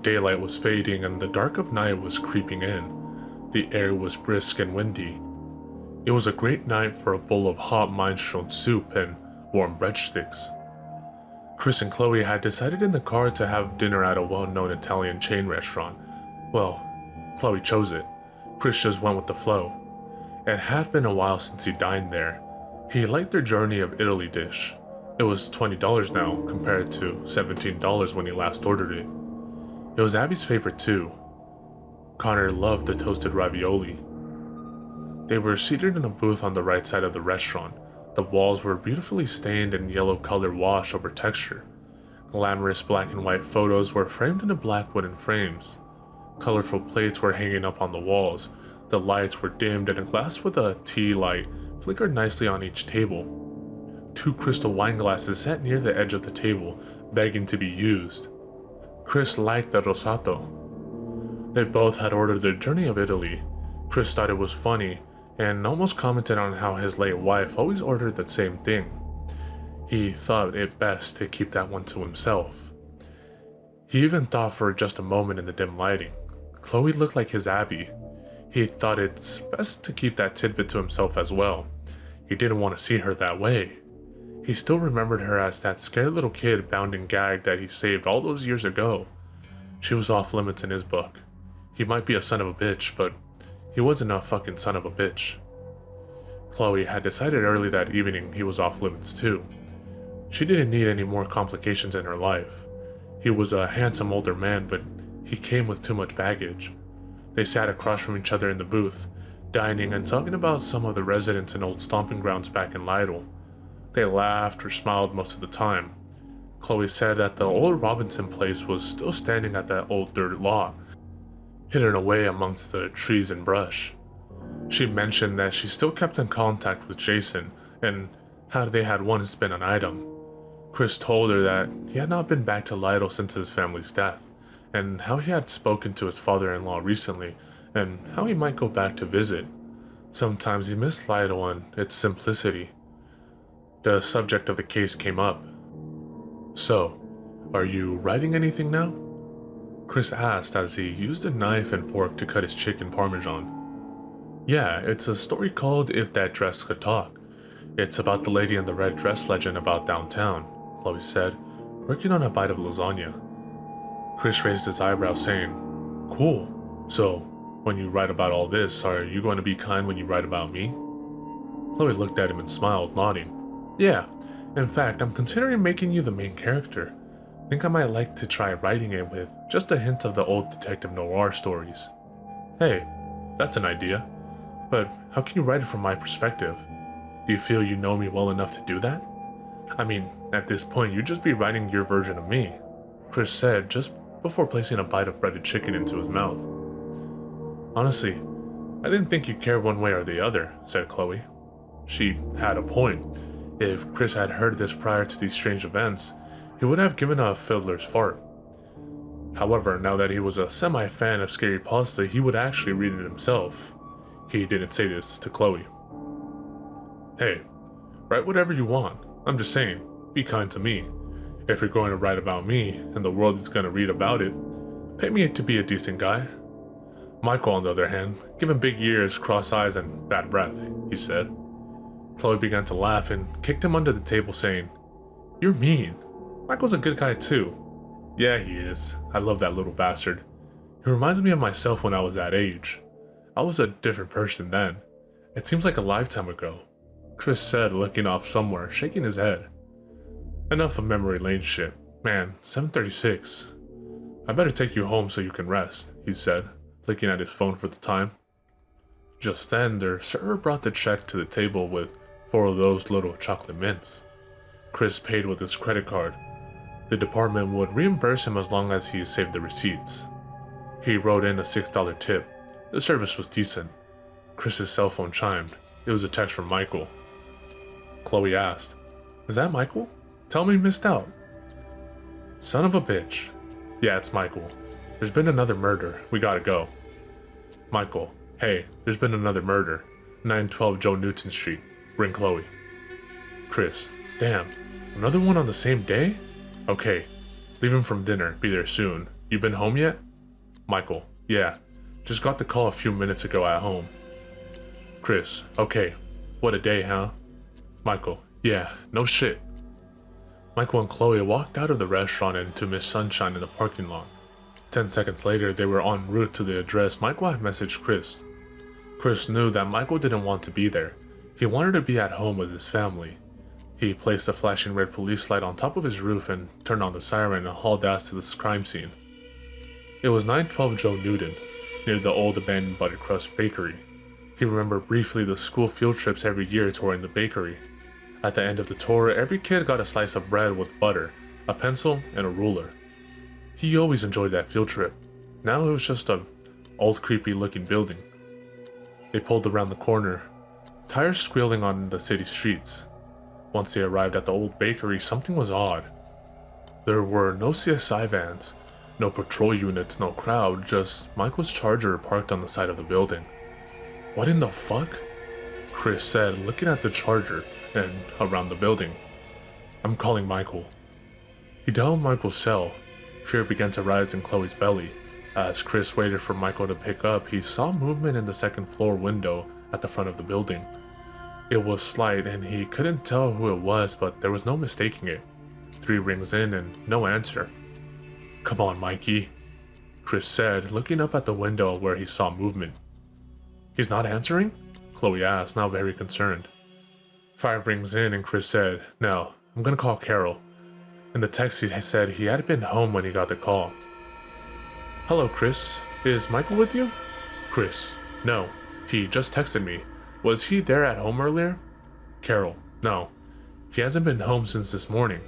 Daylight was fading and the dark of night was creeping in. The air was brisk and windy. It was a great night for a bowl of hot minestrone soup and warm breadsticks. Chris and Chloe had decided in the car to have dinner at a well-known Italian chain restaurant. Well, Chloe chose it. Chris just went with the flow. It had been a while since he dined there. He liked their Journey of Italy dish. It was $20 now, compared to $17 when he last ordered it. It was Abby's favorite too. Connor loved the toasted ravioli. They were seated in a booth on the right side of the restaurant. The walls were beautifully stained in yellow-colored wash over texture. Glamorous black and white photos were framed in black wooden frames. Colorful plates were hanging up on the walls, the lights were dimmed, and a glass with a tea light flickered nicely on each table. 2 crystal wine glasses sat near the edge of the table, begging to be used. Chris liked the rosato. They both had ordered the Journey of Italy. Chris thought it was funny, and almost commented on how his late wife always ordered the same thing. He thought it best to keep that one to himself. He even thought for just a moment in the dim lighting, Chloe looked like his Abby. He thought it's best to keep that tidbit to himself as well. He didn't want to see her that way. He still remembered her as that scared little kid bound and gagged that he saved all those years ago. She was off limits in his book. He might be a son of a bitch, but he wasn't a fucking son of a bitch. Chloe had decided early that evening he was off limits too. She didn't need any more complications in her life. He was a handsome older man, but he came with too much baggage. They sat across from each other in the booth, dining and talking about some of the residents and old stomping grounds back in Lytle. They laughed or smiled most of the time. Chloe said that the old Robinson place was still standing at that old dirt lot, hidden away amongst the trees and brush. She mentioned that she still kept in contact with Jason and how they had once been an item. Chris told her that he had not been back to Lytle since his family's death, and how he had spoken to his father-in-law recently, and how he might go back to visit. Sometimes he missed Lytle and its simplicity. The subject of the case came up. "So, are you writing anything now?" Chris asked as he used a knife and fork to cut his chicken parmesan. "Yeah, it's a story called If That Dress Could Talk. It's about the lady in the red dress legend about downtown," Chloe said, working on a bite of lasagna. Chris raised his eyebrows, saying, "Cool. So, when you write about all this, are you going to be kind when you write about me?" Chloe looked at him and smiled, nodding. "Yeah. In fact, I'm considering making you the main character. Think I might like to try writing it with just a hint of the old Detective Noir stories." "Hey, that's an idea. But how can you write it from my perspective? Do you feel you know me well enough to do that? I mean, at this point, you'd just be writing your version of me," Chris said just before placing a bite of breaded chicken into his mouth. "Honestly, I didn't think you cared one way or the other," said Chloe. She had a point. If Chris had heard this prior to these strange events, he would have given a fiddler's fart. However, now that he was a semi-fan of Creepypasta, he would actually read it himself. He didn't say this to Chloe. "Hey, write whatever you want. I'm just saying, be kind to me. If you're going to write about me, and the world is going to read about it, pay me to be a decent guy." Michael, on the other hand, given big ears, cross eyes, and bad breath, he said. Chloe began to laugh and kicked him under the table, saying, "You're mean. Michael's a good guy too." "Yeah, he is. I love that little bastard. He reminds me of myself when I was that age. I was a different person then. It seems like a lifetime ago," Chris said, looking off somewhere, shaking his head. "Enough of memory lane shit. Man, 7:36. I better take you home so you can rest," he said, looking at his phone for the time. Just then, their server brought the check to the table with 4 of those little chocolate mints. Chris paid with his credit card. The department would reimburse him as long as he saved the receipts. He wrote in a $6 tip. The service was decent. Chris's cell phone chimed. It was a text from Michael. Chloe asked, "Is that Michael? Tell me he missed out." "Son of a bitch. Yeah, it's Michael. There's been another murder. We gotta go." Michael, "Hey, there's been another murder. 912 Joe Newton Street. Bring Chloe." Chris, "Damn, another one on the same day? Okay, leaving from dinner. Be there soon. You been home yet?" Michael, "Yeah, just got the call a few minutes ago at home." Chris, "Okay, what a day, huh?" Michael, "Yeah, no shit." Michael and Chloe walked out of the restaurant and to Miss Sunshine in the parking lot. 10 seconds later, they were en route to the address Michael had messaged Chris. Chris knew that Michael didn't want to be there. He wanted to be at home with his family. He placed a flashing red police light on top of his roof and turned on the siren and hauled ass to the crime scene. It was 912 Joe Newton, near the old abandoned buttercrust bakery. He remembered briefly the school field trips every year touring the bakery. At the end of the tour, every kid got a slice of bread with butter, a pencil, and a ruler. He always enjoyed that field trip. Now it was just an old creepy looking building. They pulled around the corner, tires squealing on the city streets. Once they arrived at the old bakery, something was odd. There were no CSI vans, no patrol units, no crowd, just Michael's Charger parked on the side of the building. What in the fuck? Chris said, looking at the Charger and around the building. I'm calling Michael. He dialed Michael's cell. Fear began to rise in Chloe's belly. As Chris waited for Michael to pick up, he saw movement in the second floor window at the front of the building. It was slight and he couldn't tell who it was, but there was no mistaking it. 3 rings in and no answer. Come on, Mikey, Chris said, looking up at the window where he saw movement. He's not answering? Chloe asked, now very concerned. 5 rings in and Chris said, no, I'm gonna call Carol. In the text he said he hadn't been home when he got the call. Hello, Chris. Is Michael with you? Chris, no, he just texted me. Was he there at home earlier? Carol, no, he hasn't been home since this morning.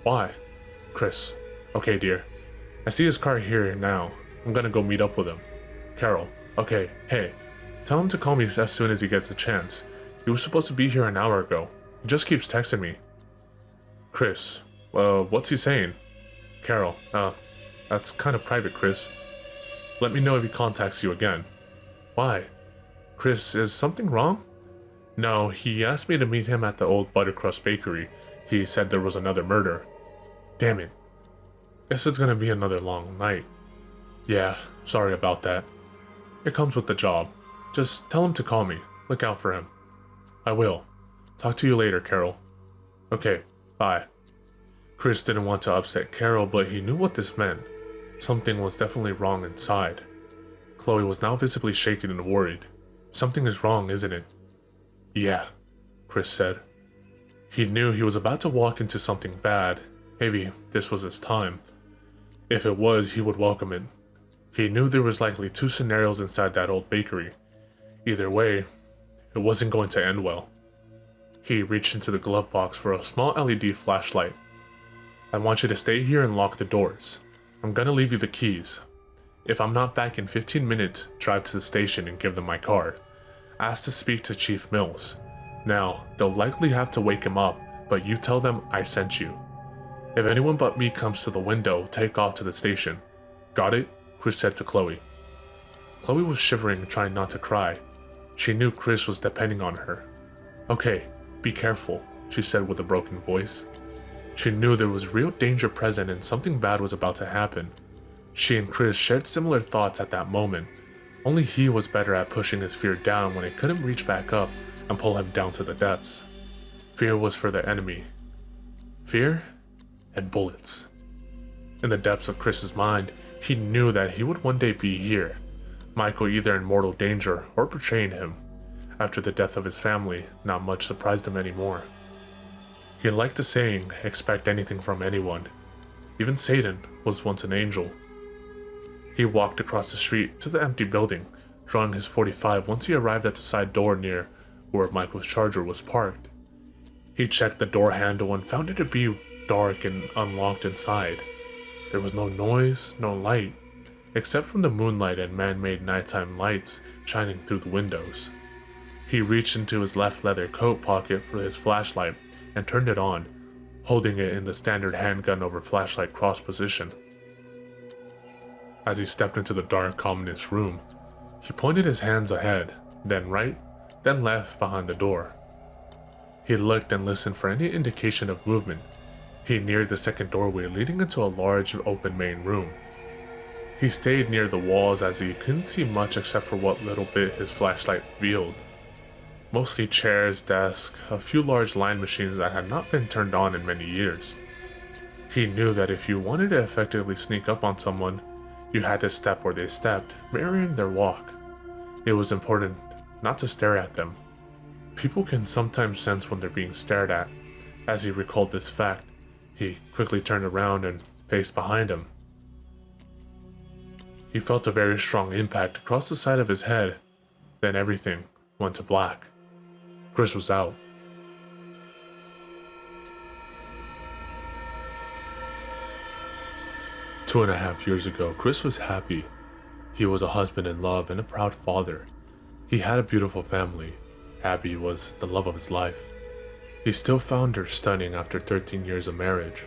Why? Chris, okay dear. I see his car here now. I'm gonna go meet up with him. Carol, okay, hey, tell him to call me as soon as he gets a chance. He was supposed to be here an hour ago. He just keeps texting me. Chris, what's he saying? Carol, that's kind of private, Chris. Let me know if he contacts you again. Why? Chris, is something wrong? No, he asked me to meet him at the old Buttercrust Bakery. He said there was another murder. Damn it. Guess it's gonna be another long night. Yeah, sorry about that. It comes with the job. Just tell him to call me. Look out for him. I will. Talk to you later, Carol. Okay, bye. Chris didn't want to upset Carol, but he knew what this meant. Something was definitely wrong inside. Chloe was now visibly shaken and worried. Something is wrong, isn't it? Yeah, Chris said. He knew he was about to walk into something bad. Maybe this was his time. If it was, he would welcome it. He knew there was likely 2 scenarios inside that old bakery. Either way, it wasn't going to end well. He reached into the glove box for a small LED flashlight. I want you to stay here and lock the doors. I'm gonna leave you the keys. If I'm not back in 15 minutes, drive to the station and give them my card. Ask to speak to Chief Mills. Now, they'll likely have to wake him up, but you tell them I sent you. If anyone but me comes to the window, take off to the station. Got it? Chris said to Chloe. Chloe was shivering, trying not to cry. She knew Chris was depending on her. Okay, be careful, she said with a broken voice. She knew there was real danger present and something bad was about to happen. She and Chris shared similar thoughts at that moment. Only he was better at pushing his fear down when it couldn't reach back up and pull him down to the depths. Fear was for the enemy. Fear and bullets. In the depths of Chris's mind, he knew that he would one day be here. Michael either in mortal danger or betraying him. After the death of his family, not much surprised him anymore. He liked the saying, expect anything from anyone. Even Satan was once an angel. He walked across the street to the empty building, drawing his .45 once he arrived at the side door near where Michael's Charger was parked. He checked the door handle and found it to be dark and unlocked inside. There was no noise, no light, except from the moonlight and man-made nighttime lights shining through the windows. He reached into his left leather coat pocket for his flashlight and turned it on, holding it in the standard handgun over flashlight cross position. As he stepped into the dark, ominous room, he pointed his hands ahead, then right, then left behind the door. He looked and listened for any indication of movement. He neared the second doorway leading into a large open main room. He stayed near the walls as he couldn't see much except for what little bit his flashlight revealed. Mostly chairs, desks, a few large line machines that had not been turned on in many years. He knew that if you wanted to effectively sneak up on someone, you had to step where they stepped, mirroring their walk. It was important not to stare at them. People can sometimes sense when they're being stared at. As he recalled this fact, he quickly turned around and faced behind him. He felt a very strong impact across the side of his head, then everything went to black. Chris was out. Two and a half years ago, Chris was happy. He was a husband in love and a proud father. He had a beautiful family. Abby was the love of his life. He still found her stunning after 13 years of marriage.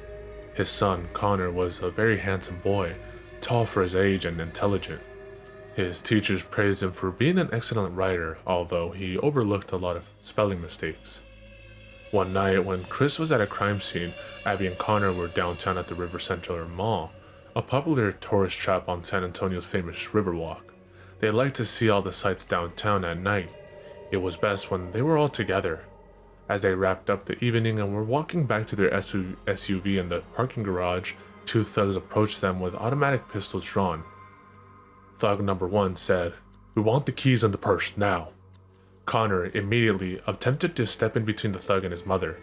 His son, Connor, was a very handsome boy, tall for his age and intelligent. His teachers praised him for being an excellent writer, although he overlooked a lot of spelling mistakes. One night, when Chris was at a crime scene, Abby and Connor were downtown at the River Central Mall, a popular tourist trap on San Antonio's famous Riverwalk. They liked to see all the sights downtown at night. It was best when they were all together. As they wrapped up the evening and were walking back to their SUV in the parking garage, two thugs approached them with automatic pistols drawn. Thug number 1 said, "We want the keys and the purse now." Connor immediately attempted to step in between the thug and his mother.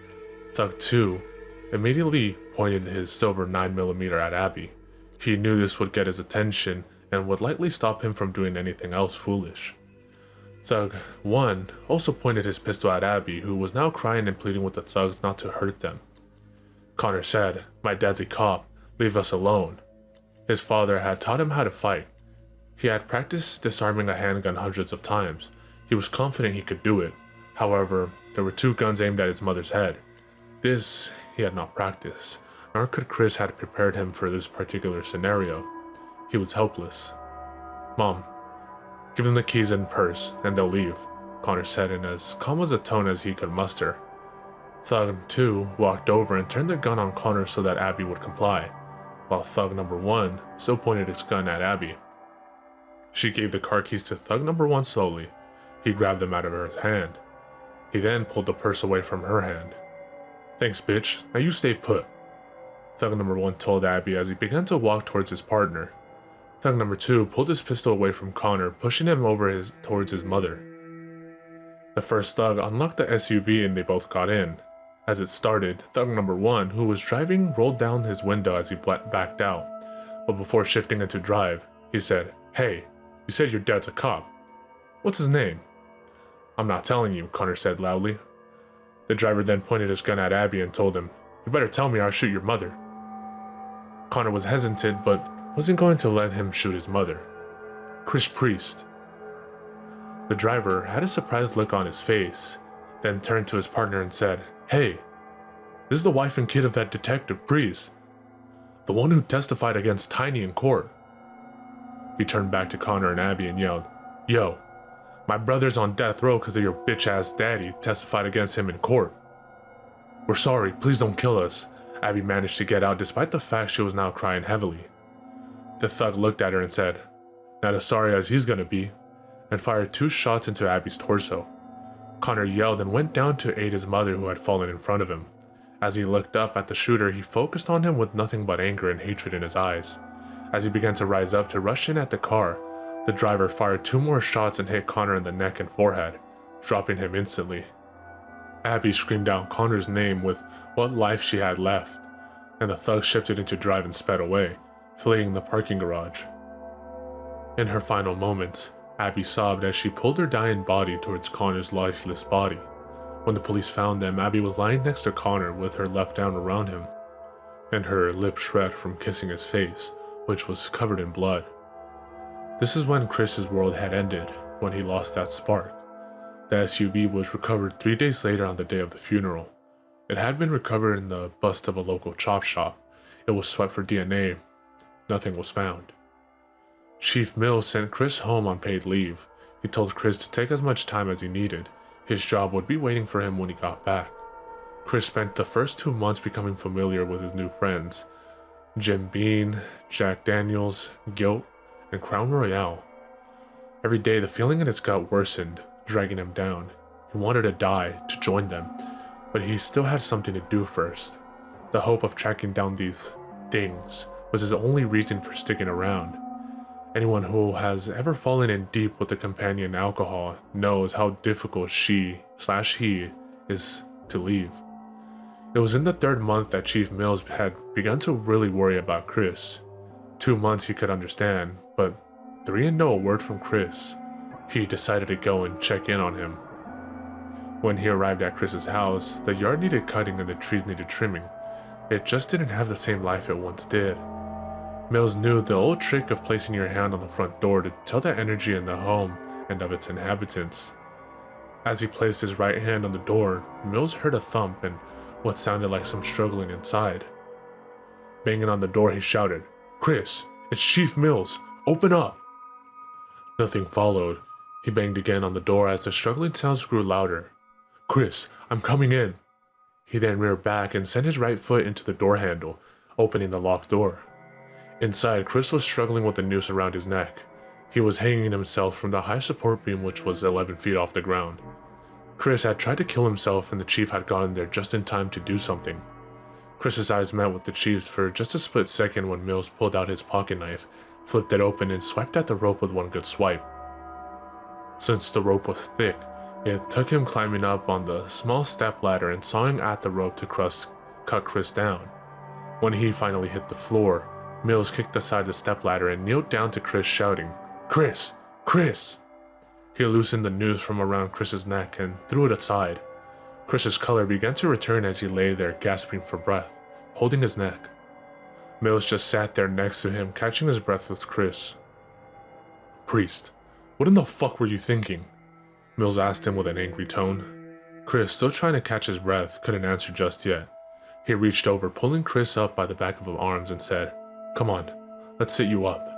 Thug 2 immediately pointed his silver 9mm at Abby. He knew this would get his attention and would likely stop him from doing anything else foolish. Thug 1 also pointed his pistol at Abby, who was now crying and pleading with the thugs not to hurt them. Connor said, "My dad's a cop, leave us alone." His father had taught him how to fight. He had practiced disarming a handgun hundreds of times. He was confident he could do it. However, there were 2 guns aimed at his mother's head. This he had not practiced, nor could Chris had prepared him for this particular scenario. He was helpless. "Mom, give them the keys and purse, and they'll leave," Connor said in as calm as a tone as he could muster. Thug 2 walked over and turned the gun on Connor so that Abby would comply, while Thug number 1 still pointed his gun at Abby. She gave the car keys to Thug number 1 slowly. He grabbed them out of her hand. He then pulled the purse away from her hand. "Thanks, bitch. Now you stay put," Thug number 1 told Abby as he began to walk towards his partner. Thug number 2 pulled his pistol away from Connor, pushing him over towards his mother. The first thug unlocked the SUV and they both got in. As it started, Thug number 1, who was driving, rolled down his window as he backed out. But before shifting into drive, he said, "Hey, you said your dad's a cop. What's his name?" "I'm not telling you," Connor said loudly. The driver then pointed his gun at Abby and told him, "You better tell me or I'll shoot your mother." Connor was hesitant but wasn't going to let him shoot his mother. "Chris Priest." The driver had a surprised look on his face, then turned to his partner and said, "Hey, this is the wife and kid of that detective Priest, the one who testified against Tiny in court." He turned back to Connor and Abby and yelled, "Yo, my brother's on death row because of your bitch-ass daddy testified against him in court." "We're sorry, please don't kill us," Abby managed to get out despite the fact she was now crying heavily. The thug looked at her and said, "Not as sorry as he's gonna be," and fired 2 shots into Abby's torso. Connor yelled and went down to aid his mother who had fallen in front of him. As he looked up at the shooter, he focused on him with nothing but anger and hatred in his eyes. As he began to rise up to rush in at the car, the driver fired 2 more shots and hit Connor in the neck and forehead, dropping him instantly. Abby screamed out Connor's name with what life she had left, and the thug shifted into drive and sped away, fleeing the parking garage. In her final moments, Abby sobbed as she pulled her dying body towards Connor's lifeless body. When the police found them, Abby was lying next to Connor with her left arm around him, and her lips red from kissing his face, which was covered in blood. This is when Chris's world had ended, when he lost that spark. The SUV was recovered 3 days later on the day of the funeral. It had been recovered in the bust of a local chop shop. It was swept for DNA. Nothing was found. Chief Mills sent Chris home on paid leave. He told Chris to take as much time as he needed. His job would be waiting for him when he got back. Chris spent the first 2 months becoming familiar with his new friends, Jim Beam, Jack Daniels, Guilt, and Crown Royale. Every day the feeling in his gut worsened, dragging him down. He wanted to die, to join them, but he still had something to do first. The hope of tracking down these things was his only reason for sticking around. Anyone who has ever fallen in deep with a companion alcohol knows how difficult he is to leave. It was in the 3rd month that Chief Mills had begun to really worry about Chris. 2 months he could understand, but 3 and no word from Chris. He decided to go and check in on him. When he arrived at Chris's house, the yard needed cutting and the trees needed trimming. It just didn't have the same life it once did. Mills knew the old trick of placing your hand on the front door to tell the energy in the home and of its inhabitants. As he placed his right hand on the door, Mills heard a thump and what sounded like some struggling inside. Banging on the door, he shouted, "Chris, it's Chief Mills, open up!" Nothing followed. He banged again on the door as the struggling sounds grew louder. "Chris, I'm coming in." He then reared back and sent his right foot into the door handle, opening the locked door. Inside, Chris was struggling with the noose around his neck. He was hanging himself from the high support beam, which was 11 feet off the ground. Chris had tried to kill himself and the chief had gotten there just in time to do something. Chris's eyes met with the chief's for just a split second when Mills pulled out his pocket knife, flipped it open, and swiped at the rope with one good swipe. Since the rope was thick, it took him climbing up on the small step ladder and sawing at the rope to cut Chris down. When he finally hit the floor, Mills kicked aside the stepladder and kneeled down to Chris, shouting, "Chris! Chris!" He loosened the noose from around Chris's neck and threw it aside. Chris's color began to return as he lay there gasping for breath, holding his neck. Mills just sat there next to him, catching his breath with Chris. "Priest, what in the fuck were you thinking?" Mills asked him with an angry tone. Chris, still trying to catch his breath, couldn't answer just yet. He reached over, pulling Chris up by the back of his arms and said, "Come on, let's sit you up."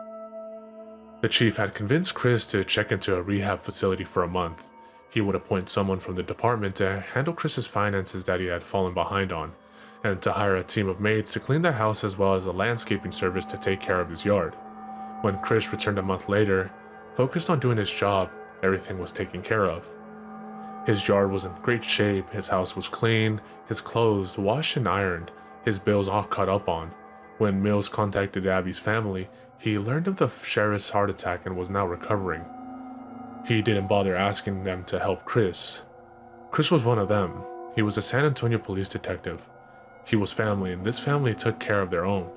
The chief had convinced Chris to check into a rehab facility for a month. He would appoint someone from the department to handle Chris's finances that he had fallen behind on, and to hire a team of maids to clean the house as well as a landscaping service to take care of his yard. When Chris returned a month later, focused on doing his job, everything was taken care of. His yard was in great shape, his house was clean, his clothes washed and ironed, his bills all caught up on. When Mills contacted Abby's family, he learned of the sheriff's heart attack and was now recovering. He didn't bother asking them to help Chris. Chris was one of them. He was a San Antonio police detective. He was family, and this family took care of their own.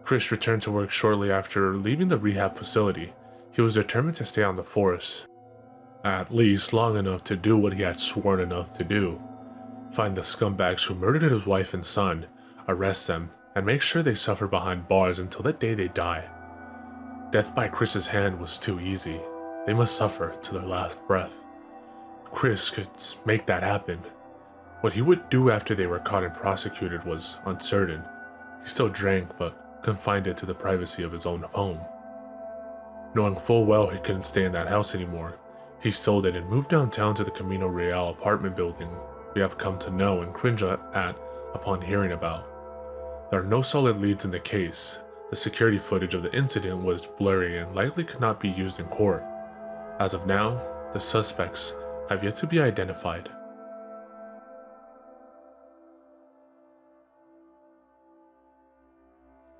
Chris returned to work shortly after leaving the rehab facility. He was determined to stay on the force, at least long enough to do what he had sworn enough to do. Find the scumbags who murdered his wife and son, arrest them, and make sure they suffer behind bars until the day they die. Death by Chris's hand was too easy. They must suffer to their last breath. Chris could make that happen. What he would do after they were caught and prosecuted was uncertain. He still drank, but confined it to the privacy of his own home. Knowing full well he couldn't stay in that house anymore, he sold it and moved downtown to the Camino Real apartment building we have come to know and cringe at upon hearing about. There are no solid leads in the case. The security footage of the incident was blurry and likely could not be used in court. As of now, the suspects have yet to be identified.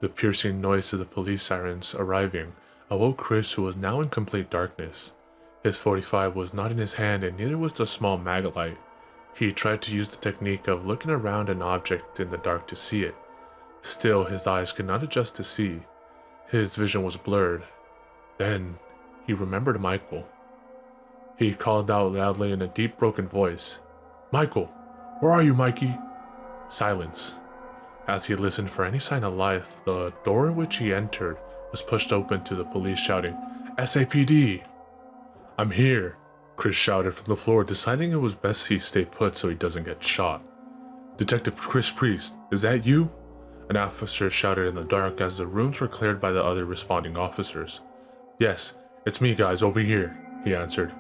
The piercing noise of the police sirens arriving awoke Chris, who was now in complete darkness. His .45 was not in his hand and neither was the small mag light. He tried to use the technique of looking around an object in the dark to see it. Still, his eyes could not adjust to see. His vision was blurred. Then, he remembered Michael. He called out loudly in a deep, broken voice, "Michael! Where are you, Mikey?" Silence. As he listened for any sign of life, the door which he entered was pushed open to the police shouting, "SAPD!" "I'm here," Chris shouted from the floor, deciding it was best he stay put so he doesn't get shot. "Detective Chris Priest, is that you?" An officer shouted in the dark as the rooms were cleared by the other responding officers. "Yes, it's me, guys, over here," he answered.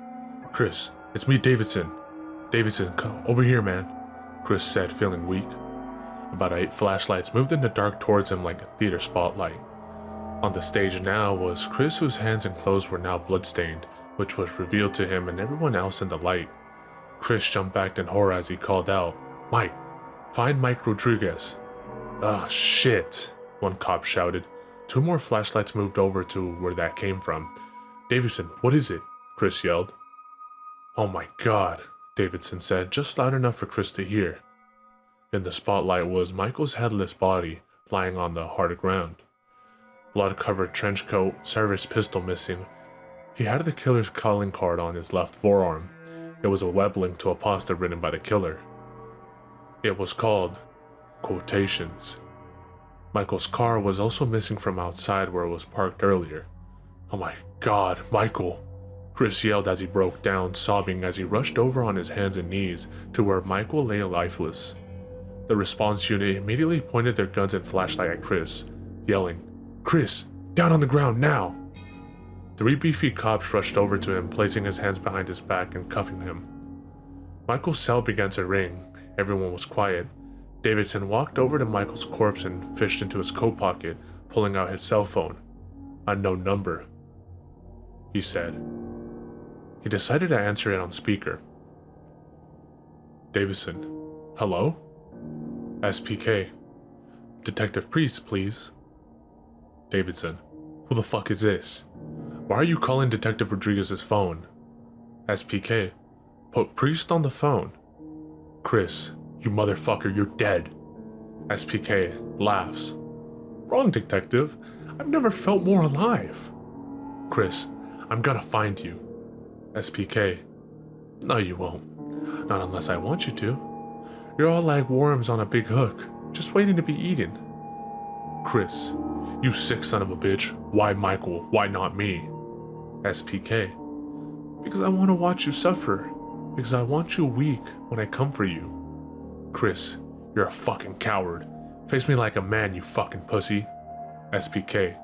"Chris, it's me, Davidson." "Davidson, come over here, man," Chris said, feeling weak. About 8 flashlights moved in the dark towards him like a theater spotlight. On the stage now was Chris, whose hands and clothes were now bloodstained, which was revealed to him and everyone else in the light. Chris jumped back in horror as he called out, "Mike, find Mike Rodriguez." "Ah, shit," one cop shouted. 2 more flashlights moved over to where that came from. "Davidson, what is it?" Chris yelled. "Oh my God," Davidson said, just loud enough for Chris to hear. In the spotlight was Michael's headless body, lying on the hard ground. Blood-covered trench coat, service pistol missing. He had the killer's calling card on his left forearm. It was a web link to a pasta written by the killer. It was called Quotations. Michael's car was also missing from outside where it was parked earlier. "Oh my God, Michael!" Chris yelled as he broke down, sobbing as he rushed over on his hands and knees to where Michael lay lifeless. The response unit immediately pointed their guns and flashlight at Chris, yelling, "Chris, down on the ground now!" 3 beefy cops rushed over to him, placing his hands behind his back and cuffing him. Michael's cell began to ring. Everyone was quiet. Davidson walked over to Michael's corpse and fished into his coat pocket, pulling out his cell phone. "Unknown number," he said. He decided to answer it on speaker. "Davidson, hello? SPK. Detective Priest, please." Davidson, "Who the fuck is this? Why are you calling Detective Rodriguez's phone?" SPK, "Put Priest on the phone." Chris, "You motherfucker, you're dead." SPK laughs. "Wrong, detective. I've never felt more alive." Chris, "I'm gonna find you." SPK, "No, you won't. Not unless I want you to. You're all like worms on a big hook, just waiting to be eaten." Chris, "You sick son of a bitch. Why Michael? Why not me?" SPK, "Because I want to watch you suffer. Because I want you weak when I come for you." Chris, "You're a fucking coward. Face me like a man, you fucking pussy." SPK,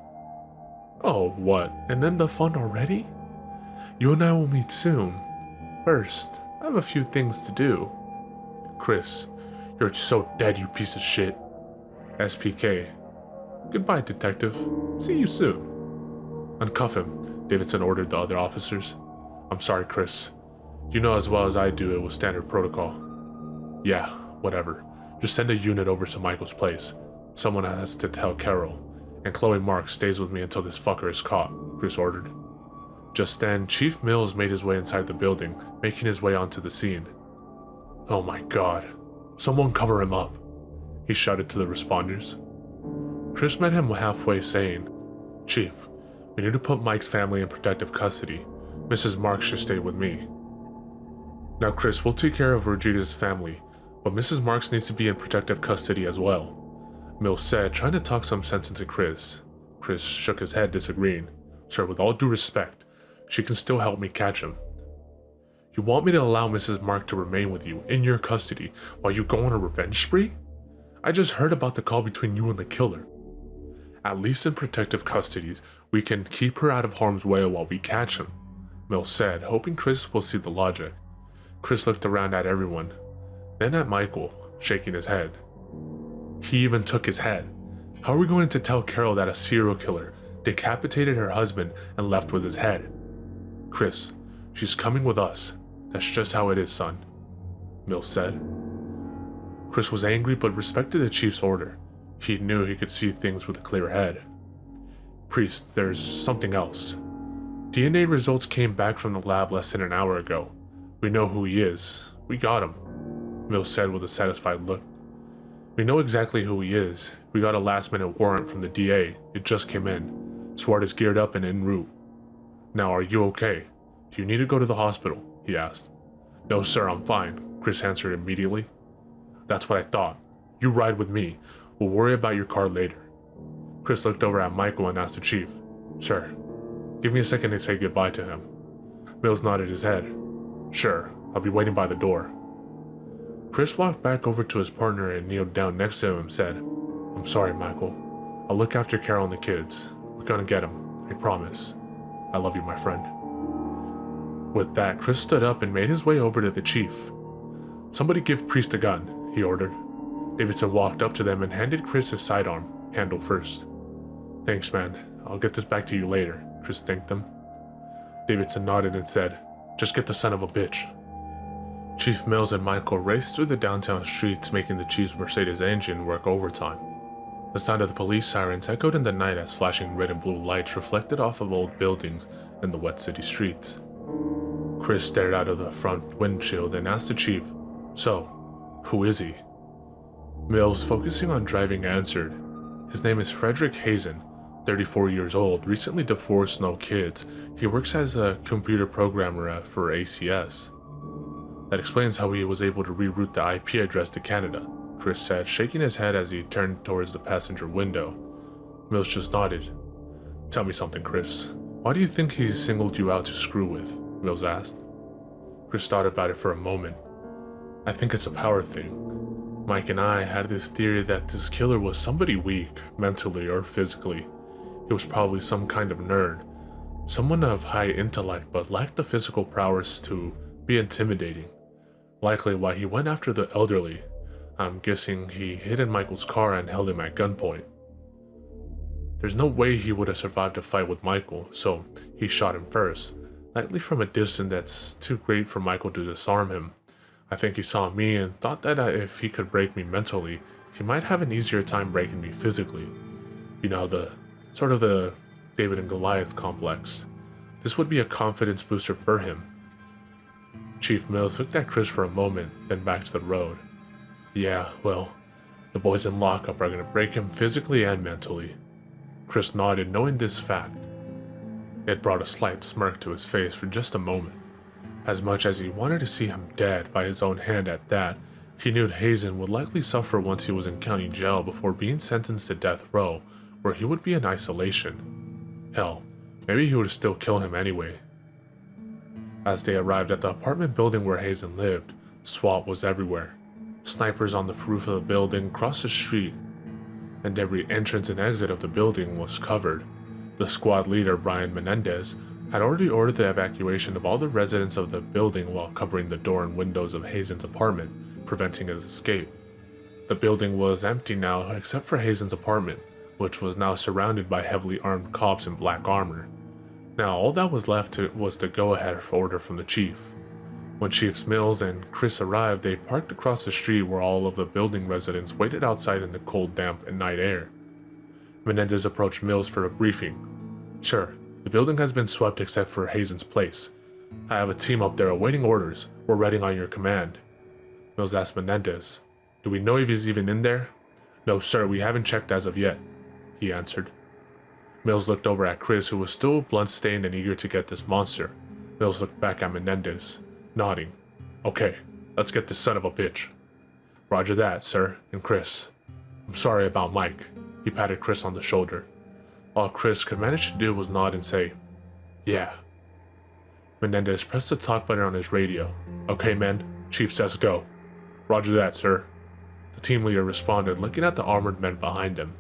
"Oh, what? And then the fun already? You and I will meet soon. First, I have a few things to do." Chris, "You're so dead, you piece of shit." SPK, "Goodbye, detective. See you soon." "Uncuff him," Davidson ordered the other officers. "I'm sorry, Chris. You know as well as I do it was standard protocol." "Yeah, whatever. Just send a unit over to Michael's place. Someone has to tell Carol, and Chloe Marks stays with me until this fucker is caught," Chris ordered. Just then, Chief Mills made his way inside the building, making his way onto the scene. "Oh my God. Someone cover him up," he shouted to the responders. Chris met him halfway, saying, "Chief, we need to put Mike's family in protective custody. Mrs. Marks should stay with me." "Now Chris, we'll take care of Rodriguez's family, but Mrs. Marks needs to be in protective custody as well," Mills said, trying to talk some sense into Chris. Chris shook his head, disagreeing. "Sir, with all due respect, she can still help me catch him." "You want me to allow Mrs. Mark to remain with you, in your custody, while you go on a revenge spree? I just heard about the call between you and the killer." "At least in protective custodies, we can keep her out of harm's way while we catch him," Mills said, hoping Chris will see the logic. Chris looked around at everyone, then at Michael, shaking his head. He even took his head. "How are we going to tell Carol that a serial killer decapitated her husband and left with his head?" Chris, "She's coming with us. That's just how it is, son," Mills said. Chris was angry but respected the chief's order. He knew he could see things with a clear head. "Priest, there's something else. DNA results came back from the lab less than an hour ago. We know who he is. We got him," Mills said with a satisfied look. "We know exactly who he is. We got a last-minute warrant from the DA. It just came in. SWAT is geared up and en route. Now, are you okay? Do you need to go to the hospital?" he asked. "No, sir, I'm fine," Chris answered immediately. "That's what I thought. You ride with me. We'll worry about your car later." Chris looked over at Michael and asked the chief, "Sir, give me a second to say goodbye to him." Mills nodded his head. "Sure, I'll be waiting by the door." Chris walked back over to his partner and kneeled down next to him and said, "I'm sorry, Michael. I'll look after Carol and the kids. We're gonna get him, I promise. I love you, my friend." With that, Chris stood up and made his way over to the chief. "Somebody give Priest a gun," he ordered. Davidson walked up to them and handed Chris his sidearm, handle first. "Thanks, man. I'll get this back to you later," Chris thanked them. Davidson nodded and said, "Just get the son of a bitch." Chief Mills and Michael raced through the downtown streets, making the chief's Mercedes engine work overtime. The sound of the police sirens echoed in the night as flashing red and blue lights reflected off of old buildings and the wet city streets. Chris stared out of the front windshield and asked the chief, "So, who is he?" Mills, focusing on driving, answered, "His name is Frederick Hazen, 34 years old, recently divorced, no kids. He works as a computer programmer for ACS." "That explains how he was able to reroute the IP address to Canada," Chris said, shaking his head as he turned towards the passenger window. Mills just nodded. Tell me something, Chris. Why do you think he singled you out to screw with? Mills asked. Chris thought about it for a moment. I think it's a power thing. Mike and I had this theory that this killer was somebody weak, mentally or physically. He was probably some kind of nerd. Someone of high intellect but lacked the physical prowess to be intimidating. Likely why he went after the elderly. I'm guessing he hid in Michael's car and held him at gunpoint. There's no way he would have survived a fight with Michael, so he shot him first, likely from a distance that's too great for Michael to disarm him. I think he saw me and thought that if he could break me mentally, he might have an easier time breaking me physically. You know, the David and Goliath complex. This would be a confidence booster for him. Chief Mills looked at Chris for a moment, then back to the road. Yeah, well, the boys in lockup are gonna break him physically and mentally. Chris nodded, knowing this fact. It brought a slight smirk to his face for just a moment. As much as he wanted to see him dead by his own hand at that, he knew Hazen would likely suffer once he was in county jail before being sentenced to death row, where he would be in isolation. Hell, maybe he would still kill him anyway. As they arrived at the apartment building where Hazen lived, SWAT was everywhere. Snipers on the roof of the building across the street, and every entrance and exit of the building was covered. The squad leader, Brian Menendez, had already ordered the evacuation of all the residents of the building while covering the door and windows of Hazen's apartment, preventing his escape. The building was empty now except for Hazen's apartment, which was now surrounded by heavily armed cops in black armor. Now all that was left was the go-ahead order from the chief. When Chiefs Mills and Chris arrived, they parked across the street where all of the building residents waited outside in the cold, damp, and night air. Menendez approached Mills for a briefing. Sure, the building has been swept except for Hazen's place. I have a team up there awaiting orders. We're ready on your command. Mills asked Menendez, Do we know if he's even in there? No, sir, we haven't checked as of yet, he answered. Mills looked over at Chris, who was still blood-stained and eager to get this monster. Mills looked back at Menendez, nodding. Okay, let's get this son of a bitch. Roger that, sir. And Chris, I'm sorry about Mike. He patted Chris on the shoulder. All Chris could manage to do was nod and say, Yeah. Menendez pressed the talk button on his radio. Okay, men, Chief says go. Roger that, sir. The team leader responded, looking at the armored men behind him.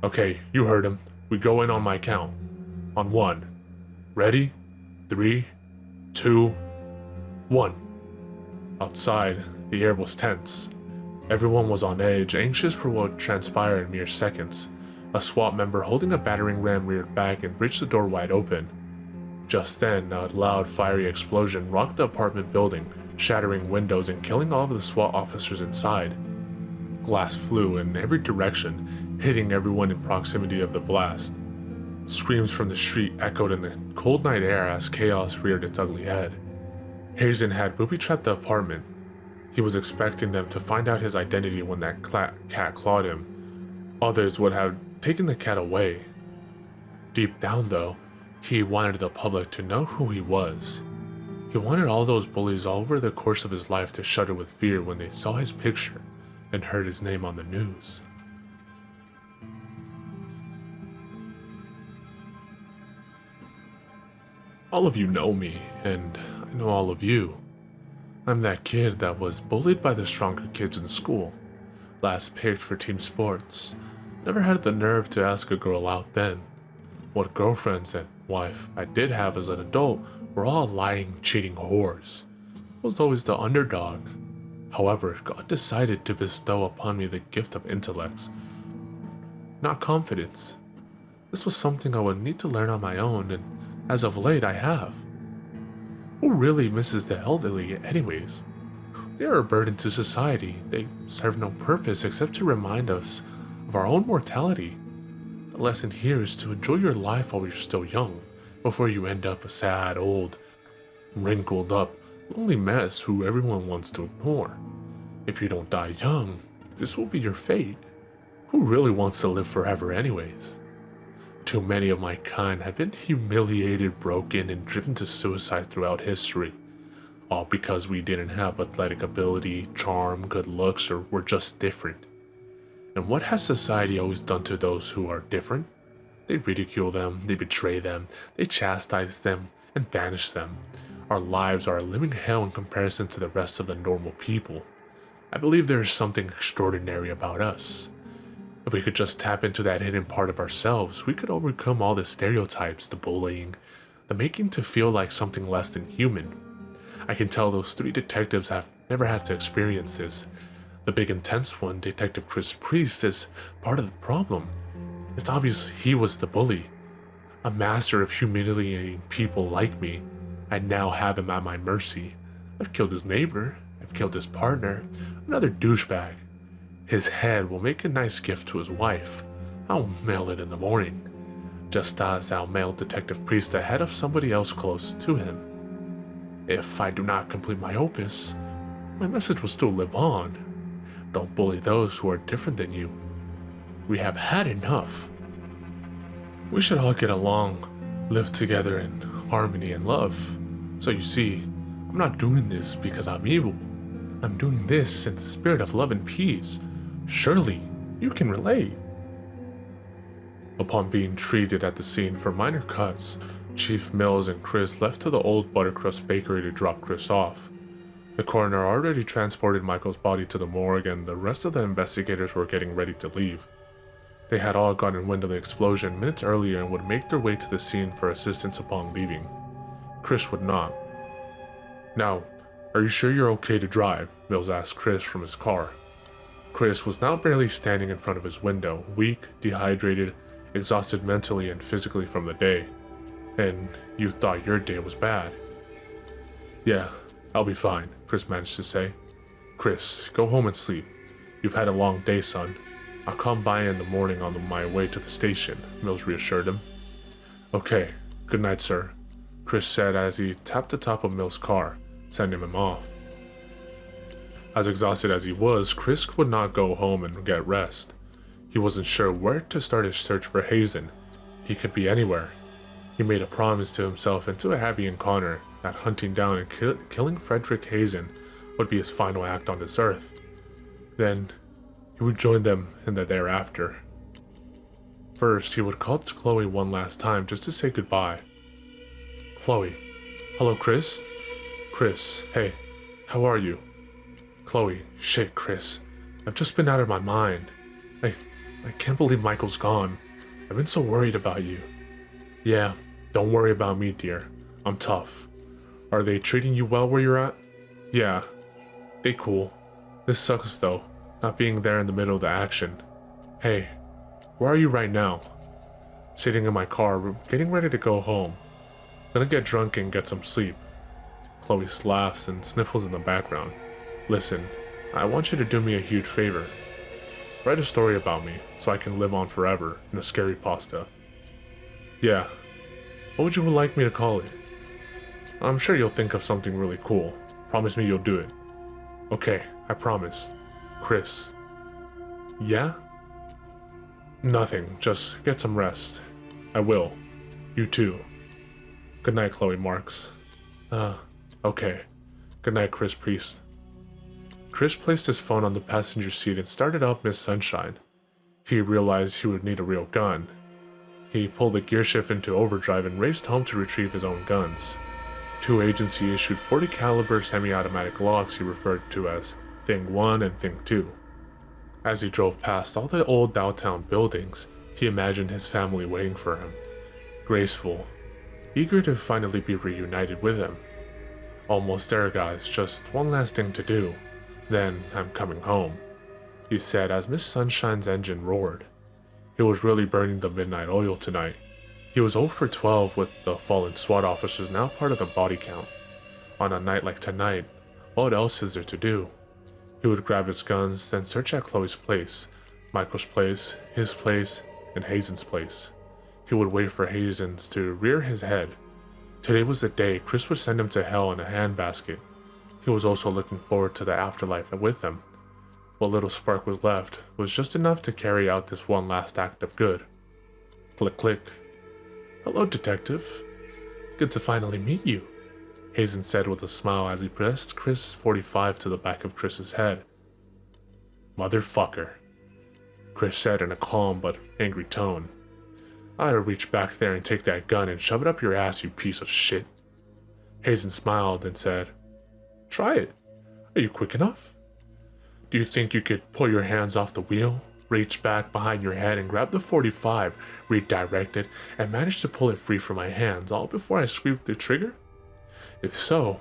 Okay, you heard him. We go in on my count. On 1. Ready? 3, 2, 1. Outside, the air was tense. Everyone was on edge, anxious for what would transpire in mere seconds. A SWAT member holding a battering ram reared back and breached the door wide open. Just then, a loud, fiery explosion rocked the apartment building, shattering windows and killing all of the SWAT officers inside. Glass flew in every direction, hitting everyone in proximity of the blast. Screams from the street echoed in the cold night air as chaos reared its ugly head. Hazen had booby-trapped the apartment. He was expecting them to find out his identity when that cat clawed him. Others would have taken the cat away. Deep down, though, he wanted the public to know who he was. He wanted all those bullies all over the course of his life to shudder with fear when they saw his picture and heard his name on the news. All of you know me, and I know all of you. I'm that kid that was bullied by the stronger kids in school, last picked for team sports, never had the nerve to ask a girl out then. What girlfriends and wife I did have as an adult were all lying, cheating whores. I was always the underdog. However, God decided to bestow upon me the gift of intellect, not confidence. This was something I would need to learn on my own, and as of late I have. Who really misses the elderly anyways? They are a burden to society. They serve no purpose except to remind us of our own mortality. The lesson here is to enjoy your life while you're still young, before you end up a sad, old, wrinkled up, lonely mess who everyone wants to ignore. If you don't die young, this will be your fate. Who really wants to live forever anyways? Too many of my kind have been humiliated, broken, and driven to suicide throughout history. all because we didn't have athletic ability, charm, good looks, or were just different. And what has society always done to those who are different? They ridicule them, they betray them, they chastise them, and banish them. Our lives are a living hell in comparison to the rest of the normal people. I believe there is something extraordinary about us. If we could just tap into that hidden part of ourselves, we could overcome all the stereotypes, the bullying, the making to feel like something less than human. I can tell those three detectives have never had to experience this. The big intense one, Detective Chris Priest, is part of the problem. It's obvious he was the bully. A master of humiliating people like me. I now have him at my mercy. I've killed his neighbor. I've killed his partner. Another douchebag. His head will make a nice gift to his wife. I'll mail it in the morning. Just as I'll mail Detective Priest the head of somebody else close to him. If I do not complete my opus, my message will still live on. Don't bully those who are different than you. We have had enough. We should all get along, live together in harmony and love. So you see, I'm not doing this because I'm evil. I'm doing this in the spirit of love and peace. Surely, you can relate. Upon being treated at the scene for minor cuts, Chief Mills and Chris left to the old Buttercrust Bakery to drop Chris off. The coroner already transported Michael's body to the morgue, and the rest of the investigators were getting ready to leave. They had all gotten wind of the explosion minutes earlier and would make their way to the scene for assistance upon leaving. Chris would not. "Now, are you sure you're okay to drive?" Mills asked Chris from his car. Chris was now barely standing in front of his window, weak, dehydrated, exhausted mentally and physically from the day. "And you thought your day was bad?" "Yeah, I'll be fine," Chris managed to say. "Chris, go home and sleep. You've had a long day, son. I'll come by in the morning on my way to the station," Mills reassured him. "Okay, good night, sir," Chris said as he tapped the top of Mills' car, sending him off. As exhausted as he was, Chris would not go home and get rest. He wasn't sure where to start his search for Hazen. He could be anywhere. He made a promise to himself and to Abby and Connor that hunting down and killing Frederick Hazen would be his final act on this earth. Then, he would join them in the thereafter. First, he would call to Chloe one last time just to say goodbye. "Chloe. Hello, Chris? Chris, hey, how are you?" "Chloe, shit, Chris. I've just been out of my mind. I can't believe Michael's gone. I've been so worried about you." "Yeah, don't worry about me, dear. I'm tough. Are they treating you well where you're at?" "Yeah, they cool. This sucks though, not being there in the middle of the action. Hey, where are you right now?" "Sitting in my car, getting ready to go home. Gonna get drunk and get some sleep." Chloe laughs and sniffles in the background. "Listen, I want you to do me a huge favor. Write a story about me so I can live on forever in a scary pasta." "Yeah. What would you like me to call it?" "I'm sure you'll think of something really cool. Promise me you'll do it." "Okay, I promise. Chris." "Yeah?" "Nothing. Just get some rest." "I will. You too." "Good night, Chloe Marks." Okay. Good night, Chris Priest." Chris placed his phone on the passenger seat and started up Miss Sunshine. He realized he would need a real gun. He pulled the gear shift into overdrive and raced home to retrieve his own guns. Two agency-issued .40 caliber semi-automatic logs he referred to as Thing 1 and Thing 2. As he drove past all the old downtown buildings, he imagined his family waiting for him, graceful, eager to finally be reunited with them. "Almost there, guys, just one last thing to do. Then I'm coming home," he said as Miss Sunshine's engine roared. It was really burning the midnight oil tonight. He was 0 for 12 with the fallen SWAT officers now part of the body count. On a night like tonight, what else is there to do? He would grab his guns, then search at Chloe's place, Michael's place, his place, and Hazen's place. He would wait for Hazen's to rear his head. Today was the day Chris would send him to hell in a handbasket. He was also looking forward to the afterlife with them. What little spark was left was just enough to carry out this one last act of good. Click, click. "Hello, detective. Good to finally meet you." Hazen said with a smile as he pressed Chris 45 to the back of Chris's head. Motherfucker, Chris said in a calm but angry tone. I ought to reach back there and take that gun and shove it up your ass, you piece of shit. Hazen smiled and said, Try it. Are you quick enough? Do you think you could pull your hands off the wheel, reach back behind your head and grab the 45, redirect it, and manage to pull it free from my hands all before I squeaked the trigger? If so,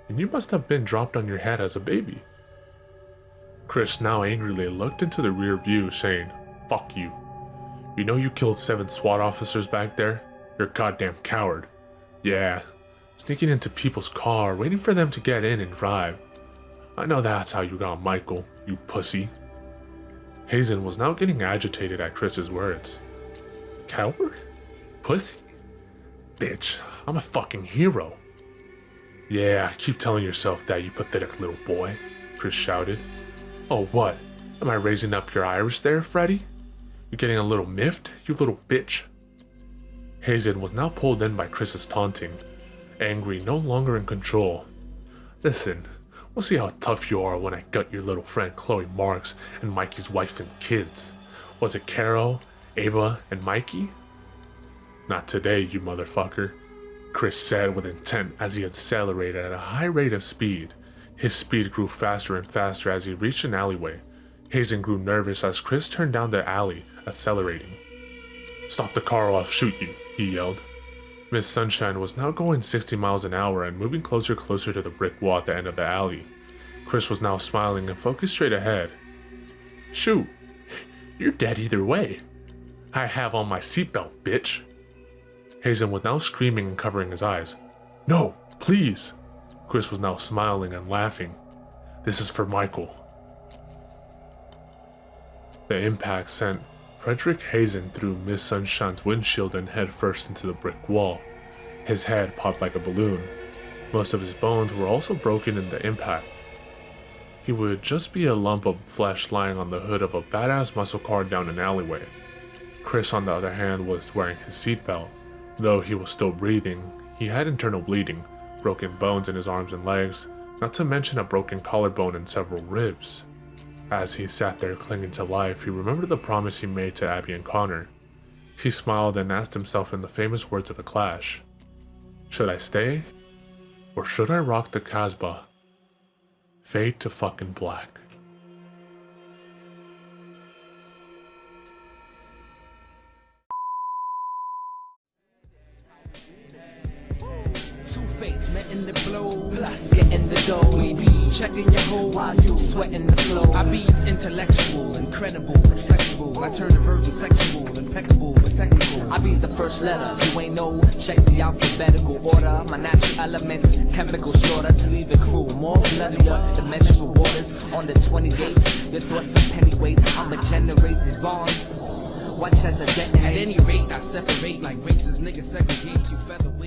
then you must have been dropped on your head as a baby. Chris now angrily looked into the rear view, saying, Fuck you. You know you killed 7 SWAT officers back there? You're a goddamn coward. Yeah, sneaking into people's car, waiting for them to get in and drive. I know that's how you got Michael, you pussy. Hazen was now getting agitated at Chris's words. Coward? Pussy? Bitch, I'm a fucking hero. Yeah, keep telling yourself that, you pathetic little boy, Chris shouted. Oh, what? Am I raising up your iris there, Freddy? You getting a little miffed, you little bitch? Hazen was now pulled in by Chris's taunting, angry, no longer in control. Listen, we'll see how tough you are when I gut your little friend Chloe Marks and Mikey's wife and kids. Was it Carol, Ava, and Mikey? Not today, you motherfucker, Chris said with intent as he accelerated at a high rate of speed. His speed grew faster and faster as he reached an alleyway. Hazen grew nervous as Chris turned down the alley, accelerating. Stop the car or I'll shoot you, he yelled. Miss Sunshine was now going 60 miles an hour and moving closer to the brick wall at the end of the alley. Chris was now smiling and focused straight ahead. Shoot, you're dead either way. I have on my seatbelt, bitch. Hazen was now screaming and covering his eyes. No, please. Chris was now smiling and laughing. This is for Michael. The impact sent Frederick Hazen through Miss Sunshine's windshield and head first into the brick wall. His head popped like a balloon. Most of his bones were also broken in the impact. He would just be a lump of flesh lying on the hood of a badass muscle car down an alleyway. Chris, on the other hand, was wearing his seatbelt. Though he was still breathing, he had internal bleeding, broken bones in his arms and legs, not to mention a broken collarbone and several ribs. As he sat there clinging to life, he remembered the promise he made to Abby and Connor. He smiled and asked himself in the famous words of The Clash, should I stay? Or should I rock the Casbah? Fade to fucking black. Letting the blow, getting the dough. We be checking your hole while you sweating the flow. I be intellectual, incredible, flexible. I turn the virgin sexual, impeccable, but technical. I be the first letter, you ain't know. Check the alphabetical order. My natural elements, chemical shorter to leave it cruel. More bloodier, dimensional waters. On the 28th, your thoughts are pennyweight. I'ma generate these bonds. Watch as I detonate. At any rate, I separate like races. Niggas segregate you featherweight.